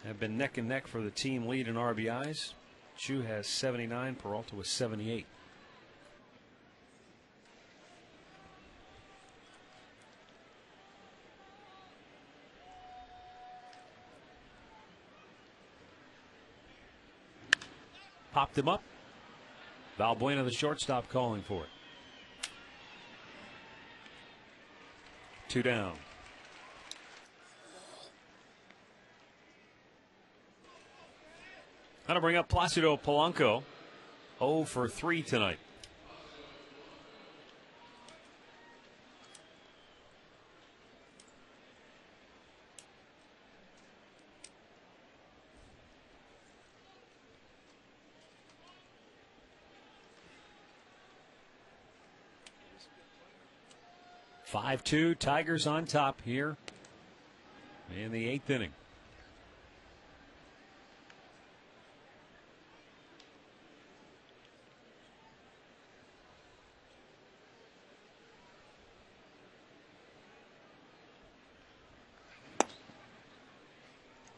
have been neck and neck for the team lead in RBIs. Chu has 79, Peralta was 78. Popped him up. Valbuena, the shortstop, calling for it. 2 down. Going to bring up Placido Polanco. 0 for 3 tonight. Five-2, Tigers on top here in the 8th inning.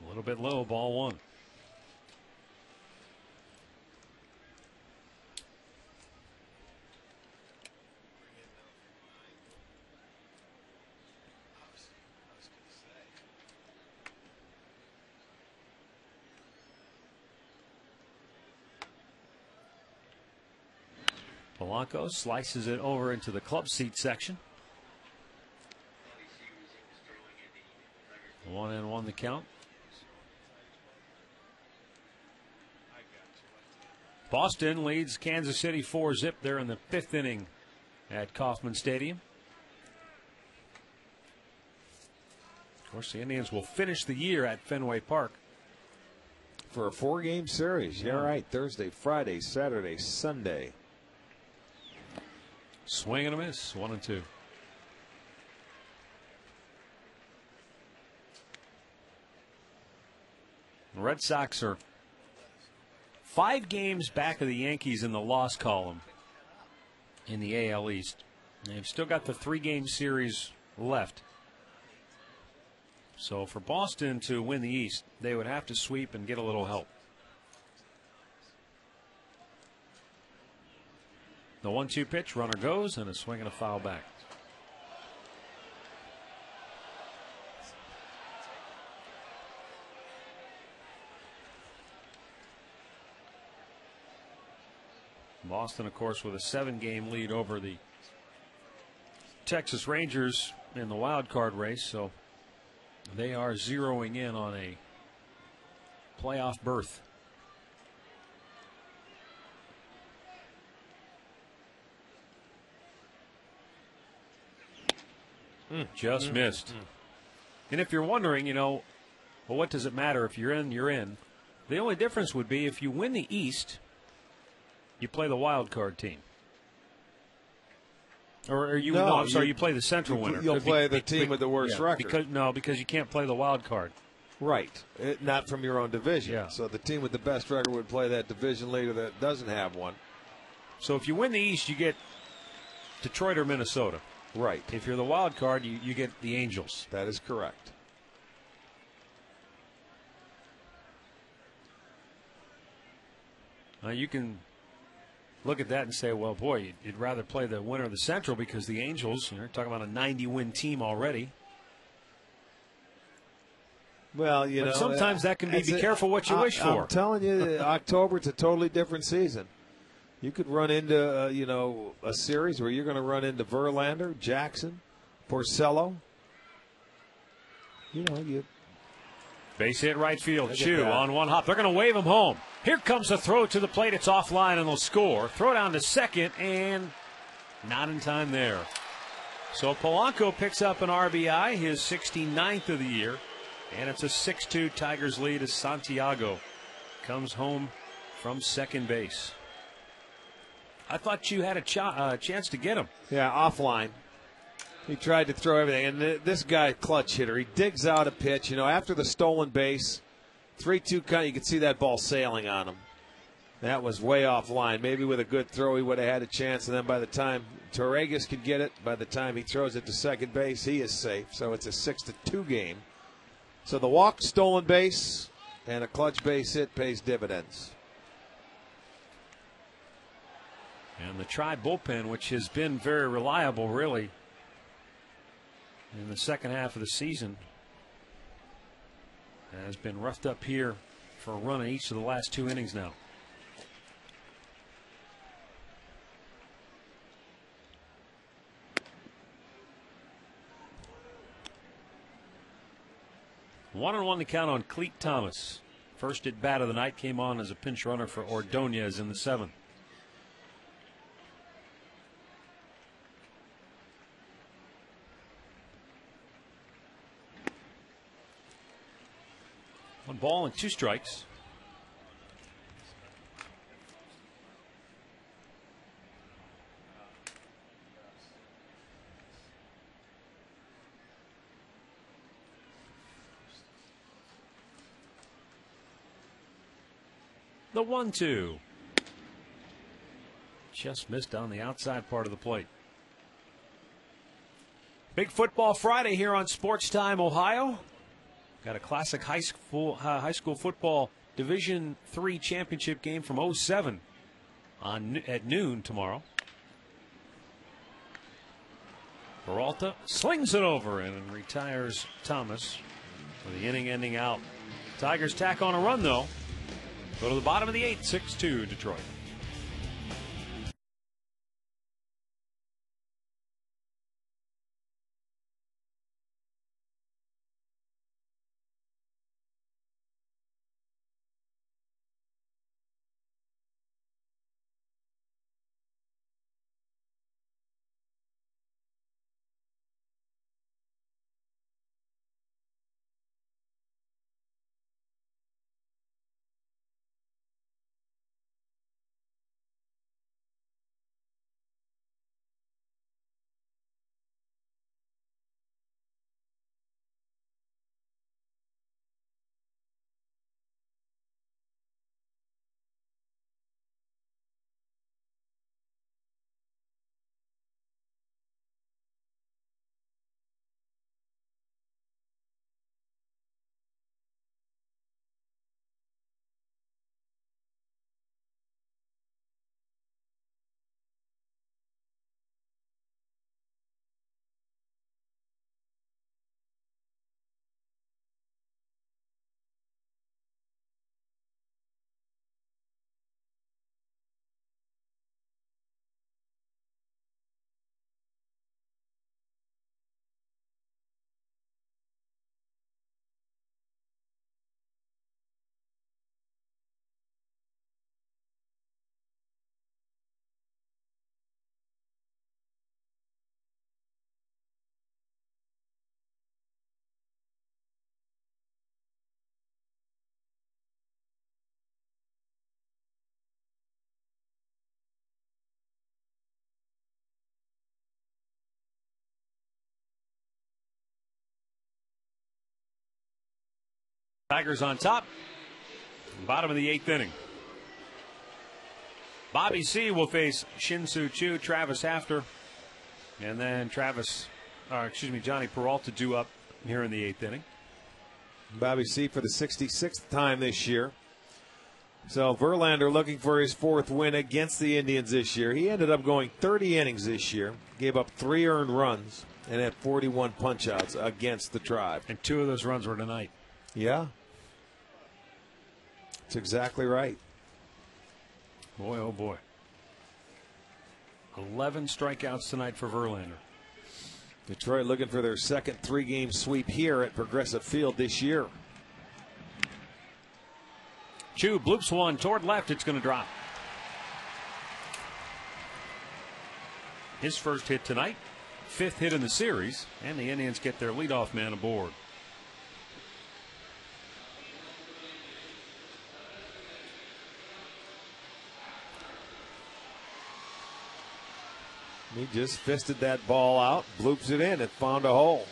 A little bit low, ball 1. Polanco slices it over into the club seat section. count. Boston leads Kansas City 4-0 there in the 5th inning at Kauffman Stadium. Of course, the Indians will finish the year at Fenway Park. For a 4-game series. Yeah, right. Thursday, Friday, Saturday, Sunday. Swing and a miss. 1-2. The Red Sox are 5 games back of the Yankees in the loss column in the AL East. They've still got the 3-game series left. So for Boston to win the East, they would have to sweep and get a little help. The 1-2 pitch, runner goes, and a swing and a foul back. Boston, of course, with a 7-game lead over the Texas Rangers in the wild card race, so they are zeroing in on a playoff berth. Just missed. And if you're wondering, well, what does it matter if you're in, you're in? The only difference would be if you win the East, you play the wild card team. Or you you play the Central winner. You'll play the team with the worst record. Because you can't play the wild card. Right. Not from your own division. Yeah. So the team with the best record would play that division leader that doesn't have one. So if you win the East, you get Detroit or Minnesota. Right. If you're the wild card, you get the Angels. That is correct. You can look at that and say, well, boy, you'd rather play the winner of the Central because the Angels, you're talking about a 90-win team already. Well, but sometimes that can be careful what you wish for. I'm telling you, October, it's a totally different season. You could run into, a series where you're going to run into Verlander, Jackson, Porcello. Base hit right field. Chu on one hop. They're going to wave him home. Here comes the throw to the plate. It's offline and they'll score. Throw down to second and not in time there. So Polanco picks up an RBI, his 69th of the year. And it's a 6-2 Tigers lead as Santiago comes home from second base. I thought you had a chance to get him. Yeah, offline. He tried to throw everything. And this guy, clutch hitter, he digs out a pitch. After the stolen base, 3-2 count, you could see that ball sailing on him. That was way offline. Maybe with a good throw, he would have had a chance. And then by the time Torregas could get it, by the time he throws it to second base, he is safe. So it's a 6-2 game. So the walk, stolen base, and a clutch base hit pays dividends. And the Tribe bullpen, which has been very reliable, really, in the second half of the season, has been roughed up here for a run in each of the last 2 innings now. One and one to count on Cleat Thomas. First at bat of the night, came on as a pinch runner for Ordonez in the 7th. One ball and 2 strikes. The 1-2. Just missed on the outside part of the plate. Big Football Friday here on Sports Time Ohio. Got a classic high school football Division III championship game from 07 at noon tomorrow. Peralta slings it over and retires Thomas for the inning-ending out. Tigers tack on a run, though. Go to the bottom of the 8th, 6-2 Detroit. Tigers on top. Bottom of the 8th inning. Bobby C. will face Shin-Soo Choo, Travis Hafner, and then Johnny Peralta due up here in the 8th inning. Bobby C. for the 66th time this year. So Verlander looking for his 4th win against the Indians this year. He ended up going 30 innings this year, gave up 3 earned runs, and had 41 punch-outs against the Tribe. And 2 of those runs were tonight. Yeah. That's exactly right. Boy, oh boy. 11 strikeouts tonight for Verlander. Detroit looking for their second 3-game sweep here at Progressive Field this year. Choo bloops one toward left. It's going to drop. His first hit tonight, 5th hit in the series, and the Indians get their leadoff man aboard. He just fisted that ball out, bloops it in, and found a hole.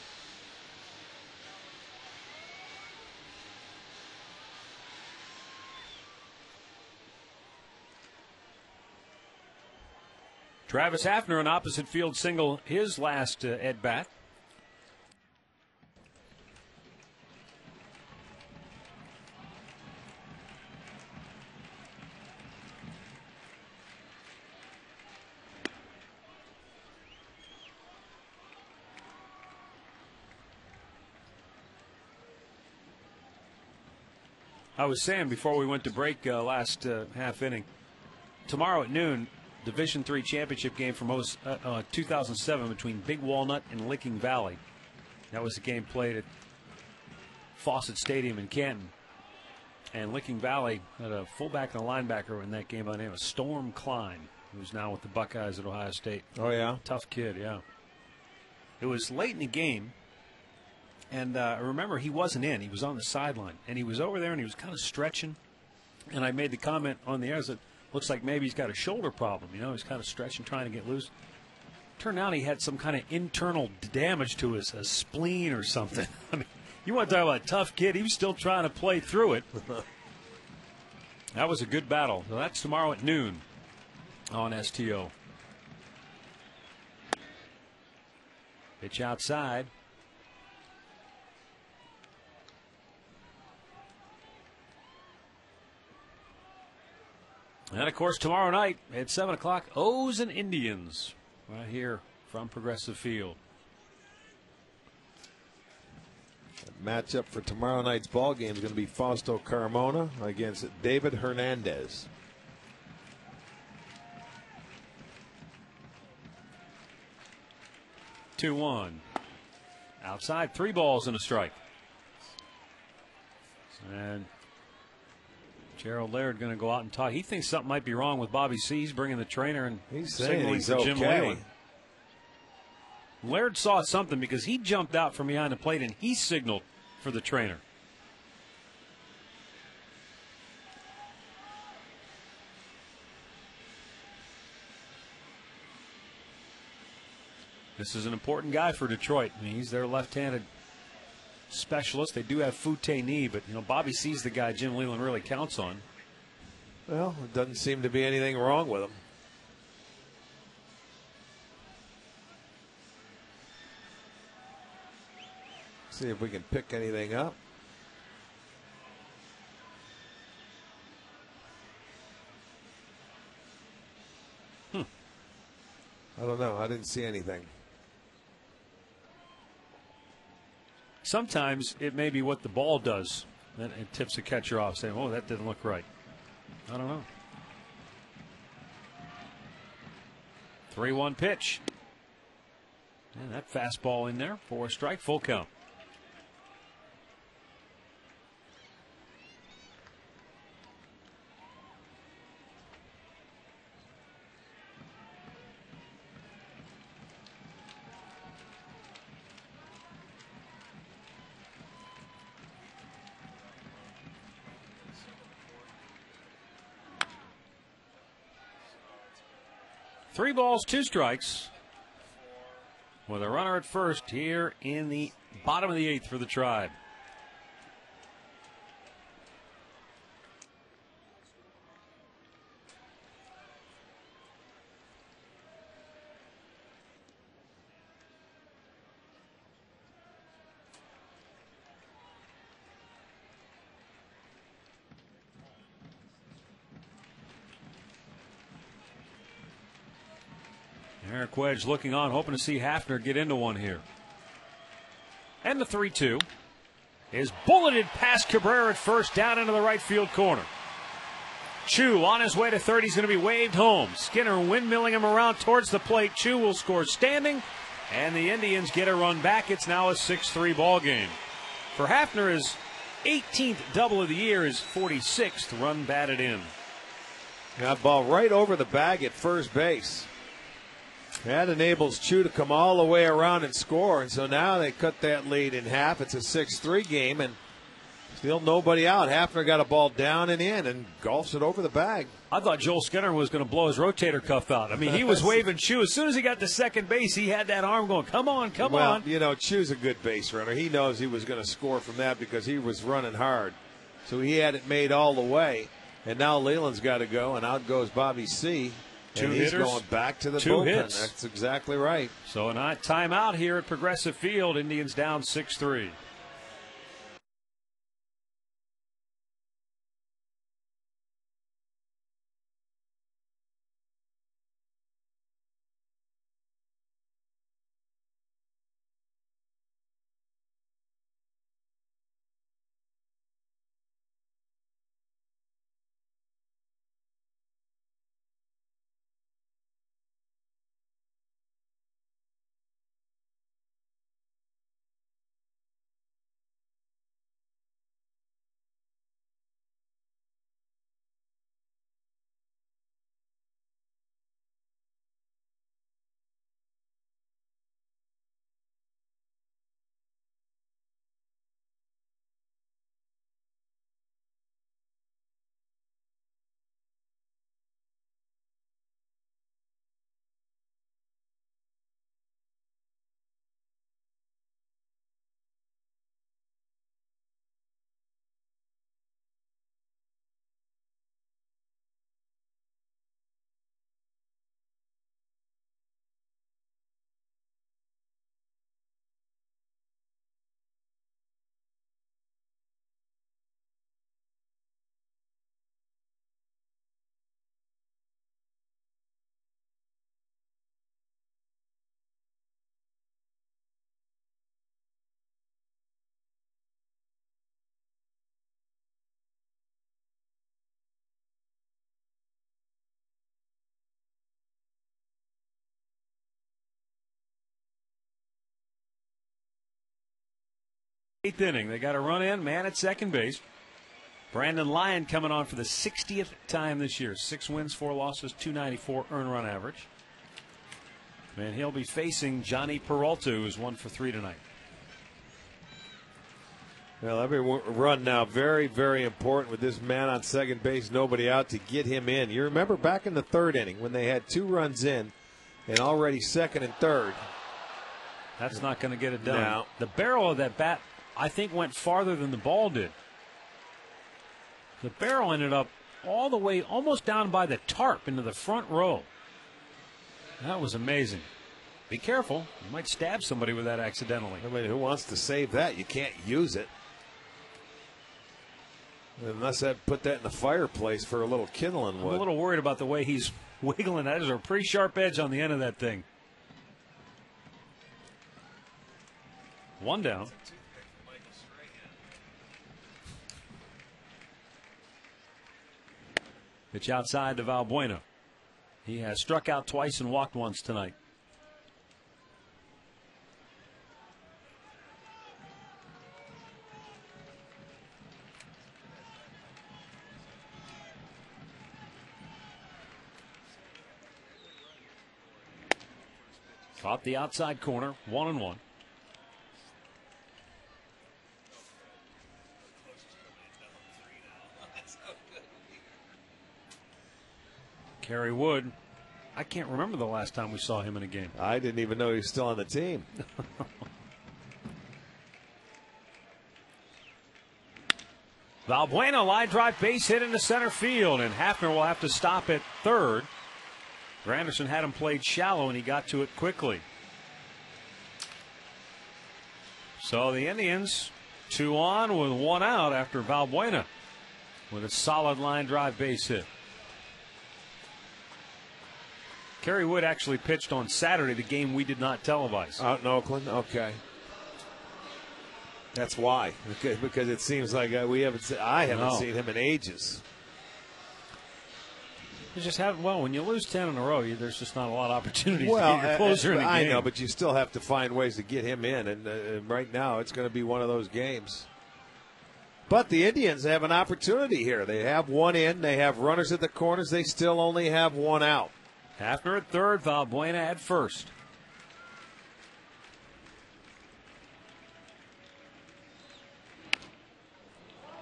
Travis Hafner, an opposite field single, his last at bat. I was saying before we went to break last half inning, tomorrow at noon, Division III championship game from 2007 between Big Walnut and Licking Valley. That was the game played at Fawcett Stadium in Canton. And Licking Valley had a fullback and a linebacker in that game by the name of Storm Klein, who's now with the Buckeyes at Ohio State. Oh, yeah? Tough kid, yeah. It was late in the game, and I remember he wasn't in. He was on the sideline, and he was over there, and he was kind of stretching. And I made the comment on the air that looks like maybe he's got a shoulder problem. You know, he's kind of stretching, trying to get loose. Turned out he had some kind of internal damage to his spleen or something. I mean, you want to talk about a tough kid. He was still trying to play through it. That was a good battle. So that's tomorrow at noon on STO. Pitch outside. And, of course, tomorrow night at 7 o'clock, O's and Indians right here from Progressive Field. The matchup for tomorrow night's ball game is going to be Fausto Carmona against David Hernandez. (2-1) outside, 3 balls and a strike. And Gerald Laird going to go out and talk. He thinks something might be wrong with Bobby C. He's bringing the trainer and he's signaling he's for Jim okay. Leyland. Laird saw something because he jumped out from behind the plate and he signaled for the trainer. This is an important guy for Detroit. I mean, he's their left-handed specialist. They do have Fouté, but, you know, Bobby C's the guy Jim Leyland really counts on. Well, it doesn't seem to be anything wrong with him. See if we can pick anything up. I don't know. I didn't see anything. Sometimes it may be what the ball does that it tips the catcher off, saying, oh, that didn't look right. I don't know. 3-1 pitch. And that fastball in there for a strike, full count. Three balls, 2 strikes, with a runner at first here in the bottom of the 8th for the Tribe. Eric Wedge looking on, hoping to see Hafner get into one here. And the 3-2 is bulleted past Cabrera at first, down into the right field corner. Chu on his way to third. He's going to be waved home. Skinner windmilling him around towards the plate. Chu will score standing, and the Indians get a run back. It's now a 6-3 ball game. For Hafner, his 18th double of the year, his 46th run batted in. That ball right over the bag at first base. That enables Chu to come all the way around and score. And so now they cut that lead in half. It's a 6-3 game, and still nobody out. Hafner got a ball down and in and golfs it over the bag. I thought Joel Skinner was going to blow his rotator cuff out. I mean, he was waving Chu. As soon as he got to second base, he had that arm going, come on, come on. You know, Chu's a good base runner. He knows he was going to score from that because he was running hard. So he had it made all the way. And now Leland's got to go, and out goes Bobby C. Two he's hitters, going back to the two bullpen. hits. That's exactly right. So a timeout here at Progressive Field. Indians down 6-3. Eighth inning, they got a run in, man at second base. Brandon Lyon coming on for the 60th time this year. 6 wins, 4 losses, 294 earned run average. And he'll be facing Johnny Peralta, who's 1 for 3 tonight. Well, every run now very, very important with this man on second base, nobody out to get him in. You remember back in the third inning when they had 2 runs in and already second and third. That's not going to get it done. No. The barrel of that bat, I think, went farther than the ball did. The barrel ended up all the way almost down by the tarp into the front row. That was amazing. Be careful. You might stab somebody with that accidentally. I mean, who wants to save that? You can't use it. Unless I put that in the fireplace for a little kindling wood. I'm a little worried about the way he's wiggling. That is a pretty sharp edge on the end of that thing. 1 down. Pitch outside to Valbuena. He has struck out twice and walked once tonight. Caught the outside corner, 1-1. Kerry Wood, I can't remember the last time we saw him in a game. I didn't even know he was still on the team. Valbuena, line drive base hit into center field, and Hafner will have to stop at third. Granderson had him played shallow, and he got to it quickly. So the Indians 2 on with 1 out after Valbuena with a solid line drive base hit. Kerry Wood actually pitched on Saturday, the game we did not televise. Out in Oakland? Okay. That's why. Because it seems like I haven't seen him in ages. You just haven't. Well, when you lose 10 in a row, there's just not a lot of opportunities to get your closer in a game. I know, but you still have to find ways to get him in, and right now it's going to be one of those games. But the Indians have an opportunity here. They have one in. They have runners at the corners. They still only have one out. Hafner at third, Valbuena at first.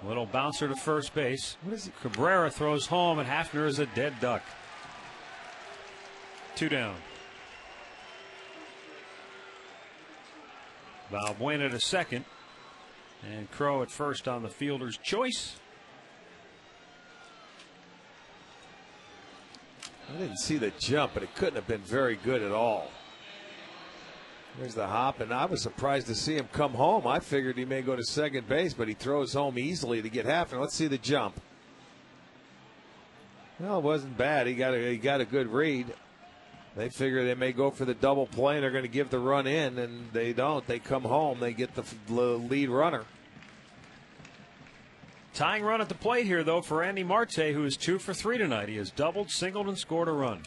Little bouncer to first base. What is it? Cabrera throws home, and Hafner is a dead duck. 2 down. Valbuena to second. And Crow at first on the fielder's choice. I didn't see the jump, but it couldn't have been very good at all. There's the hop, and I was surprised to see him come home. I figured he may go to second base, but he throws home easily to get Hafner. Let's see the jump. Well, it wasn't bad. He got a good read. They figure they may go for the double play, and they're going to give the run in, and they don't. They come home. They get the lead runner. Tying run at the plate here, though, for Andy Marte, who is 2 for 3 tonight. He has doubled, singled, and scored a run.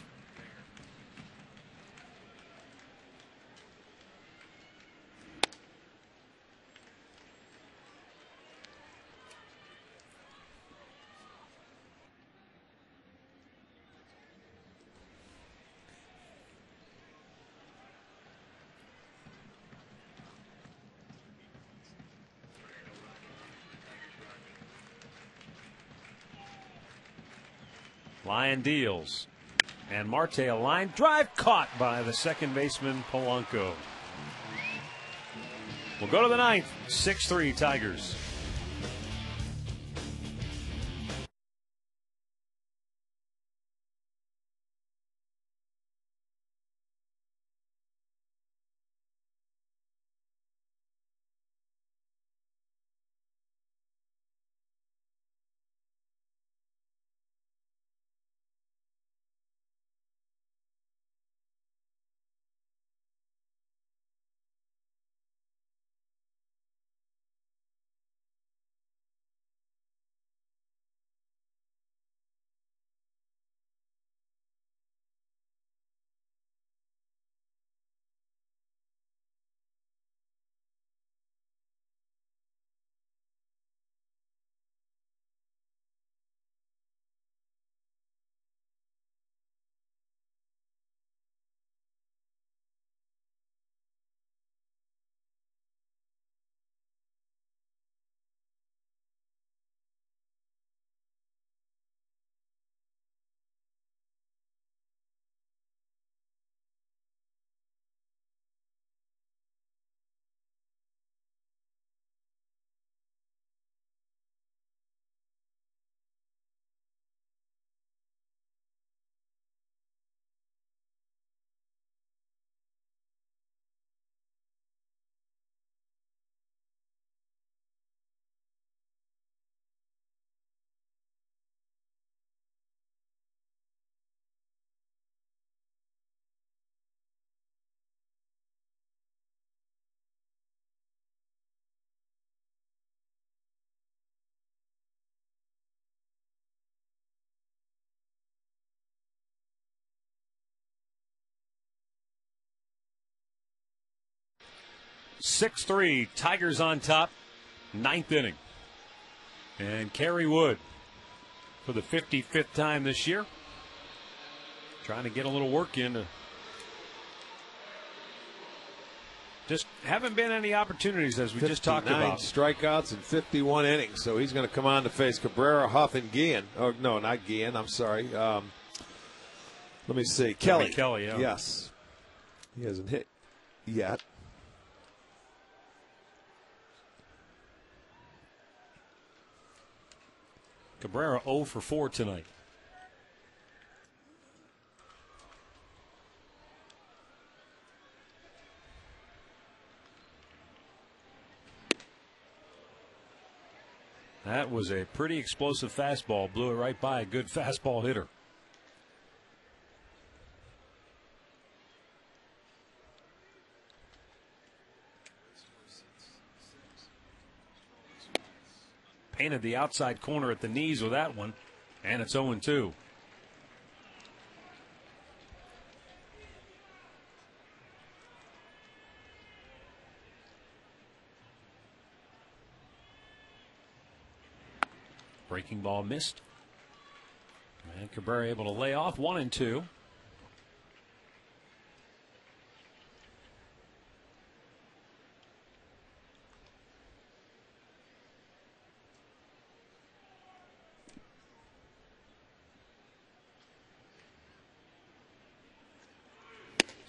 Lyon deals. And Marte a line drive caught by the second baseman Polanco. We'll go to the ninth. 6-3 Tigers. Tigers on top. Ninth inning. And Kerry Wood for the 55th time this year. Trying to get a little work in. Just haven't been any opportunities, as we just talked about. 59 strikeouts in 51 innings. So he's going to come on to face Cabrera, Huff, and Guillen. Oh, no, not Guillen. I'm sorry. Let me see. Kelly. Kelly, yeah. Yes. He hasn't hit yet. Cabrera 0 for 4 tonight. That was a pretty explosive fastball. Blew it right by a good fastball hitter. painted the outside corner at the knees with that one, and it's 0-2. Breaking ball missed. And Cabrera able to lay off 1-2.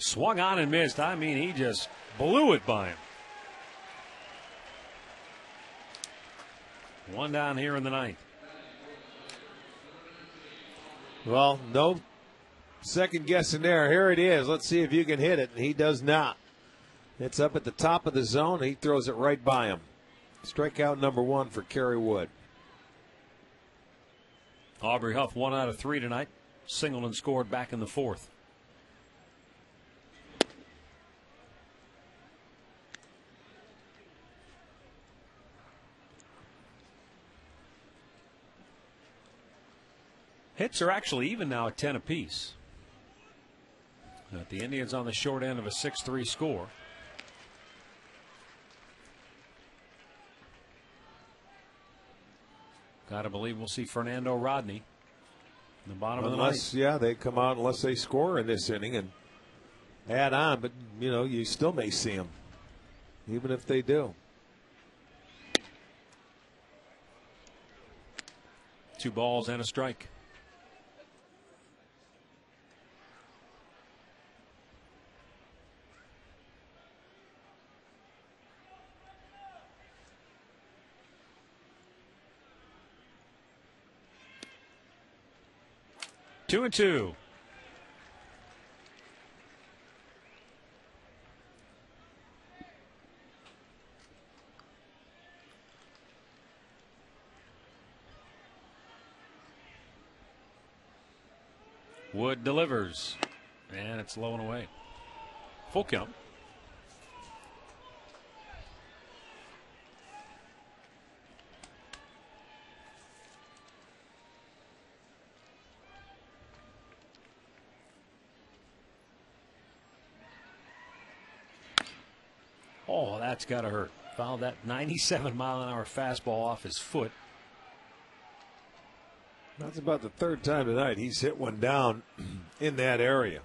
Swung on and missed. I mean, he just blew it by him. One down here in the ninth. Well, no second guessing there. Here it is. Let's see if you can hit it. And he does not. It's up at the top of the zone. He throws it right by him. Strikeout number 1 for Kerry Wood. Aubrey Huff 1 out of 3 tonight. Singleton scored back in the 4th. Hits are actually even now at 10 apiece. The Indians on the short end of a 6-3 score. Got to believe we'll see Fernando Rodney in the bottom of the ninth. Yeah, they come out unless they score in this inning and add on. But, you know, you still may see them, even if they do. 2 balls and a strike. Two and two. Wood delivers, and it's low and away. Full count. Oh, that's got to hurt. Fouled that 97-mile-an-hour fastball off his foot. That's about the 3rd time tonight he's hit one down in that area.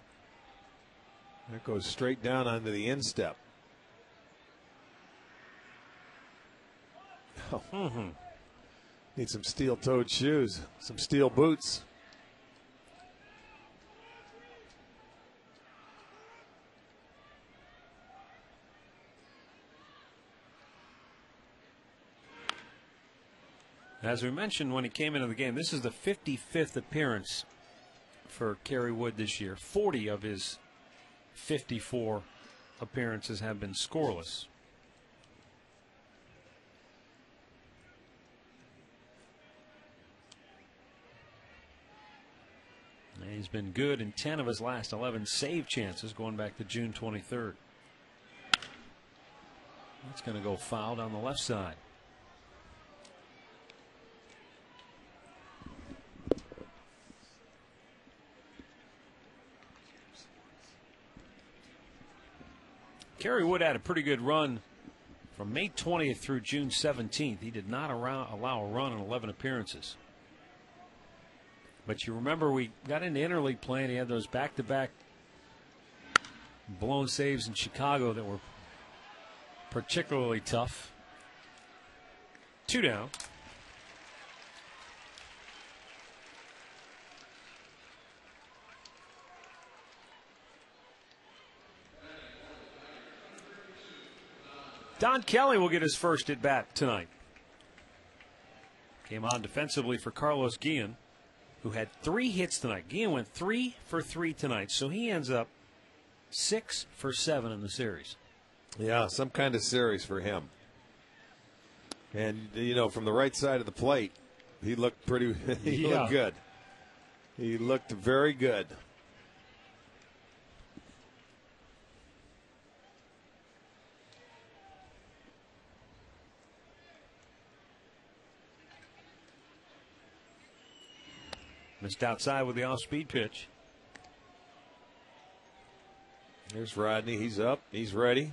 That goes straight down onto the instep. Oh. Need some steel-toed shoes, some steel boots. As we mentioned when he came into the game, this is the 55th appearance for Kerry Wood this year. 40 of his 54 appearances have been scoreless. And he's been good in 10 of his last 11 save chances going back to June 23rd. That's going to go foul down the left side. Kerry Wood had a pretty good run from May 20th through June 17th. He did not allow a run in 11 appearances. But you remember we got into interleague play and he had those back-to-back blown saves in Chicago that were particularly tough. 2 down. Don Kelly will get his first at bat tonight. Came on defensively for Carlos Guillen, who had 3 hits tonight. Guillen went 3 for 3 tonight, so he ends up 6 for 7 in the series. Yeah, some kind of series for him. And, you know, from the right side of the plate, he looked pretty, he looked good. He looked very good. Missed outside with the off-speed pitch. Here's Rodney. He's up. He's ready.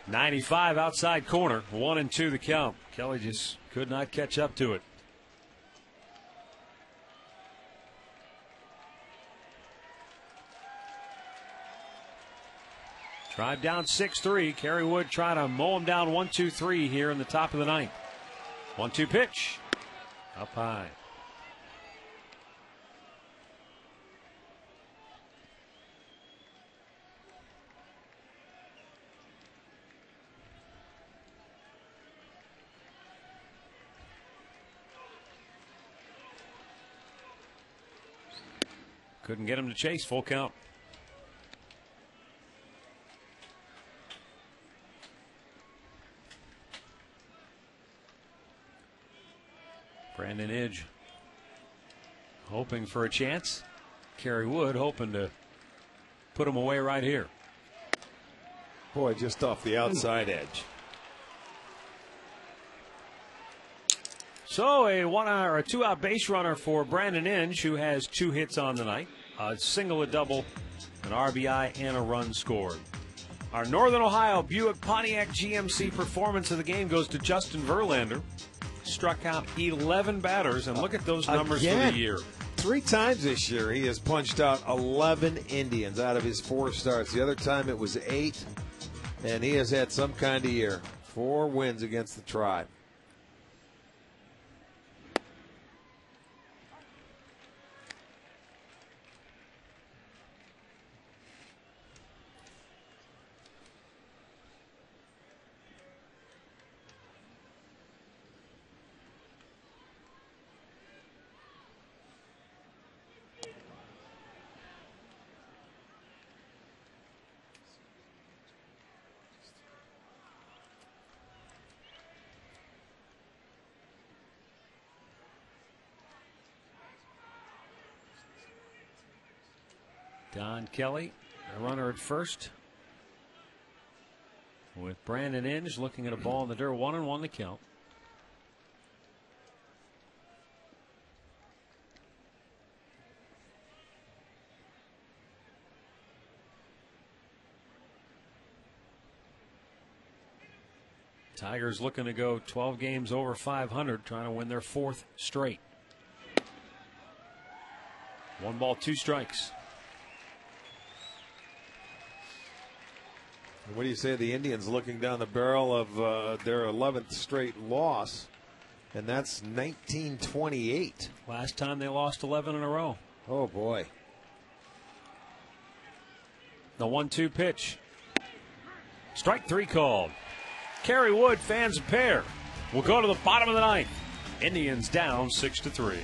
.95 outside corner. 1-2 the count. Kelly just could not catch up to it. Drive down 6-3. Kerry Wood trying to mow him down 1-2-3 here in the top of the ninth. 1-2 pitch. Up high. Couldn't get him to chase. Full count. Brandon Idge hoping for a chance. Kerry Wood hoping to put him away right here. Boy, just off the outside edge. So a 2-out base runner for Brandon Inge, who has 2 hits on the night. A single, a double, an RBI, and a run scored. Our Northern Ohio Buick Pontiac GMC performance of the game goes to Justin Verlander. Struck out 11 batters, and look at those numbers for the year. 3 times this year he has punched out 11 Indians out of his 4 starts. The other time it was 8, and he has had some kind of year. 4 wins against the Tribe. Don Kelly, a runner at first. With Brandon Inge looking at a ball in the dirt. 1-1 the count. Tigers looking to go 12 games over 500, trying to win their 4th straight. 1 ball, 2 strikes. What do you say of the Indians looking down the barrel of their 11th straight loss? And that's 1928. Last time they lost 11 in a row. Oh, boy. The 1-2 pitch. Strike 3 called. Kerry Wood fans a pair. We'll go to the bottom of the ninth. Indians down 6-3.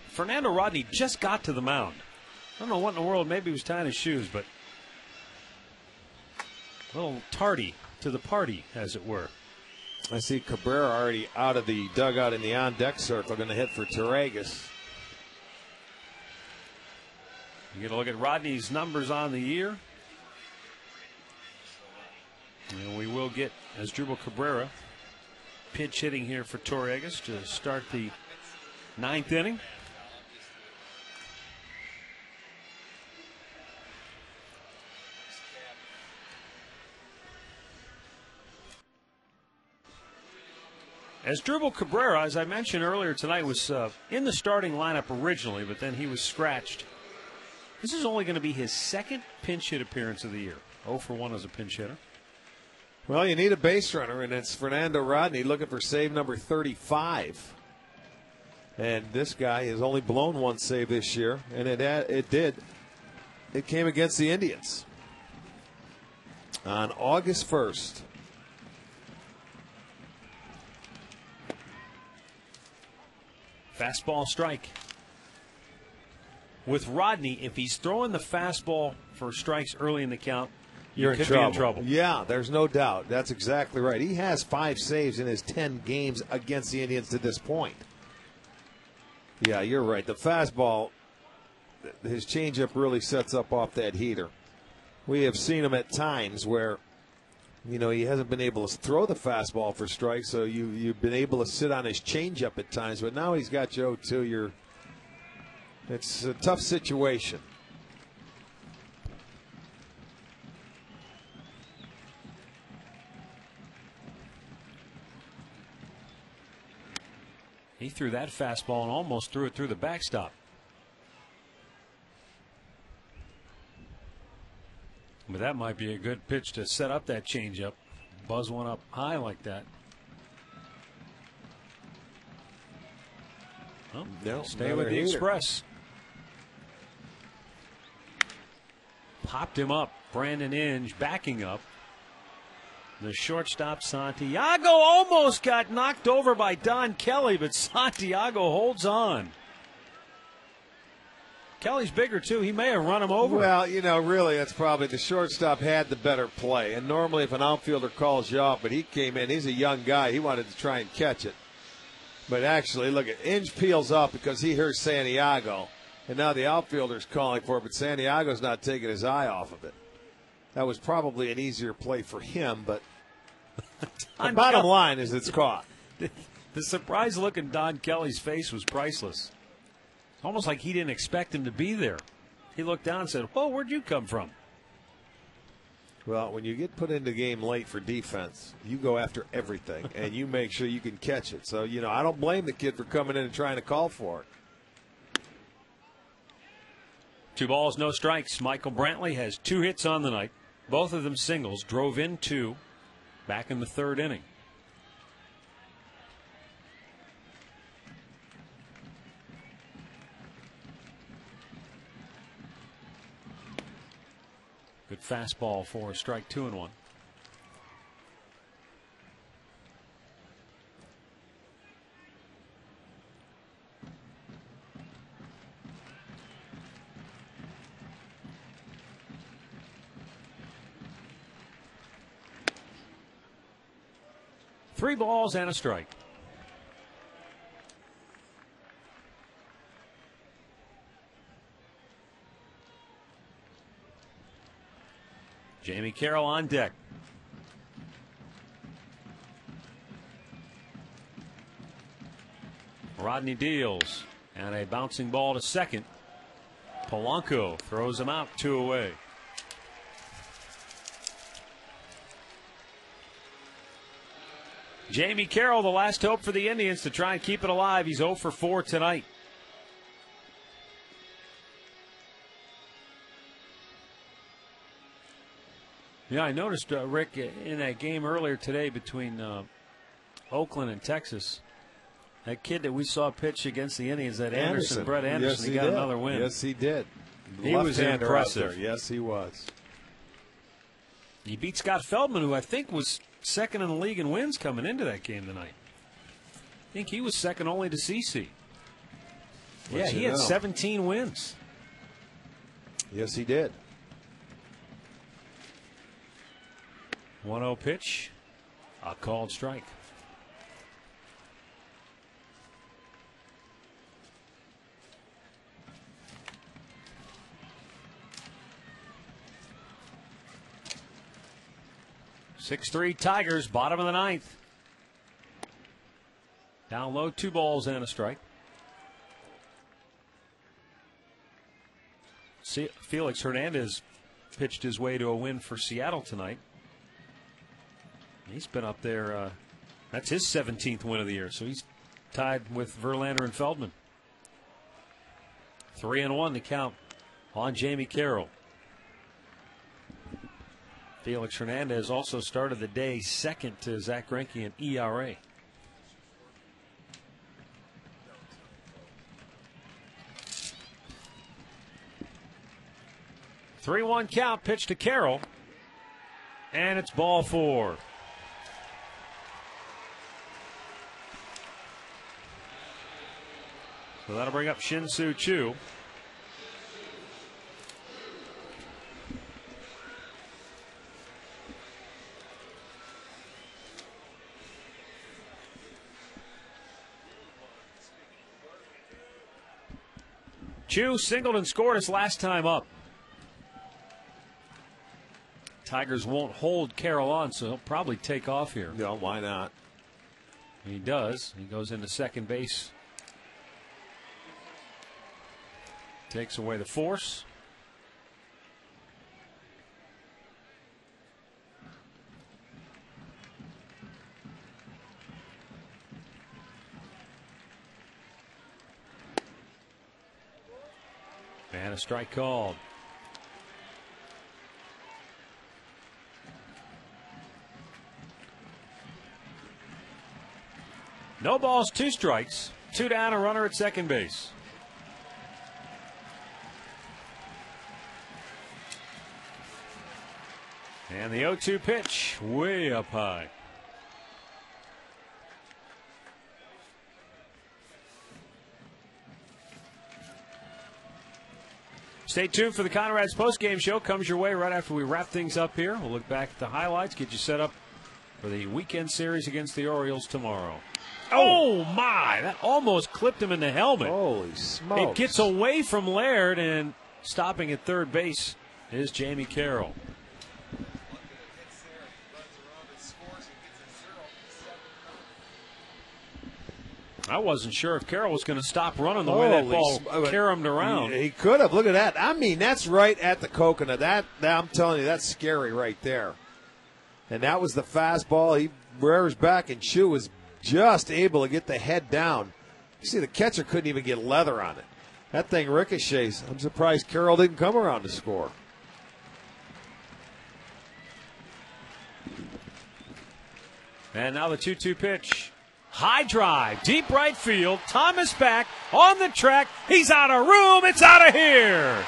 Fernando Rodney just got to the mound. I don't know what in the world. Maybe he was tying his shoes, but a little tardy to the party, as it were. I see Cabrera already out of the dugout in the on-deck circle, going to hit for Torregas. You get a look at Rodney's numbers on the year. And we will get Asdrubal Cabrera pitch hitting here for Torregas to start the 9th inning. Asdrubal Cabrera, as I mentioned earlier tonight, was in the starting lineup originally, but then he was scratched. This is only going to be his second pinch hit appearance of the year. 0 for 1 as a pinch hitter. Well, you need a base runner, and it's Fernando Rodney looking for save number 35. And this guy has only blown one save this year, and it came against the Indians on August 1st. Fastball strike. With Rodney, if he's throwing the fastball for strikes early in the count, You're could be in trouble. Yeah, there's no doubt. That's exactly right. He has 5 saves in his 10 games against the Indians to this point. Yeah, you're right. The fastball, his changeup really sets up off that heater. We have seen him at times where, he hasn't been able to throw the fastball for strikes, so you've been able to sit on his changeup at times. But now he's got you 0-2. It's a tough situation. He threw that fastball and almost threw it through the backstop. But that might be a good pitch to set up that changeup. Buzz one up high like that. Oh, no, stay with the Express. Popped him up. Brandon Inge backing up. The shortstop, Santiago, almost got knocked over by Don Kelly, but Santiago holds on. Kelly's bigger, too. He may have run him over. Well, really, that's probably the shortstop had the better play. And normally if an outfielder calls you off, but he came in, he's a young guy. He wanted to try and catch it. But actually, look, Inge peels off because he heard Santiago. And now the outfielder's calling for it, but Santiago's not taking his eye off of it. That was probably an easier play for him, but the bottom line is it's caught. The surprised look in Don Kelly's face was priceless. Almost like he didn't expect him to be there. He looked down and said, "Whoa, where'd you come from?" Well, when you get put into the game late for defense, you go after everything, and you make sure you can catch it. So, I don't blame the kid for coming in and trying to call for it. 2 balls, no strikes. Michael Brantley has 2 hits on the night. Both of them singles. Drove in 2 back in the 3rd inning. Good fastball for a strike, 2-1. Three balls and a strike. Jamie Carroll on deck. Rodney deals, and a bouncing ball to second. Polanco throws him out, 2 away. Jamie Carroll, the last hope for the Indians to try and keep it alive. He's 0 for 4 tonight. Yeah, I noticed, Rick, in that game earlier today between Oakland and Texas, that kid that we saw pitch against the Indians, that Anderson, Brett Anderson, yes, he got another win. Yes, he did. He was impressive. Yes, he was. He beat Scott Feldman, who I think was second in the league in wins coming into that game tonight. I think he was second only to CeCe. Yeah, he had 17 wins. Yes, he did. 1-0 pitch. A called strike. Six-3 Tigers, bottom of the ninth. Down low, 2 balls and a strike. Felix Hernandez pitched his way to a win for Seattle tonight. He's been up there. That's his 17th win of the year, so he's tied with Verlander and Feldman. 3-1 to count on Jamie Carroll. Felix Hernandez also started the day second to Zach Greinke in ERA. Three-one count, pitch to Carroll, and it's ball 4. So that'll bring up Shin-Soo Choo. Choo singled and scored his last time up. Tigers won't hold Carroll on, so he'll probably take off here. No, why not? He does. He goes into second base. Takes away the force. And a strike called. No balls, 2 strikes. 2 down, a runner at second base. And the 0-2 pitch, way up high. Stay tuned for the Conrad's postgame show. Comes your way right after we wrap things up here. We'll look back at the highlights, get you set up for the weekend series against the Orioles tomorrow. Oh, my! That almost clipped him in the helmet. Holy smokes. It gets away from Laird, and stopping at third base is Jamie Carroll. I wasn't sure if Carroll was going to stop running the way that ball caromed around. He could have. Look at that. I mean, that's right at the coconut. That I'm telling you, that's scary right there. And that was the fastball. He rears back, and Choo was just able to get the head down. You see, the catcher couldn't even get leather on it. That thing ricochets. I'm surprised Carroll didn't come around to score. And now the 2-2 pitch. High drive, deep right field. Thomas back on the track. He's out of room. It's out of here.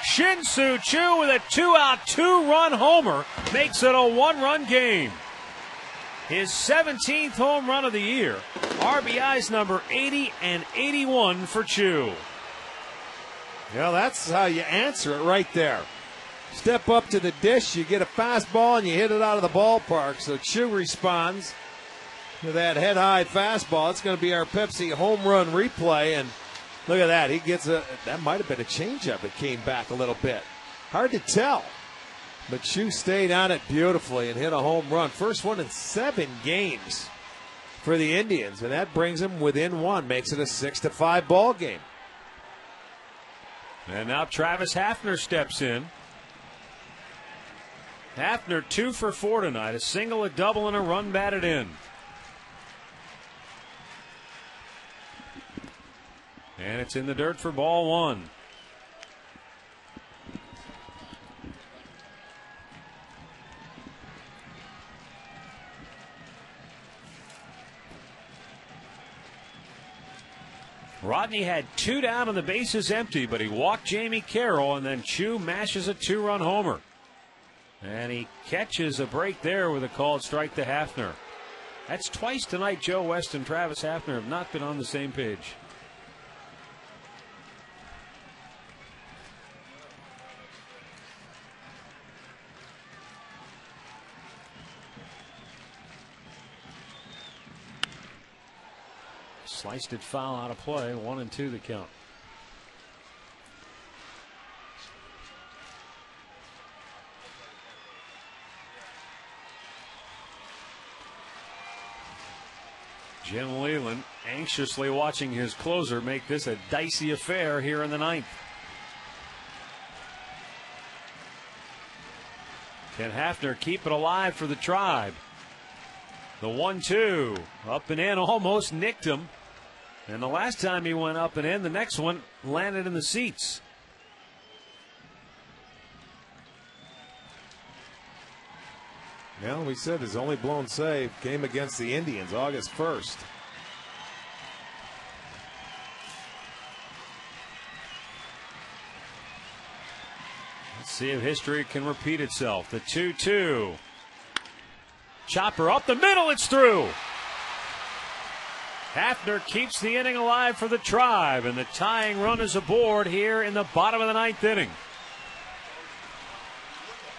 Shin-Soo Choo with a 2-out, 2-run homer makes it a 1-run game. His 17th home run of the year. RBIs number 80 and 81 for Choo. Well, that's how you answer it right there. Step up to the dish, you get a fastball, and you hit it out of the ballpark. So Choo responds to that head-high fastball. It's going to be our Pepsi home run replay, and look at that. He gets that might have been a changeup. It came back a little bit. Hard to tell. But Choo stayed on it beautifully and hit a home run. First one in 7 games for the Indians, and that brings them within 1, makes it a 6-5 ball game. And now Travis Hafner steps in. Hafner 2 for 4 tonight, a single, a double, and a run batted in. And it's in the dirt for ball 1. Rodney had 2 down and the bases empty, but he walked Jamie Carroll, and then Choo mashes a 2-run homer. And he catches a break there with a called strike to Hafner. That's twice tonight Joe West and Travis Hafner have not been on the same page. Sliced it foul out of play. 1-2 the count. Jim Leland anxiously watching his closer make this a dicey affair here in the ninth. Can Hafner keep it alive for the Tribe? The 1-2 up and in, almost nicked him. And the last time he went up and in, the next one landed in the seats. Well, we said his only blown save came against the Indians August 1st. Let's see if history can repeat itself. The 2-2. Chopper up the middle, it's through. Hafner keeps the inning alive for the Tribe, and the tying run is aboard here in the bottom of the ninth inning.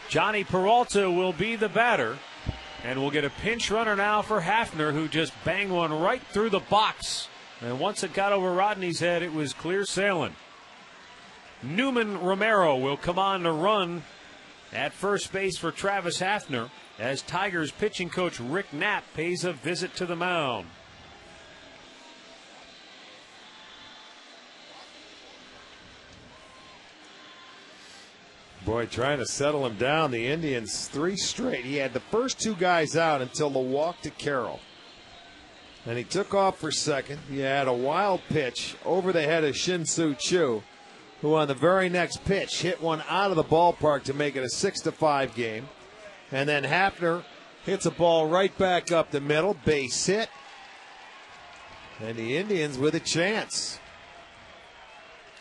Johnny Peralta will be the batter, and we'll get a pinch runner now for Hafner, who just banged one right through the box. And once it got over Rodney's head, it was clear sailing. Newman Romero will come on to run at first base for Travis Hafner as Tigers pitching coach Rick Knapp pays a visit to the mound. Boy, trying to settle him down. The Indians 3 straight. He had the first 2 guys out until the walk to Carroll. And he took off for second. He had a wild pitch over the head of Shin-Soo Choo, who on the very next pitch hit one out of the ballpark to make it a 6-5 game. And then Hafner hits a ball right back up the middle, base hit. And the Indians with a chance.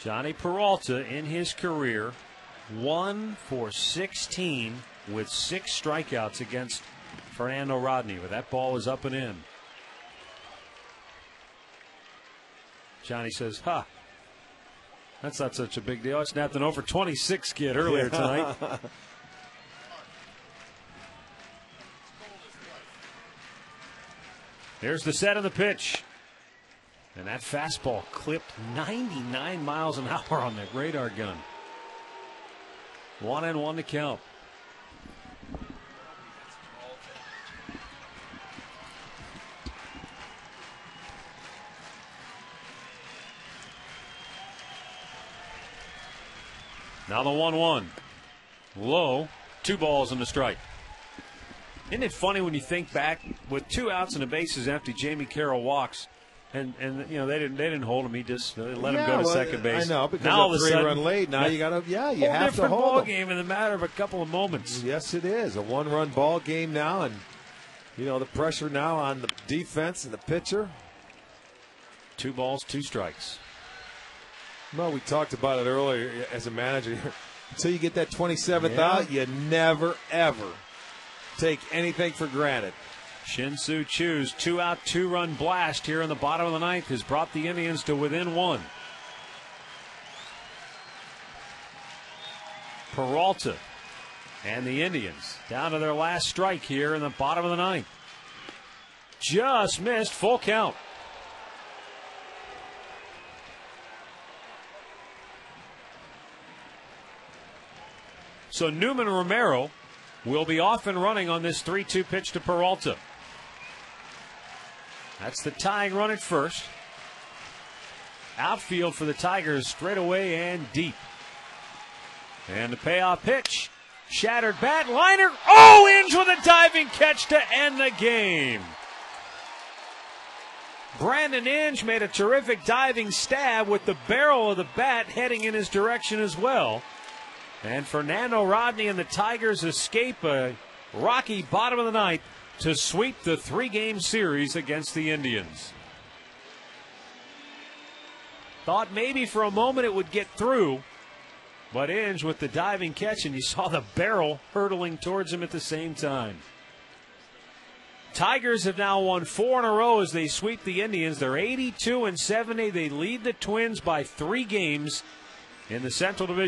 Johnny Peralta in his career 1 for 16 with 6 strikeouts against Fernando Rodney, but that ball is up and in. Johnny says, that's not such a big deal. I snapped an 0 for 26 kid earlier tonight. Here's the set of the pitch. And that fastball clipped 99 miles an hour on that radar gun. 1-1 to count. Now the 1-1. Low, 2 balls and a strike. Isn't it funny when you think back with 2 outs and the bases empty, Jamie Carroll walks. And you know they didn't hold him. He just let him go to second base. I know, because now of a 3-run lead. Now you got to you have to hold ball him. Game in the matter of a couple of moments. Yes, it is a 1-run ball game now, and you know the pressure now on the defense and the pitcher. 2 balls, 2 strikes. Well, we talked about it earlier as a manager. Until you get that 27th out, you never ever take anything for granted. Shin-Soo Choo's 2-out, 2-run blast here in the bottom of the ninth has brought the Indians to within 1. Peralta and the Indians down to their last strike here in the bottom of the ninth. Just missed, full count. So Newman Romero will be off and running on this 3-2 pitch to Peralta. That's the tying run at first. Outfield for the Tigers, straight away and deep. And the payoff pitch. Shattered bat, liner. Oh, Inge with a diving catch to end the game. Brandon Inge made a terrific diving stab with the barrel of the bat heading in his direction as well. And Fernando Rodney and the Tigers escape a rocky bottom of the ninth to sweep the 3-game series against the Indians. Thought maybe for a moment it would get through, but Inge with the diving catch, and you saw the barrel hurtling towards him at the same time. Tigers have now won 4 in a row as they sweep the Indians. They're 82-70. They lead the Twins by 3 games in the Central Division.